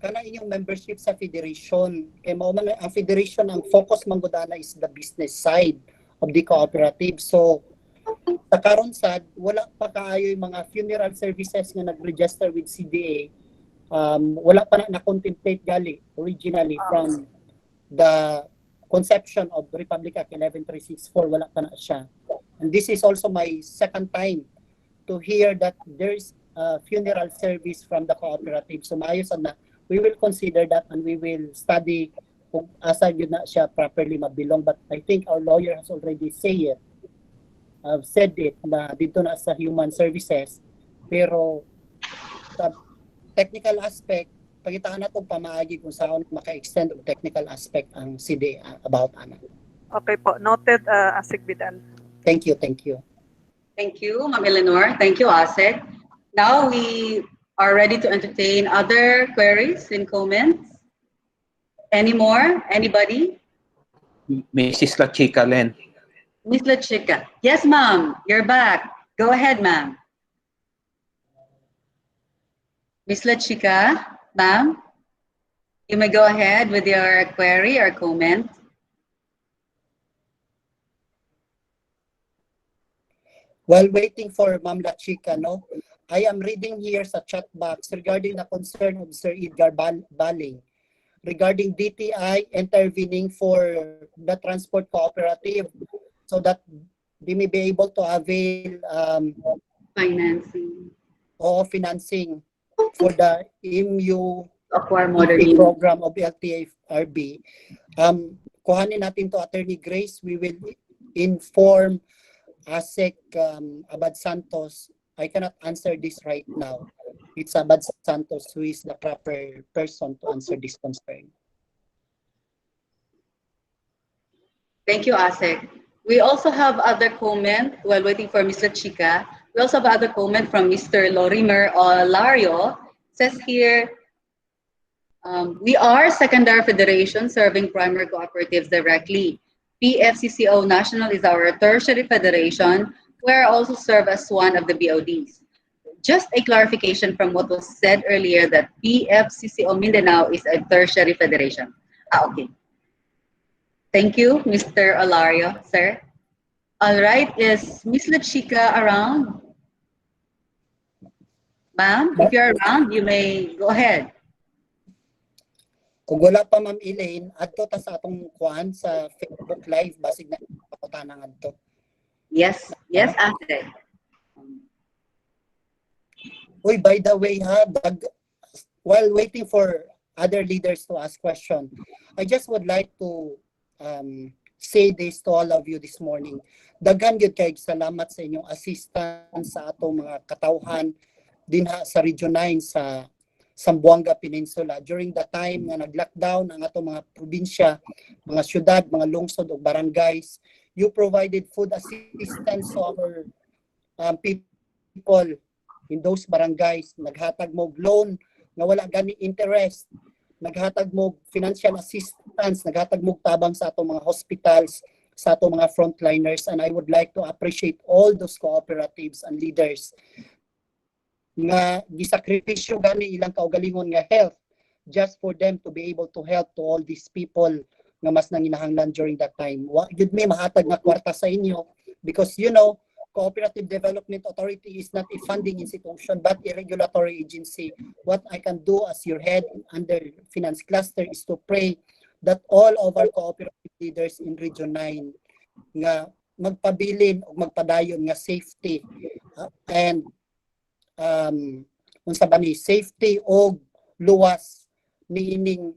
kana inyong membership sa federation. Kay mao man ang federation, ang focus man gud is the business side of the cooperative. So, sa karon sad, wala pa kaayo yung mga funeral services nga nag-register with CDA. Wala pa na-contemplate gali originally from the conception of Republic Act 11364. Wala pa na siya. And this is also my second time to hear that there is a funeral service from the cooperative. So, maayos na we will consider that and we will study kung asa yun na siya properly mabilong. But I think our lawyer has already said it na dito na sa human services. Pero sa technical aspect, pagitaan na itong pamaagi kung saan maka-extend ang technical aspect ang CDA about ana. Okay po. Noted, Asik Vidal. Thank you, thank you. Thank you, Ma'am Eleanor. Thank you, ASEC. Now we are ready to entertain other queries and comments. Any more? Anybody? Mrs. La Chica Len. Miss La Chica. Yes, ma'am. You're back. Go ahead, ma'am. Miss La Chica, ma'am. You may go ahead with your query or comment. While waiting for Ma'am La Chica, no, I am reading here sa chat box regarding the concern of Sir Edgar Baling regarding DTI intervening for the transport cooperative so that they may be able to avail Financing. or financing for the MU Acquire modern EP units. program of LTFRB. Kuhanin natin to Attorney Grace. We will inform ASEC Abad Santos. I cannot answer this right now. It's Abad Santos who is the proper person to answer this concern. Thank you, ASEC. We also have other comment while waiting for Mr. Chica. We also have other comment from Mr. Lorimer Olario. It says here, we are secondary federation serving primary cooperatives directly. PFCCO National is our tertiary federation, where I also serve as one of the BODs. Just a clarification from what was said earlier that PFCCO Mindanao is a tertiary federation. Okay. Thank you, Mr. Olario, sir. All right, is Ms. La Chica around? Ma'am, if you're around, you may go ahead. Kung wala pa Ma'am Elaine, adto ta sa atong kuan sa Facebook Live basig na pakutanang adto. Yes, yes, Ate. Uy, by the way ha, while waiting for other leaders to ask question, I just would like to say this to all of you this morning. Daghan gyud kay salamat sa inyong assistance sa atong mga katawhan dinha sa Region 9 sa Zamboanga Peninsula during the time nga nag-lockdown ang atong mga probinsya, mga syudad, mga lungsod o barangays. You provided food assistance to our people in those barangays. Naghatag mo loan nga wala gani interest, naghatag mo financial assistance, naghatag mo tabang sa atong mga hospitals, sa atong mga frontliners, and I would like to appreciate all those cooperatives and leaders nga gisakripisyo gani ilang kaugalingon nga health just for them to be able to help to all these people nga mas nanginahanglan during that time. Yun may mahatag nga kwarta sa inyo because you know, Cooperative Development Authority is not a funding institution but a regulatory agency. What I can do as your head under finance cluster is to pray that all of our cooperative leaders in Region 9 nga magpabilin o magpadayon nga safety and unsa ba ni safety o luwas niining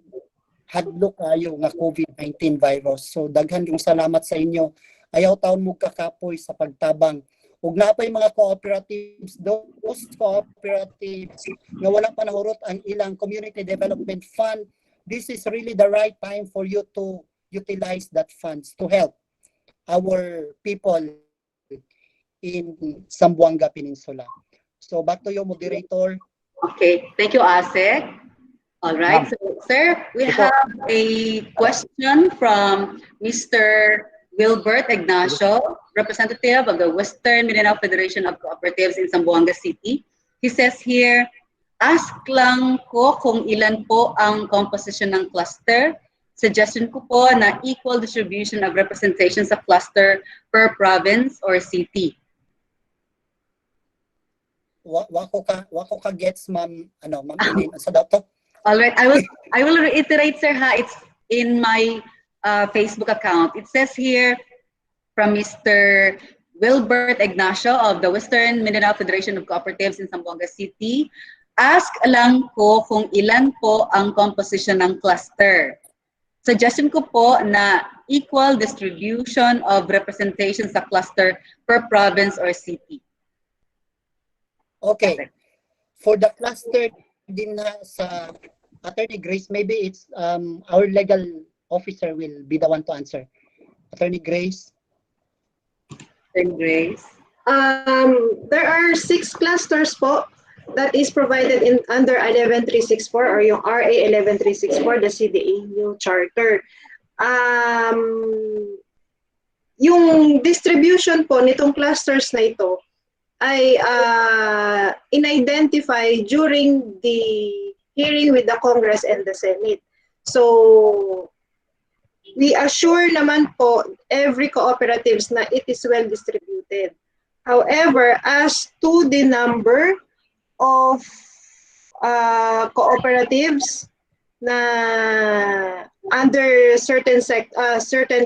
hadlok kayo nga COVID-19 virus. So daghan yung salamat sa inyo. Ayaw taon mo kakapoy sa pagtabang. Ug napay mga cooperatives, those cooperatives nga wala pa nahurot ang ilang community development fund, this is really the right time for you to utilize that funds to help our people in Zamboanga Peninsula. So back to you, moderator. Okay, thank you, ASEC. All right, so sir, we have a question from Mr. Wilbert Ignacio, representative of the Western Mindanao Federation of Cooperatives in Zamboanga City. He says here, ask lang ko kung ilan po ang composition ng cluster. Suggestion ko po na equal distribution of representation sa cluster per province or city. Wako ka gets ma'am Elaine sa daw to. All right, I will reiterate, sir, ha. It's in my Facebook account. It says here from Mr. Wilbert Ignacio of the Western Mindanao Federation of Cooperatives in Zamboanga City. Ask lang ko kung ilan po ang composition ng cluster. Suggestion ko po na equal distribution of representation sa cluster per province or city. Okay. For the cluster din na sa Attorney Grace, maybe it's our legal officer will be the one to answer. Attorney Grace. And Grace. There are 6 clusters po that is provided in under 11364 or yung RA 11364, the CDA new charter. Yung distribution po nitong clusters na ito ay in-identify during the hearing with the Congress and the Senate. So, we assure naman po every cooperatives na it is well distributed. However, as to the number of cooperatives na under certain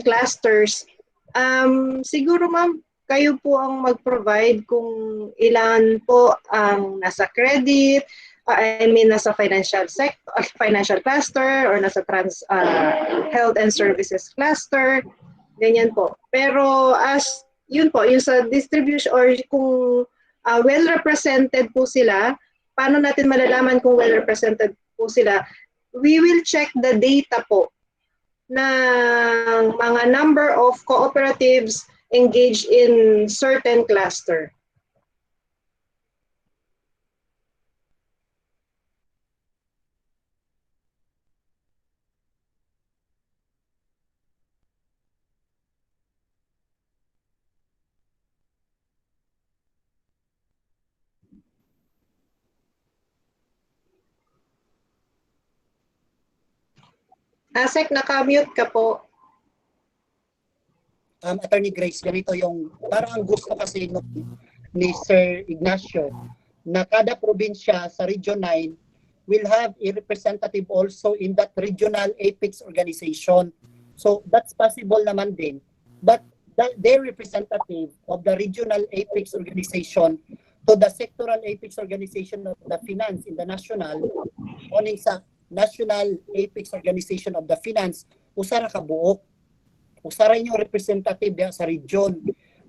clusters, siguro ma'am, kayo po ang mag-provide kung ilan po ang nasa credit, nasa financial cluster or nasa health and services cluster, ganyan po. Pero as yun po, yung sa distribution or kung well represented po sila, paano natin malalaman kung well represented po sila? We will check the data po ng mga number of cooperatives engaged in certain cluster. Asek, naka-mute ka po. Attorney Grace, ganito yung, parang ang gusto kasi ni Sir Ignacio, na kada probinsya sa Region 9 will have a representative also in that regional apex organization. So that's possible naman din. But their representative of the regional apex organization to the sectoral apex organization of the finance in the national, oning sa National Apex Organization of the Finance, usara ka buok. Usara yung representative diha sa region.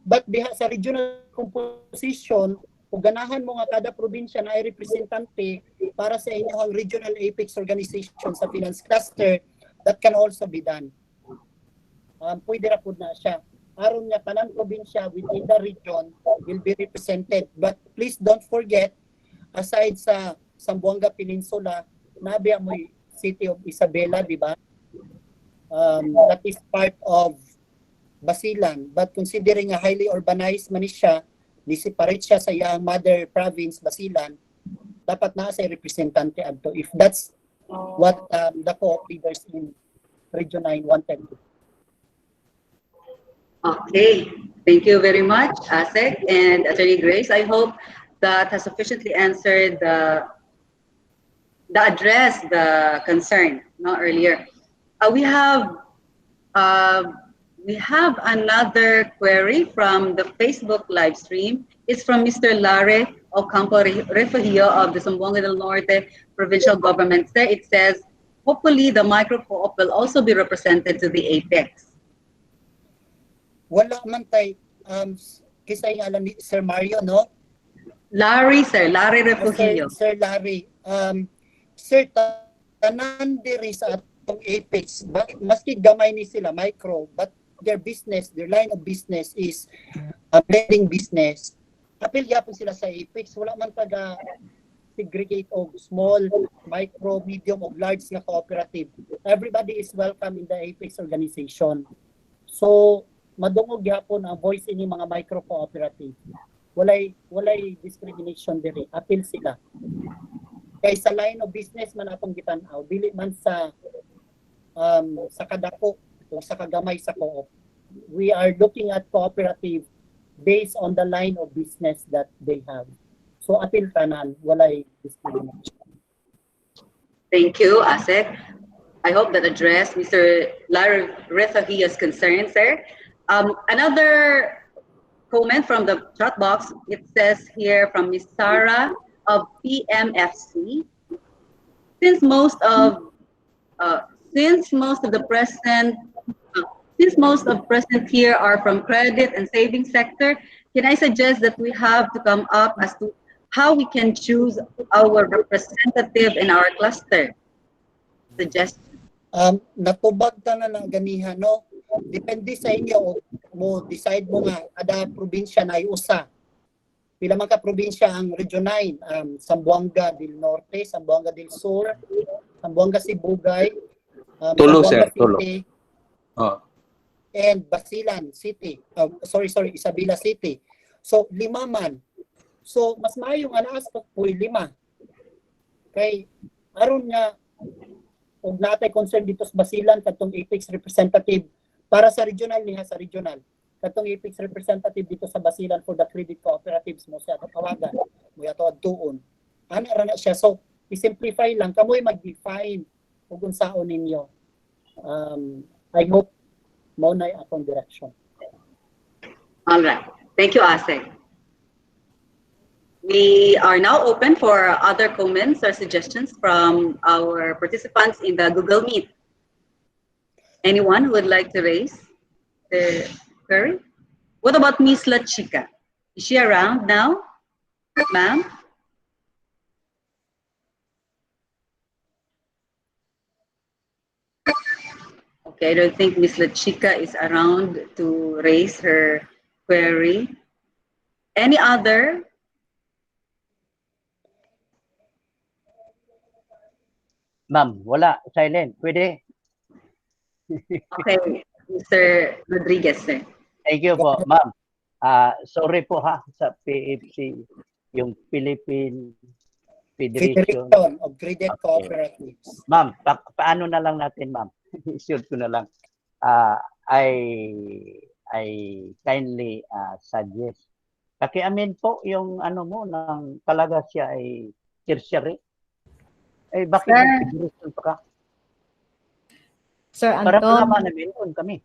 But diha sa regional composition, kung ganahan mo nga kada probinsya na ay representante para sa inyong regional apex organization sa finance cluster, that can also be done. Pwede ra pud na siya. Aron nga tanan probinsya within the region will be represented. But please don't forget, aside sa Zamboanga Peninsula, nabi amoy City of Isabela, di ba? That is part of Basilan. But considering a highly urbanized man siya, di-separate siya sa iyang mother province, Basilan, dapat na sa representante adto. If that's what the co-op leaders in Region 9 wanted. Okay, thank you very much, Asek and Attorney Grace. I hope that has sufficiently answered the address, the concern, earlier. We have another query from the Facebook live stream. It's from Mr. Lare Ocampo Refugio of the Zamboanga del Norte Provincial Government. It says, hopefully the micro co-op will also be represented to the Apex. Wala man tay kisay nga ni Sir Mario, no? Larry, Sir Larry Refugio. Sir Larry, Sir, tanan diri sa atong Apex, maski gamay ni sila, micro, but their business, their line of business is a blending business. Apil yapon sila sa Apex, wala man taga segregate og small, micro, medium, o large nga cooperative. Everybody is welcome in the Apex organization. So, madungog yapon ang voice ini mga micro cooperative. Walay discrimination diri, apil sila. Kay sa line of business man atong gitan-aw, dili man sa kadako o sa kagamay sa co-op. We are looking at cooperative based on the line of business that they have. So apil tanan, walay discrimination. Thank you, Asek. I hope that addressed Mr. Larry Refugio's concern, sir. Another comment from the chat box. It says here from Ms. Sarah of PMFC. Since most of present here are from credit and savings sector, can I suggest that we have to come up as to how we can choose our representative in our cluster? Suggestion. Natubag ta na ng ganihan, no? Depende sa inyo mo decide mo nga ada probinsya na usa. Pila man ka probinsya ang Region 9, Zamboanga del Norte, Zamboanga del Sur, Zamboanga Sibugay, Tulo, sir. Zamboanga Tulo. City, Oh. and Basilan City. Isabela City. So 5 man. So mas maayo nga naas pa po 5. Kay aron nga ug natay concern dito sa Basilan katong apex representative para sa regional niya sa regional. Katong apex representative dito sa Basilan for the credit cooperatives mo siya tawagan. Mo yato adtuon. Ana ra na siya. So i-simplify lang kamoy mag-define ug unsaon ninyo. I hope mo na akong direction. All right. Thank you, Asek. We are now open for other comments or suggestions from our participants in the Google Meet. Anyone who would like to raise the query? What about Miss La Chica? Is she around now, ma'am? Okay, I don't think Miss La Chica is around to raise her query. Any other? Ma'am, wala. Silent. Pwede? Okay, Mr. Rodriguez, sir. Thank you po, ma'am. Sorry po ha sa PFC, yung Philippine Federation of Credit Cooperatives. Ma'am, paano na lang natin, ma'am? Issued ko na lang. I kindly suggest. Pakiamin po yung ano mo nang talaga siya ay tertiary. Eh bakit federation pa ka? Sir Para Anton. malaman namin doon kami.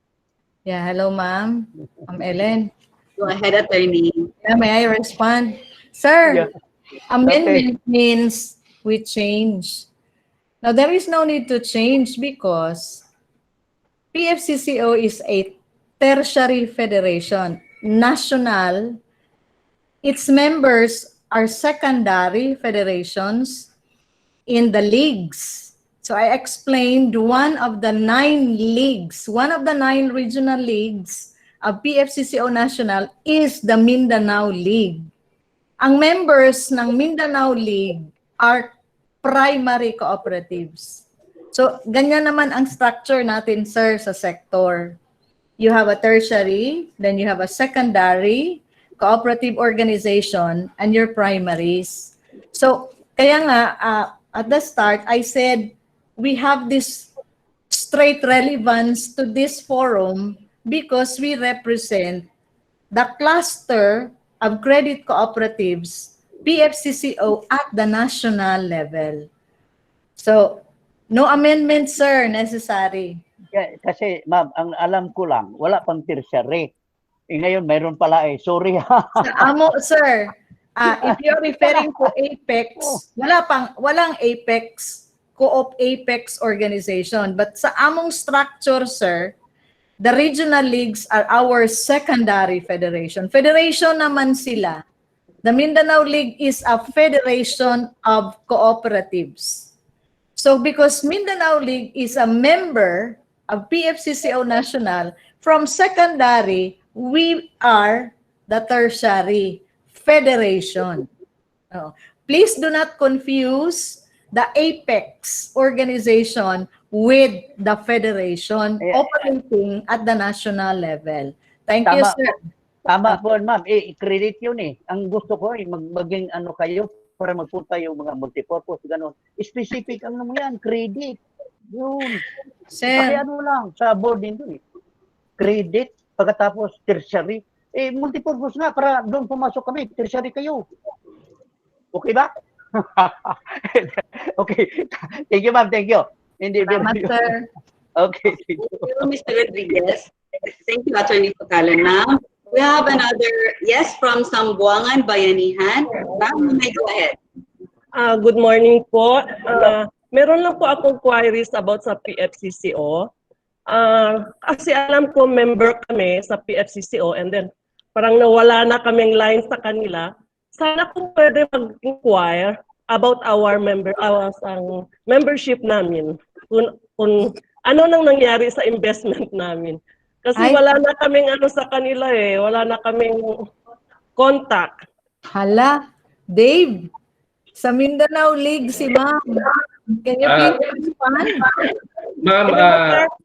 Yeah, hello ma'am. I'm Ellen. Go ahead, attorney. Yeah, may I respond? Sir, Yeah. amendment means we change. Now, there is no need to change because PFCCO is a tertiary federation. National, its members are secondary federations in the leagues. So I explained one of the 9 leagues, one of the 9 regional leagues of PFCCO National is the Mindanao League. Ang members ng Mindanao League are primary cooperatives. So, ganyan naman ang structure natin, sir, sa sector. You have a tertiary, then you have a secondary, cooperative organization, and your primaries. So, kaya nga, at the start, I said, we have this straight relevance to this forum because we represent the cluster of credit cooperatives, PFCCO, at the national level. So, no amendment, sir, necessary. Yeah, kasi ma'am, ang alam ko lang, wala pang tertiary. Ngayon, mayroon pala eh. Sorry ha. Sa amo, sir, if you're referring to Apex, walang Apex, Co-op Apex organization. But sa among structure, sir, the regional leagues are our secondary federation. Federation naman sila. The Mindanao League is a federation of cooperatives. So because Mindanao League is a member of PFCCO National, from secondary, we are the tertiary federation. Please do not confuse the Apex organization with the federation operating at the national level. Thank you, sir. Tama po, ma'am. I-credit yun eh. Ang gusto ko ay maging ano kayo para magpunta yung mga multipurpose, gano'n. Specific ang naman yan, credit. Yun. Sir. Kaya ano lang, sa board din doon eh. Credit, pagkatapos tertiary. Multipurpose nga, para doon pumasok kami, tertiary kayo. Okay ba? Okay. Thank you, ma'am. Thank you. Salamat, sir. Okay. Thank you, Mr. Rodriguez. Thank you, Attorney Pagkalan. Now, we have another yes from Sambuangan Bayanihan. Ma'am, you may go ahead. Good morning po. Meron lang po akong queries about sa PFCCO. Kasi alam ko member kami sa PFCCO and then parang nawala na kaming line sa kanila. Sana kung pwede mag-inquire about our membership namin. Kung ano nang nangyari sa investment namin. Kasi Ay. wala na kaming ano sa kanila eh. Wala na kaming contact. Hala, Dave, sa Mindanao League si Ma'am. Can you please respond? Ma'am,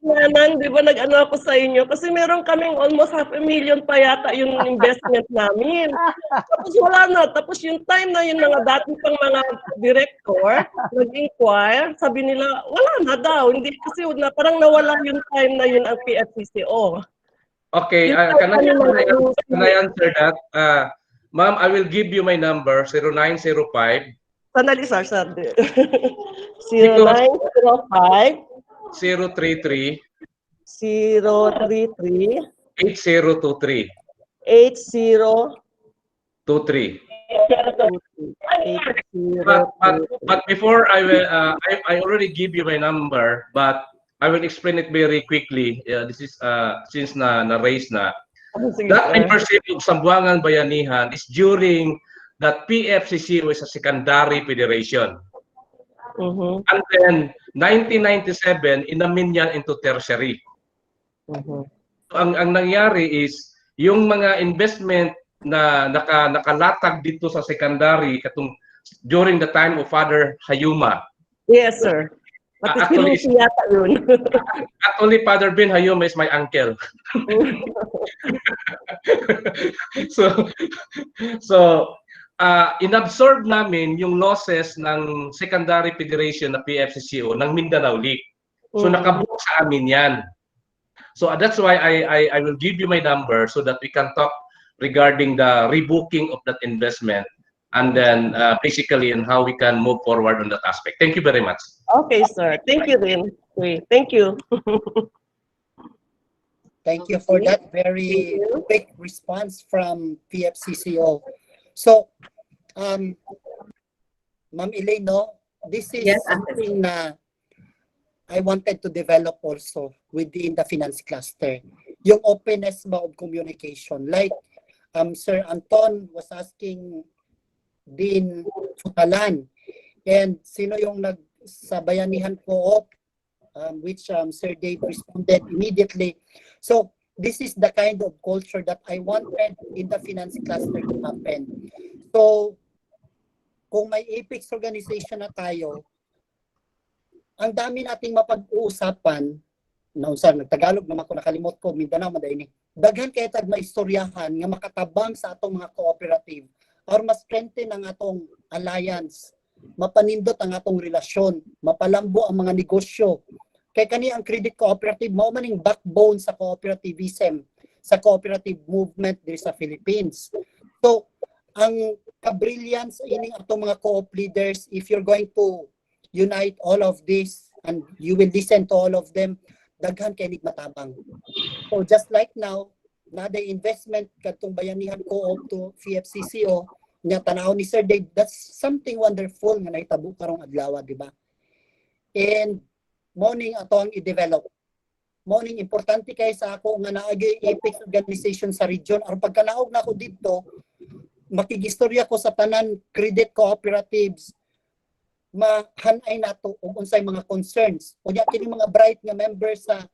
Nanan, di ba nag-ano ako sa inyo? Kasi meron kaming almost 500,000 pa yata yung investment namin. Tapos wala na. Tapos yung time na yung mga dati pang mga director, nag-inquire, sabi nila, wala na daw. Hindi kasi parang nawala yung time na yun ang PFCCO. okay, Yung can time I answer that? Ma'am, I will give you my number, 0905 Sandali, sir. 0905 033 033 8023 80 23. 80. But before I will, I already give you my number, but I will explain it very quickly. This is since na-raise na. That membership of Sambuangan Bayanihan is during that PFCC was a secondary federation. And then 1997, inamin yan into tertiary. So, ang nangyari is, yung mga investment na nakalatag dito sa secondary during the time of Father Hayuma. Yes, sir. Actually, Father Ben Hayuma is my uncle. so inabsorb namin yung losses ng secondary federation na PFCCO ng Mindanao League. So nakabook sa amin yan. So that's why I will give you my number so that we can talk regarding the rebooking of that investment and then basically and how we can move forward on that aspect. Thank you very much. Okay, sir. Thank you, then. Thank you. Thank you for that very quick response from PFCCO. So, Ma'am Elaine, no, this is something na I wanted to develop also within the finance cluster. Yung openness ba of communication. Like, Sir Anton was asking Dean Futalan, and sino yung sa Bayanihan Co-op, which Sir Dave responded immediately. So this is the kind of culture that I wanted in the finance cluster to happen. So kung may Apex organization na tayo, ang dami nating mapag-uusapan. Sir, nagtagalog naman ko, nakalimot ko, Mindanao, madayni. Daghan kaya tag maistoryahan nga makatabang sa atong mga cooperative or mas strengthen ang atong alliance, mapanindot ang atong relasyon, mapalambo ang mga negosyo. Kaya kani ang credit cooperative, mao maning backbone sa cooperativism, sa cooperative movement diri sa Philippines. So, ang ka-brilliance ining atong mga co-op leaders, if you're going to unite all of this and you will listen to all of them, daghan kay matabang. So just like now, na the investment katong Bayanihan Co-op to PFCCO, nya tanaw ni Sir Dave, that's something wonderful nga nahitabo karong adlaw, di ba? And morning ato ang i-develop. Morning importante kay sa ako nga naagi Apex organization sa region aron pagkanaog na ako dito, makigistorya ko sa tanan credit cooperatives, mahanay nato og unsay mga concerns. Unya kini mga bright nga members sa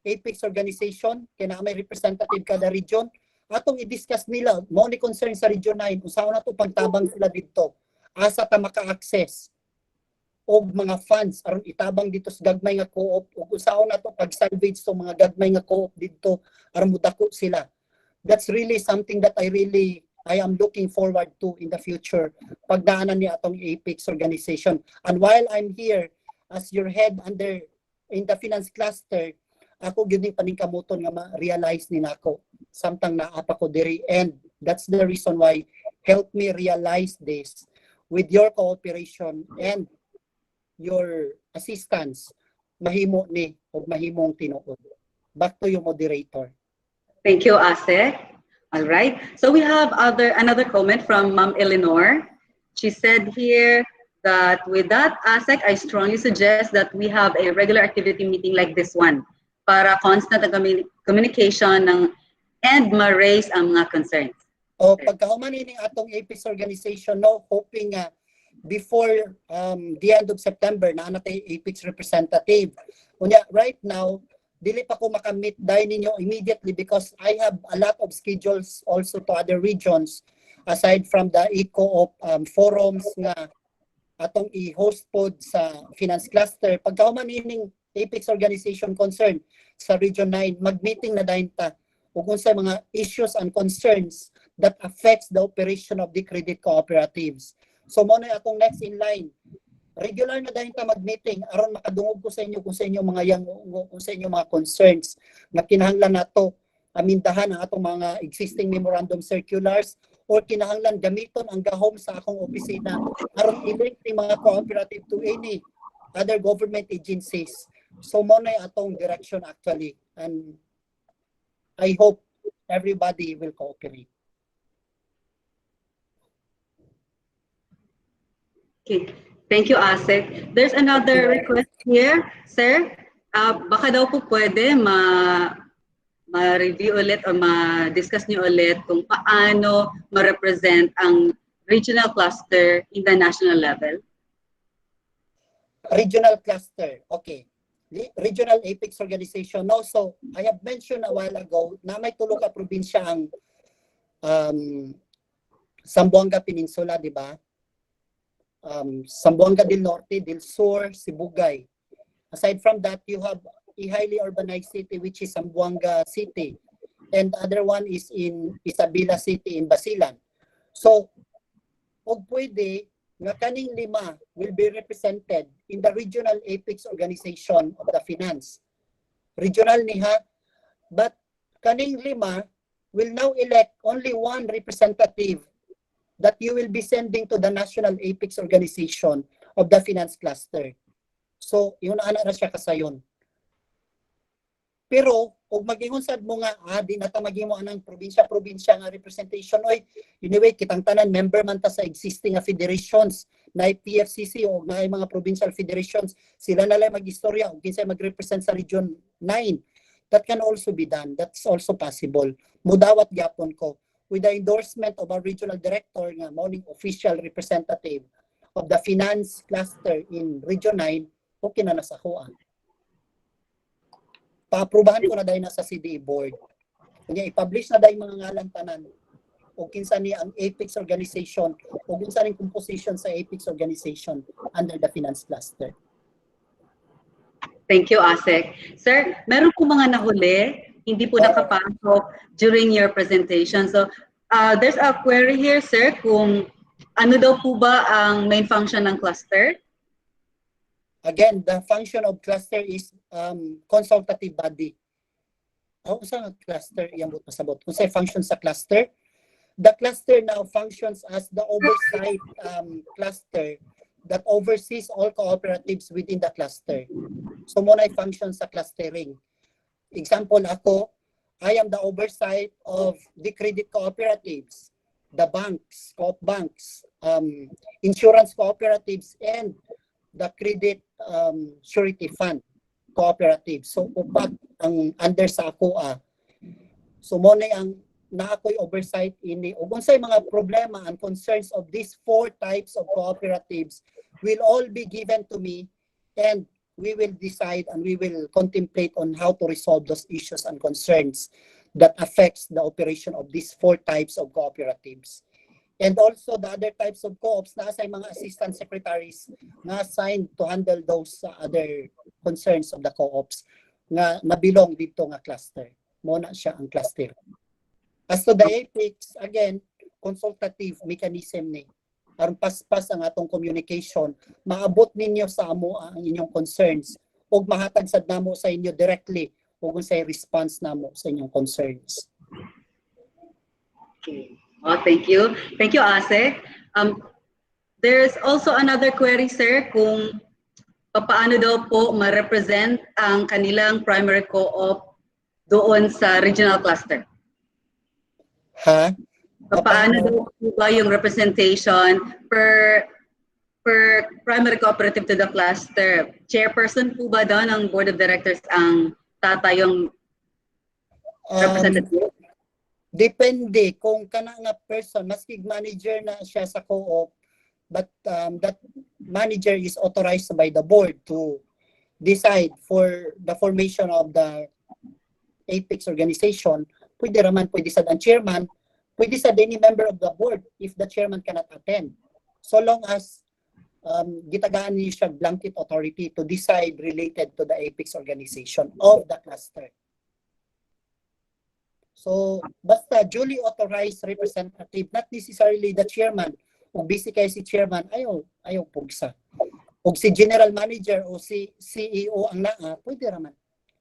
Apex organization, kaya na may representative kada region, atong i-discuss nila, mo ni concern sa Region 9, usaw na ito pagtabang sila dito, asa ta maka-access og mga funds, aron itabang dito sa gagmay nga co-op, o usaw na ito pag-salvage sa mga gagmay nga co-op dito, aron mudako sila. That's really something that I am looking forward to in the future, pagdaanan ni atong Apex organization. And while I'm here, as your head in the finance cluster, ako gyud ning paningkamuton nga ma-realize ni nako samtang naapa ko diri, and that's the reason why help me realize this with your cooperation and your assistance, mahimo ni og mahimong tinuod. Back to you, moderator. Thank you, Ase. All right. So we have another comment from Ma'am Eleanor. She said here that with that, ASEC, I strongly suggest that we have a regular activity meeting like this one, para constant ang communication and ma-raise ang mga concerns. O pagkahuman ini atong Apex organization, no, hoping before the end of September na natay Apex representative. Unya right now dili pa ko makamit dahil ninyo immediately because I have a lot of schedules also to other regions aside from the eco forums nga atong i-host pod sa finance cluster. Pagka man ining Apex organization concern sa Region 9, mag-meeting na dayon ta ug unsay mga issues and concerns that affects the operation of the credit cooperatives. So mo na atong next in line. Regular na dayon ta mag-meeting aron makadungog ko sa inyo kung sa inyong mga concerns nga kinahanglan nato amindahan ang atong mga existing memorandum circulars or kinahanglan gamiton ang gahom sa akong opisina aron i-link ni mga cooperative to any other government agencies. So mo na atong direction actually, and I hope everybody will cooperate. Okay. Thank you, Asek. There's another request here, sir. Baka daw po pwede ma-review ulit o ma-discuss niyo ulit kung paano ma-represent ang regional cluster in the national level. Regional cluster, okay. The regional Apex organization. No, so I have mentioned a while ago na may tulo ka probinsya ang Zamboanga Peninsula, di ba? Zamboanga del Norte, del Sur, Sibugay. Aside from that, you have a highly urbanized city which is Zamboanga City, and the other one is in Isabela City in Basilan. So, og pwede nga kaning lima will be represented in the regional Apex organization of the finance. Regional niha, but kaning lima will now elect only one representative that you will be sending to the national Apex organization of the finance cluster. So, yun ana ra siya kasayon. Pero, og mag-ingon sad mo nga, di na ta maghimo anang probinsya nga representation, oy, anyway, kitang tanan, member man ta sa existing federations, na PFCC o na mga provincial federations, sila na lang mag-istorya o kinsay mag-represent sa Region 9. That can also be done. That's also possible. Mudawat gyapon ko. With the endorsement of our regional director nga morning official representative of the finance cluster in Region 9, okay na nasa kuan. Pa-aprobahan ko na dahil nasa CDA board. Kanya i-publish na dahil mga ngalan tanan o kinsa ni ang Apex organization o kinsa ni composition sa Apex organization under the finance cluster. Thank you, Asek. Sir, meron po mga nahuli, hindi po nakapasok during your presentation. So, there's a query here, sir, kung ano daw po ba ang main function ng cluster? Again, the function of cluster is consultative body. Sa cluster, iyambot masabot. Kung sa function sa cluster, the cluster now functions as the oversight cluster that oversees all cooperatives within the cluster. So muna function sa clustering. Example ako, I am the oversight of the credit cooperatives, the banks, co-op banks, insurance cooperatives, and the credit surety fund cooperatives. So upat ang under sa ako. So muna ang na ako'y oversight ini ug unsay mga problema and concerns of these 4 types of cooperatives will all be given to me, and we will decide and we will contemplate on how to resolve those issues and concerns that affects the operation of these 4 types of cooperatives. And also the other types of co-ops na asay mga assistant secretaries na assigned to handle those other concerns of the co-ops nga nabilong dito nga cluster. Mo na siya ang cluster. As to the Apex, again, consultative mechanism ni. Aron paspas ang atong communication, maabot ninyo sa amo ang inyong concerns ug mahatag sad namo sa inyo directly ug unsay response namo sa inyong concerns. Okay. Oh, thank you. Thank you, Asek. There's also another query, sir, kung paano daw po ma-represent ang kanilang primary co-op doon sa regional cluster. Ha? Paano daw po ba yung representation per primary cooperative to the cluster? Chairperson po ba doon ng board of directors ang tatayong representative? Depende kung kana nga person, maski manager na siya sa co-op, but that manager is authorized by the board to decide for the formation of the apex organization, pwede raman, pwede sad ang chairman, pwede sad any member of the board if the chairman cannot attend. So long as gitagaan niyo siya blanket authority to decide related to the apex organization of the cluster. So, basta duly authorized representative, not necessarily the chairman. Kung busy kayo si chairman, ayaw pugsa. Kung si general manager o si CEO ang naa, pwede raman.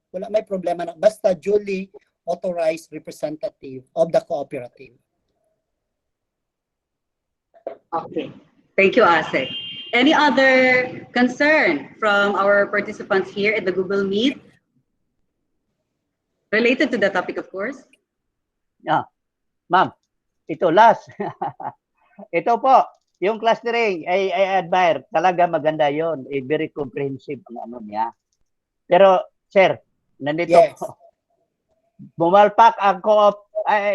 Wala may problema na. Basta duly authorized representative of the cooperative. Okay. Thank you, Asek. Any other concern from our participants here at the Google Meet? Related to the topic, of course. Ma'am, ito last. Ito po, yung clustering, I admire. Talaga maganda yon. Very comprehensive ang ano niya. Pero, sir, nandito Yes. po. Bumalpak ang co-op,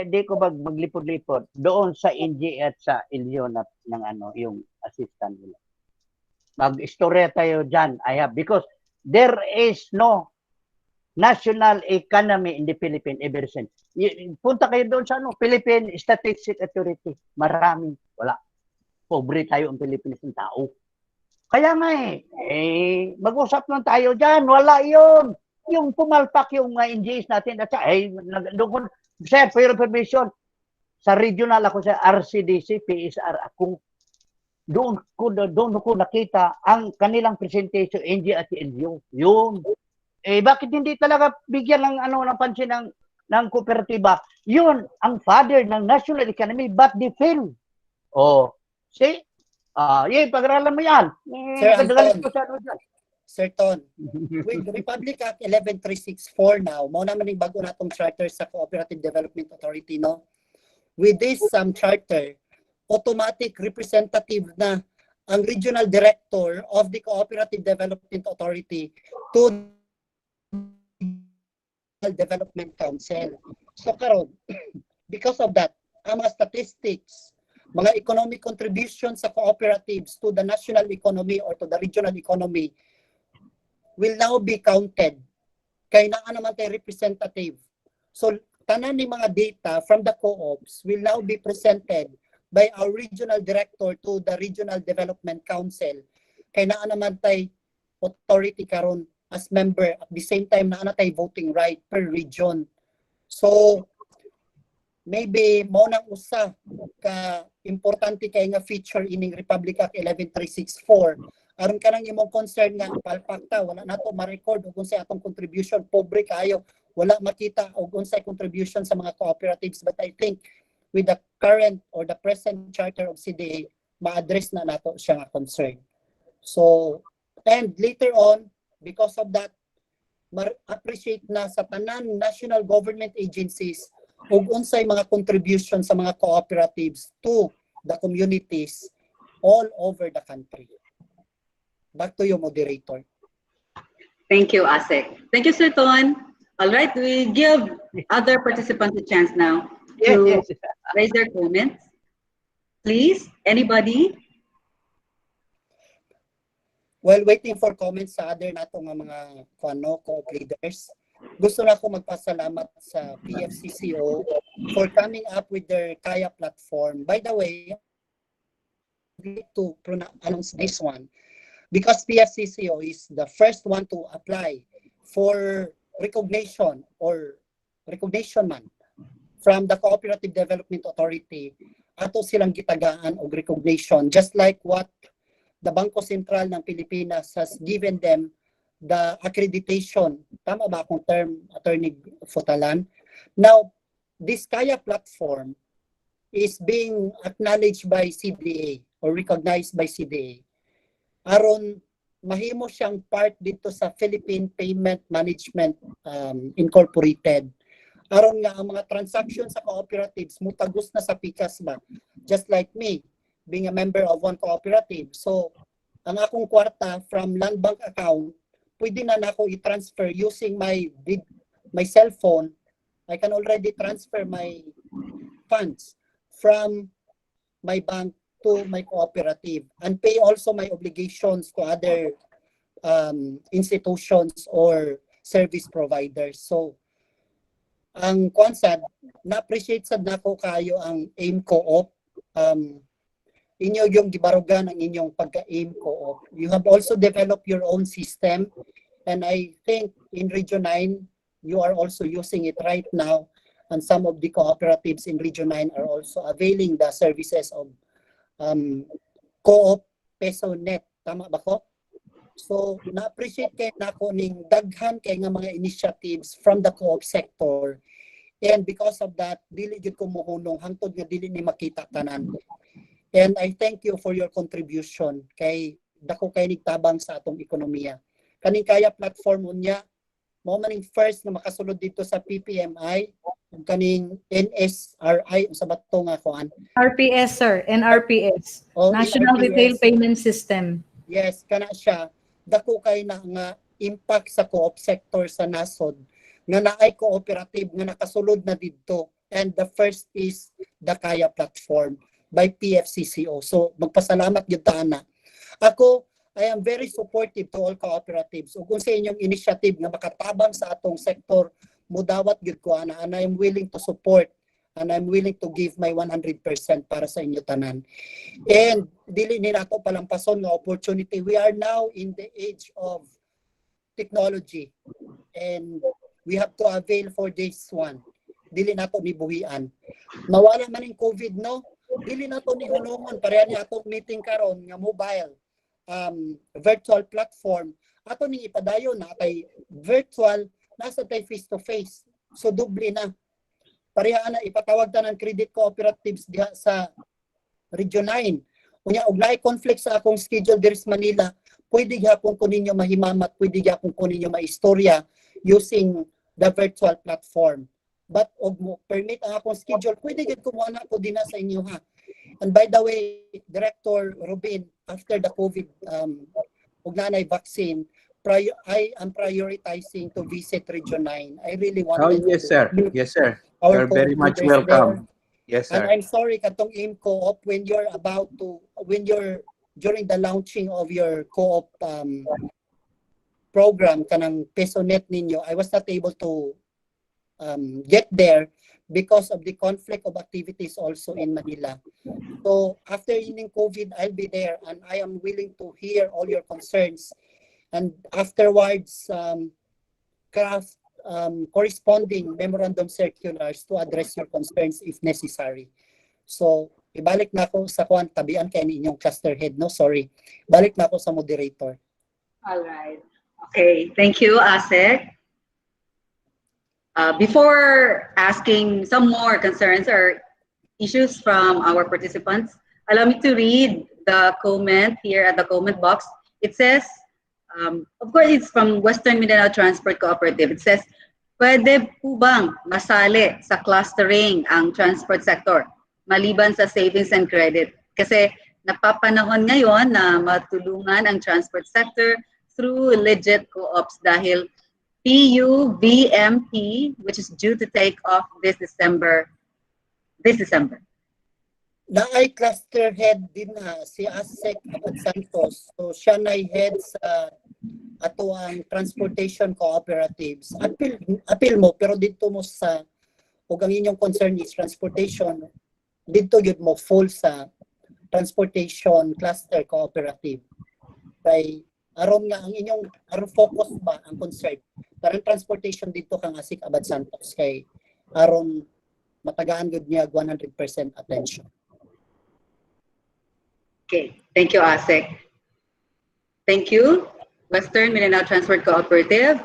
di ko maglipod-lipod doon sa NG at sa LU ng ano, yung assistant nila. Mag-istorya tayo dyan. Because there is no national economy in the Philippines ever since. Punta kayo doon sa Philippine Statistics Authority. Maraming, wala. Pobre tayo ang Pilipinas ng tao. Kaya nga mag-usap lang tayo dyan. Wala yun. Yung pumalpak yung NGOs natin. At sir, for your information, sa regional ako sa RCDC, PSR, doon ko nakita ang kanilang presentation, NG at LGU. Yun. Bakit hindi talaga bigyan ng pansin ng kooperatiba? Yun ang father ng national economy, but they fail. See? Pag-aralan mo yan. Sir Ton, with Republic Act 11364 now, mo naman yung bago natong charter sa Cooperative Development Authority, no? With this charter, automatic representative na ang regional director of the Cooperative Development Authority to Development Council. So karon, because of that, ang mga statistics, mga economic contributions sa cooperatives to the national economy or to the regional economy will now be counted. Kaya naman tayo representative. So tanan ni mga data from the co-ops will now be presented by our regional director to the Regional Development Council. Kaya naman tayo authority karon as member at the same time na tayo voting right per region. So maybe mo nang usa ka importante kay nga feature ining Republic Act 11364 aron kanang imong concern nga palpakta wala nato ma-record ug unsay atong contribution, pobre kayo, wala makita og unsay contribution sa mga cooperatives, but I think with the current or the present charter of CDA ma-address na nato siya nga concern. So and later on, because of that, appreciate na sa tanan national government agencies ug unsay mga contribution sa mga cooperatives to the communities all over the country. Back to you, moderator. Thank you, Asek. Thank you, Sir Ton. All right, we give other participants a chance now to raise their comments. Please, anybody? While waiting for comments sa other natong mga co-op leaders, gusto na ako magpasalamat sa PFCCO for coming up with their Kaya platform. By the way, to announce this one because PFCCO is the first one to apply for recognition or recognition man from the Cooperative Development Authority. Ato silang gitagaan og recognition just like what the Bangko Sentral ng Pilipinas has given them the accreditation. Tama ba akong term, Attorney Futalan? Now, this Kaya platform is being acknowledged by CDA or recognized by CDA. Aron mahimo siyang part dito sa Philippine Payment Management Incorporated. Aron nga ang mga transactions sa cooperatives mutagos na sa PICAS ba? Just like me, being a member of one cooperative. So, ang akong kwarta from land bank account, pwede na ako i-transfer using my cell phone. I can already transfer my funds from my bank to my cooperative and pay also my obligations to other institutions or service providers. So ang konsad, na-appreciate sad nako kayo ang AIM Co-op. Inyo yung gibarugan ang inyong pagka-AIM Co-op. You have also developed your own system, and I think in Region 9, you are also using it right now, and some of the cooperatives in Region 9 are also availing the services of Co-op Peso Net. Tama ba ko? So, na-appreciate kayo nako ning daghan kay nga mga initiatives from the co-op sector. And because of that, dili jud ko mohunong hangtod nga dili ni makita tanan. And I thank you for your contribution kay dako kay nigtabang sa atong ekonomiya. Kaning kaya platform unya mo maning first nga makasulod dito sa PPMI ug kaning NSRI sa bato nga kuan. RPS sir, NRPS. National NRPS. Retail Payment System. Yes, kana siya. Dako kay na nga impact sa co-op sector sa nasod nga naay cooperative nga nakasulod na didto, and the first is the Kaya platform by PFCCO. So magpasalamat gyud ta ana. Ako, I am very supportive to all cooperatives. Ug kung sa inyong initiative nga makatabang sa atong sektor, mudawat gyud ko ana, and I am willing to support and I'm willing to give my 100% para sa inyo tanan. And dili ni nato palampason nga opportunity. We are now in the age of technology, and we have to avail for this one. Dili nato ni buhian. Mawala man ang COVID, no? Dili nato ni hunungon pareha ni atong meeting karon nga mobile virtual platform. Ato ning ipadayon na kay virtual, nasa tay face to face. So doble na. Pareha na ipatawag ta ng credit cooperatives diha sa Region 9. Unya og naay conflict sa akong schedule diri sa Manila, pwede gyapon ko ninyo mahimamat, pwede gyapon ko ninyo maistorya using the virtual platform. But og mo permit ang akong schedule, pwede gyud kumuha na ko dinha sa inyo ha. And by the way, Director Rubin, after the COVID ug nanay vaccine, I am prioritizing to visit Region 9. I really want Oh, yes, sir. Yes, sir. You're very much welcome. Yes, sir. And I'm sorry katong AIM Co-op when you're during the launching of your co-op program kanang PesoNet ninyo, I was not able to get there because of the conflict of activities also in Manila. So after ending COVID, I'll be there, and I am willing to hear all your concerns, and afterwards craft corresponding memorandum circulars to address your concerns if necessary. So ibalik na ako sa kuan, tabian kay inyong cluster head, no? Sorry. Balik na ako sa moderator. All right. Okay. Thank you, Asek. Before asking some more concerns or issues from our participants, allow me to read the comment here at the comment box. It says, of course, it's from Western Mindanao Transport Cooperative. It says, pwede po bang masali sa clustering ang transport sector maliban sa savings and credit? Kasi napapanahon ngayon na matulungan ang transport sector through legit co-ops dahil PUVMP, which is due to take off this December. Naay cluster head din na si Asek Abad Santos. So siya na head sa ato ang transportation cooperatives. Apil mo, pero dito mo sa ug ang inyong concern is transportation, dito yun mo full sa transportation cluster cooperative. Kay aron nga ang inyong focus ba ang concern karang transportation dito kang Asik Abad Santos kay aron matagaan gud niya 100% attention. Okay, thank you, Asek. Thank you, Western Mindanao Transport Cooperative.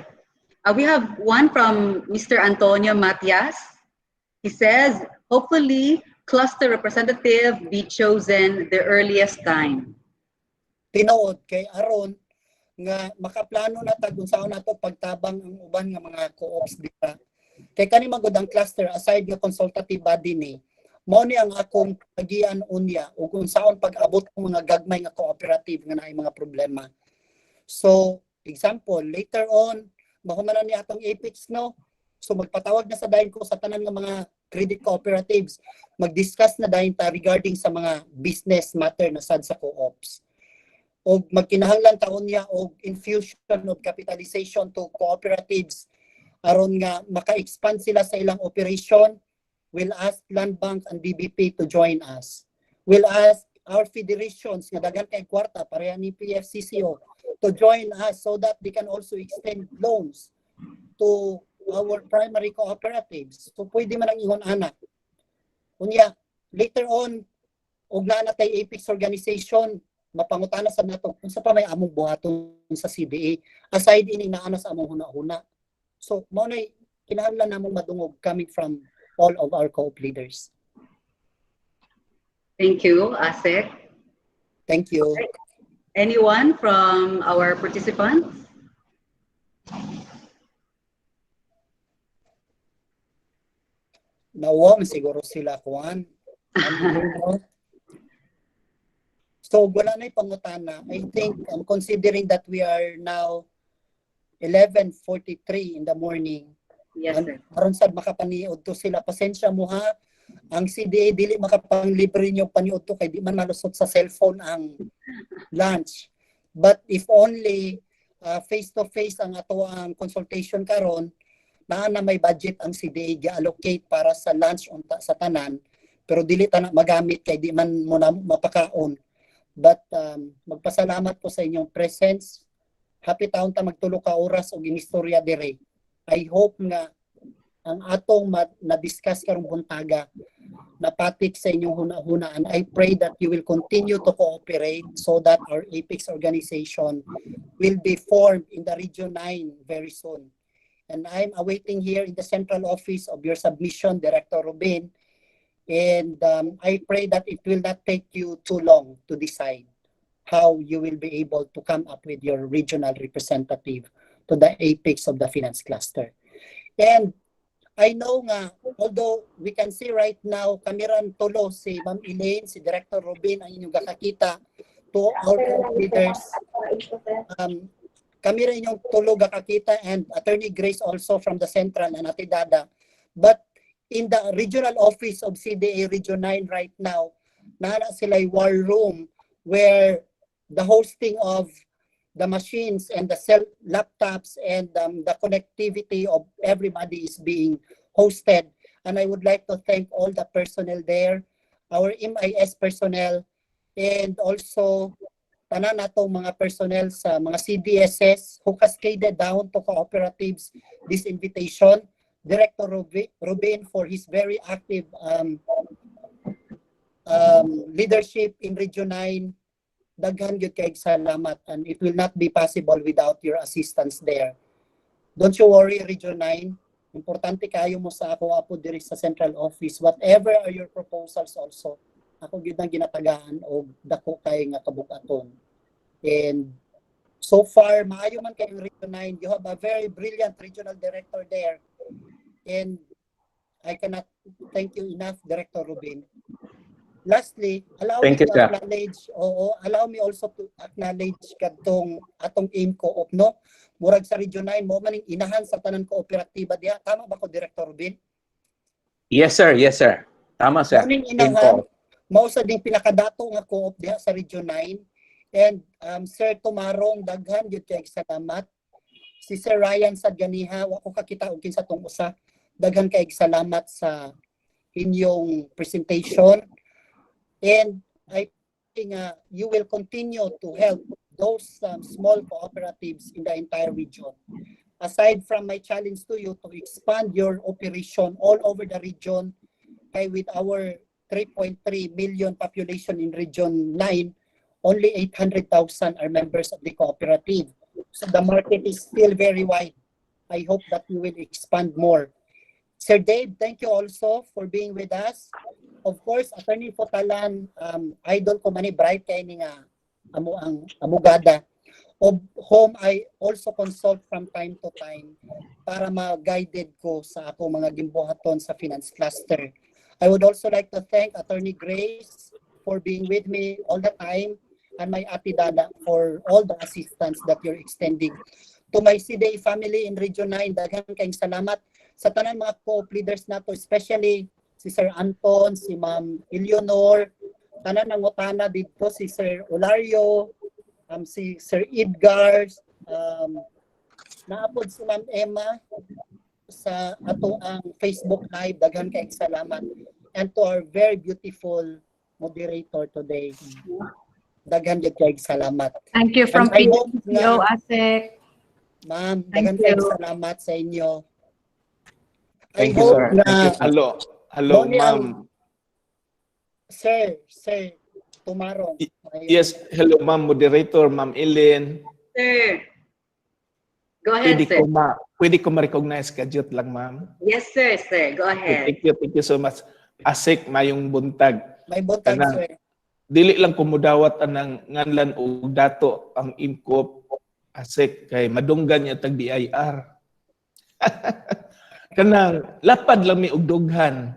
We have one from Mr. Antonio Matias. He says, hopefully, cluster representative be chosen the earliest time. Tinuod kay aron nga makaplano na tag unsaon nato pagtabang ang uban nga mga co-ops dita. Kay kani magud ang cluster aside nga consultative body ni, mao ni ang akong pagian unya ug unsaon pag-abot ng mga gagmay nga cooperative nga naay mga problema. So, example, later on, mahumanan ni atong Apex, no? So magpatawag na sa dayon ko sa tanan nga mga credit cooperatives, mag-discuss na dayon ta regarding sa mga business matter na sad sa co-ops. o magkinahanglan taon niya og infusion of capitalization to cooperatives aron nga maka-expand sila sa ilang operation, we'll ask Land Bank and DBP to join us. We'll ask our federations nga daghan kay kwarta pareha ni PFCCO to join us so that they can also extend loans to our primary cooperatives. So pwede man ang ingon anak. Unya, later on, og na natay Apex organization, mapangutana sa nato kung sa pa may among buhaton sa CDA aside ini naana sa among huna-huna. So mao nay kinahanglan namong madungog coming from all of our co-op leaders. Thank you, Asek. Thank you. Anyone from our participants? Nawa siguro sila kuan. So wala na pangutana. I think considering that we are now 11:43 in the morning. Yes, sir. Aron sad makapaniud to sila, pasensya mo ha. Ang CDA dili makapanglibre niyo paniud to kay di man malusot sa cellphone ang lunch. But if only face to face ang ato ang consultation karon, na may budget ang CDA gi-allocate para sa lunch unta sa tanan, pero dili ta na magamit kay di man mo na mapakaon. But magpasalamat po sa inyong presence. Happy taon ta magtulo ka oras og ginistorya dire. I hope nga ang atong na-discuss karong buntaga napatik sa inyong huna-huna, and I pray that you will continue to cooperate so that our Apex organization will be formed in the Region 9 very soon. And I'm awaiting here in the central office of your submission, Director Rubin, and I pray that it will not take you too long to decide how you will be able to come up with your regional representative to the apex of the finance cluster. And I know nga, although we can see right now, kamiran tulo si Ma'am Elaine, si Director Rubin, ang inyong kakakita to our leaders. Kamira inyong tulo kakakita, and Attorney Grace also from the Central and Ate Dada. But in the regional office of CDA Region 9 right now, nana sila war room where the hosting of the machines and the laptops and the connectivity of everybody is being hosted. And I would like to thank all the personnel there, our MIS personnel, and also tanan natong mga personnel sa mga CDSS who cascaded down to cooperatives this invitation. Director Rubin for his very active leadership in Region 9. Daghan gyud kay salamat, and it will not be possible without your assistance there. Don't you worry, Region 9. Importante kayo mo sa ako apo diri sa central office. Whatever are your proposals also, ako gyud ang ginatagaan og dako kay nga kabukaton. And so far, maayo man kayong Region 9. You have a very brilliant regional director there. And I cannot thank you enough, Director Rubin. Lastly, allow me to acknowledge, allow me also to acknowledge kadtong atong aim co-op, no? Murag sa Region 9 mo maning inahan sa tanan kooperatiba diha. Tama ba ko, Director Rubin? Yes, sir. Yes, sir. Tama, sir. Maning inahan, mao sa ding pinakadato nga co-op diha sa Region 9. And Sir Tumarong, daghan gyud kay salamat. Si Sir Ryan Sadganiha, wa ko kakita og kinsa tong usa. Daghan kay salamat sa inyong presentation. And I think you will continue to help those small cooperatives in the entire region. Aside from my challenge to you to expand your operation all over the region, with our 3.3 million population in Region 9, only 800,000 are members of the cooperative. So the market is still very wide. I hope that you will expand more. Sir Dave, thank you also for being with us. Of course, Attorney Fotalan, idol ko mani bright kay ni nga amo ang abogada. Of whom I also consult from time to time para ma-guided ko sa ako mga gimbuhaton sa finance cluster. I would also like to thank Attorney Grace for being with me all the time, and my Ate Dada for all the assistance that you're extending. To my CDA family in Region 9, daghan kayong salamat sa tanan mga co-op leaders nato, especially si Sir Anton, si Ma'am Eleanor, tanan ng utana dito, si Sir Olario, si Sir Edgar, naapod si Ma'am Emma sa ato ang Facebook Live. Daghan kay salamat. And to our very beautiful moderator today. Daghan kay salamat. Thank you from And I hope PCO, ASEC. Ma'am, Thank daghan kay you. salamat sa inyo. Thank you, sir. Thank you, sir. Hello, Moni ma'am. Sir, Tumarong. Yes, hello, ma'am, moderator, ma'am Ellen. Sir, go ahead, sir. Pwede ko ma-recognize ka-jut lang, ma'am. Yes, sir. Go ahead. Thank you so much. Asik, mayong buntag. May buntag, sir. Dili lang kumudawat anang nganlan o dato ang imkop asik kay madunggan niya tag BIR. Kanang lapad lang mi og dughan.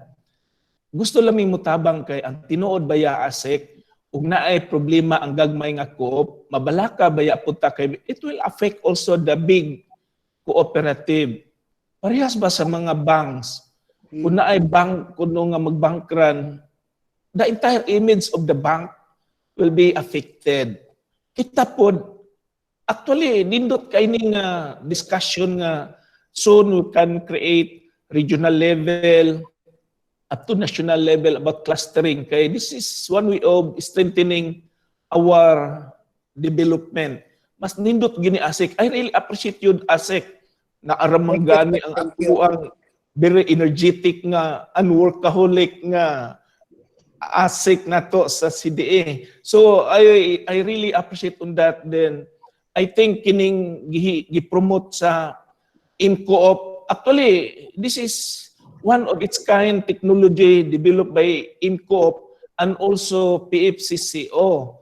Gusto lang mi mutabang kay ang tinuod baya asik ug naay problema ang gagmay nga coop, mabalaka baya punta kay it will affect also the big cooperative. Parehas ba sa mga banks? Kung naay bank kuno nga magbankran, the entire image of the bank will be affected. Kita pod actually nindot kay ning discussion nga soon we can create regional level up to national level about clustering. Kay this is one way of strengthening our development. Mas nindot gini ASEC. I really appreciate you ASEC na aramang gani ang ang very energetic nga unworkaholic nga ASEC na to sa CDA. So I really appreciate on that. Then I think kining gi-promote sa IMCOOP. Actually, this is one of its kind technology developed by IMCOOP and also PFCCO.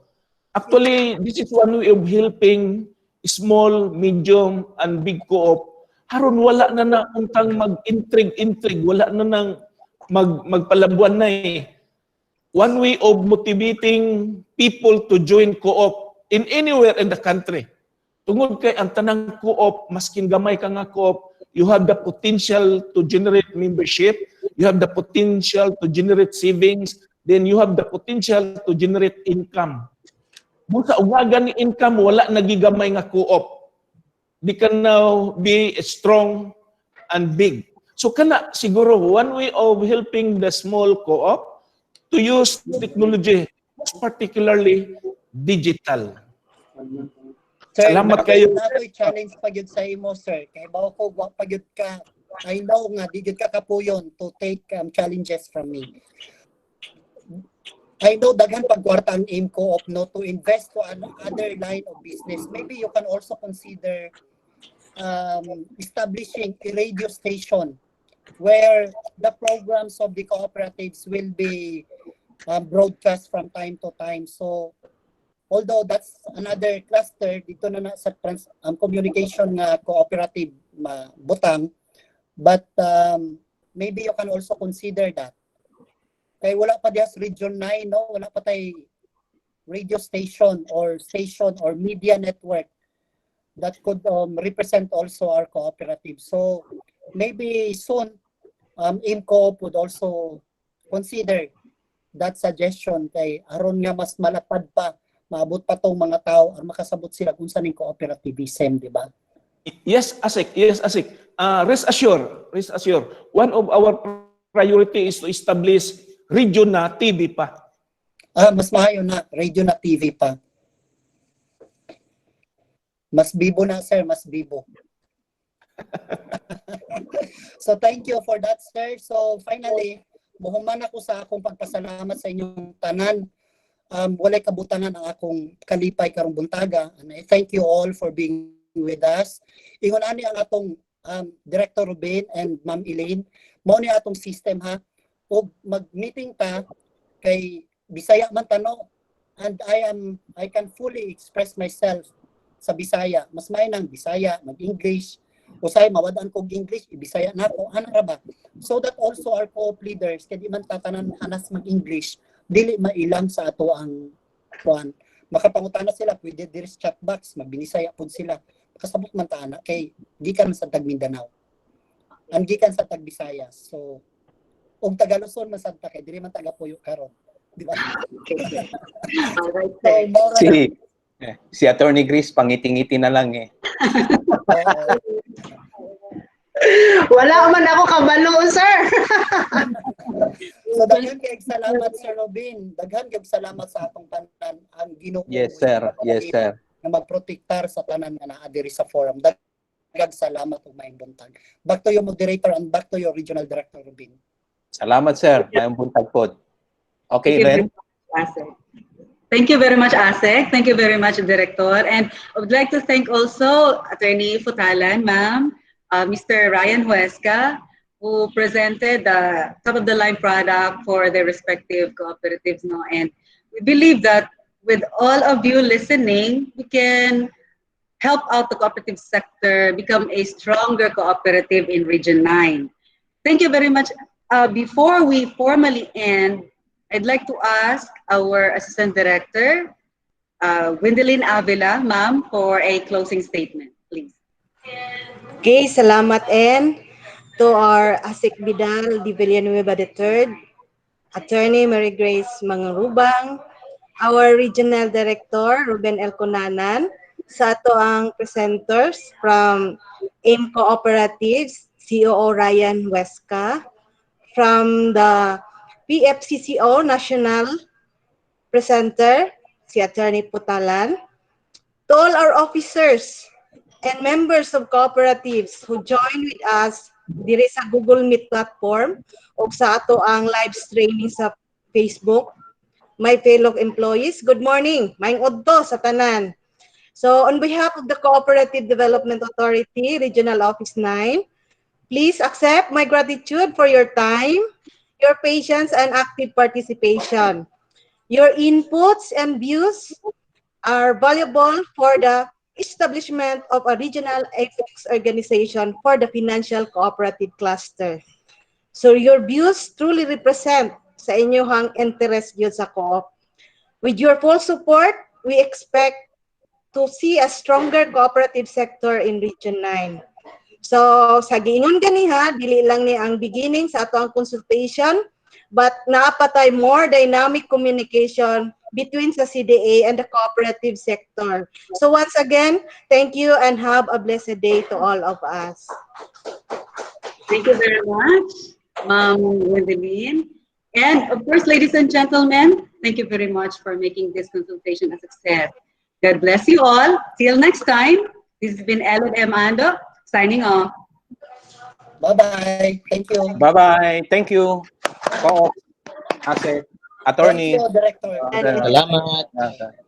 Actually, this is one way of helping small, medium, and big co-op. Haron wala na untang mag-intrigue, wala na nang magpalabuan na eh. One way of motivating people to join co-op in anywhere in the country. Tungod kay ang tanang co-op, maskin gamay ka nga co-op, you have the potential to generate membership, you have the potential to generate savings, then you have the potential to generate income. Busa ugagan ni income, wala nagigamay nga co-op. They can now be strong and big. So kana siguro one way of helping the small co-op to use technology, particularly digital. Sir, Salamat kayo. Natoy challenge pa gyud sa imo, sir. Kay bawo ko wa pa gyud ka. I know nga di gyud ka kapuyon to take challenges from me. I know daghan pagkwarta ang aim ko of no to invest to another line of business. Maybe you can also consider establishing a radio station where the programs of the cooperatives will be broadcast from time to time. So although that's another cluster dito na sa communication nga cooperative butang, but maybe you can also consider that. Kay wala pa dias Region 9, no? Wala pa tay radio station or media network that could represent also our cooperative. So maybe soon IMCO would also consider that suggestion kay aron nga mas malapad pa, maabot pa tong mga tao ang makasabot sila kung saan yung cooperativism, di ba? Yes, ASEC. Rest assure. One of our priority is to establish radio na TV pa. Mas maayo na, radio na TV pa. Mas bibo na, sir, mas bibo. So thank you for that, sir. So finally, muhuman ako sa akong pagpasalamat sa inyong tanan. Walay kabutangan ang akong kalipay karong buntaga. And I thank you all for being with us. Ingon ani ang atong Director Ruben and Ma'am Elaine. Mao ni atong system ha. Og mag-meeting ta kay Bisaya man tano, and I can fully express myself sa Bisaya. Mas may nang Bisaya, mag-English. Usay mawad-an kog English, i-Bisaya na ko ana ra ba. So that also our co-op leaders kay di man tatanan anas mag-English, dili mailang sa ato ang kuan. Makapangutana sila, pwede diri sa chat box, magbinisaya pud sila. Kasabot man ta ana kay gikan sa tag Mindanao. Ang gikan sa tag Bisaya. So og taga Luzon man sad ta kay diri man taga Puyo karon. Di ba? Alright, So, Si Attorney Grace, pangiti-ngiti na lang eh. Wala man ako kabalo, sir. So daghan kay salamat Sir Robin. Daghan kay salamat sa atong tanan ang Ginoo. Yes, sir. Yes, sir. Na magprotektar sa tanan nga naa diri sa forum. Daghang salamat ug maayong buntag. Back to your moderator and back to your regional director Robin. Salamat, sir. Maayong buntag pod. Okay, Ren? Thank you very much, ASEC. Thank you very much, Director. And I would like to thank also Attorney Futalan, ma'am, Mr. Ryan Huesca, who presented the top-of-the-line product for their respective cooperatives. No? And we believe that with all of you listening, we can help out the cooperative sector become a stronger cooperative in Region 9. Thank you very much. Before we formally end, I'd like to ask our Assistant Director, Gwendolyn Avila, ma'am, for a closing statement, please. Okay, salamat and to our ASIC Vidal de Villanueva III, Attorney Mary Grace Mangarubang, our Regional Director, Ruben L. Cunanan, sa ato ang presenters from AIM Cooperatives, COO Ryan Huesca, from the PFCCO National Presenter, si Attorney Putalan, to all our officers and members of cooperatives who join with us diri sa Google Meet platform o sa ato ang live streaming sa Facebook. My fellow employees, good morning. Maayong udto sa tanan. So on behalf of the Cooperative Development Authority, Regional Office 9, please accept my gratitude for your time, your patience, and active participation. Your inputs and views are valuable for the establishment of a regional ethics organization for the financial cooperative cluster. So your views truly represent sa inyong interest yun sa co-op. With your full support, we expect to see a stronger cooperative sector in Region 9. So, sa giingon ganiha, dili lang ni ang beginning sa ato ang consultation, but naapatay more dynamic communication between the CDA and the cooperative sector. So once again, thank you and have a blessed day to all of us. Thank you very much, Ma'am Gwendolyn. And of course, ladies and gentlemen, thank you very much for making this consultation a success. God bless you all. Till next time, this has been Ellen M. Ando, signing off. Bye-bye. Thank you. Bye-bye. Thank you. Co-op, ASEC, Attorney. Thank you, Director. Salamat.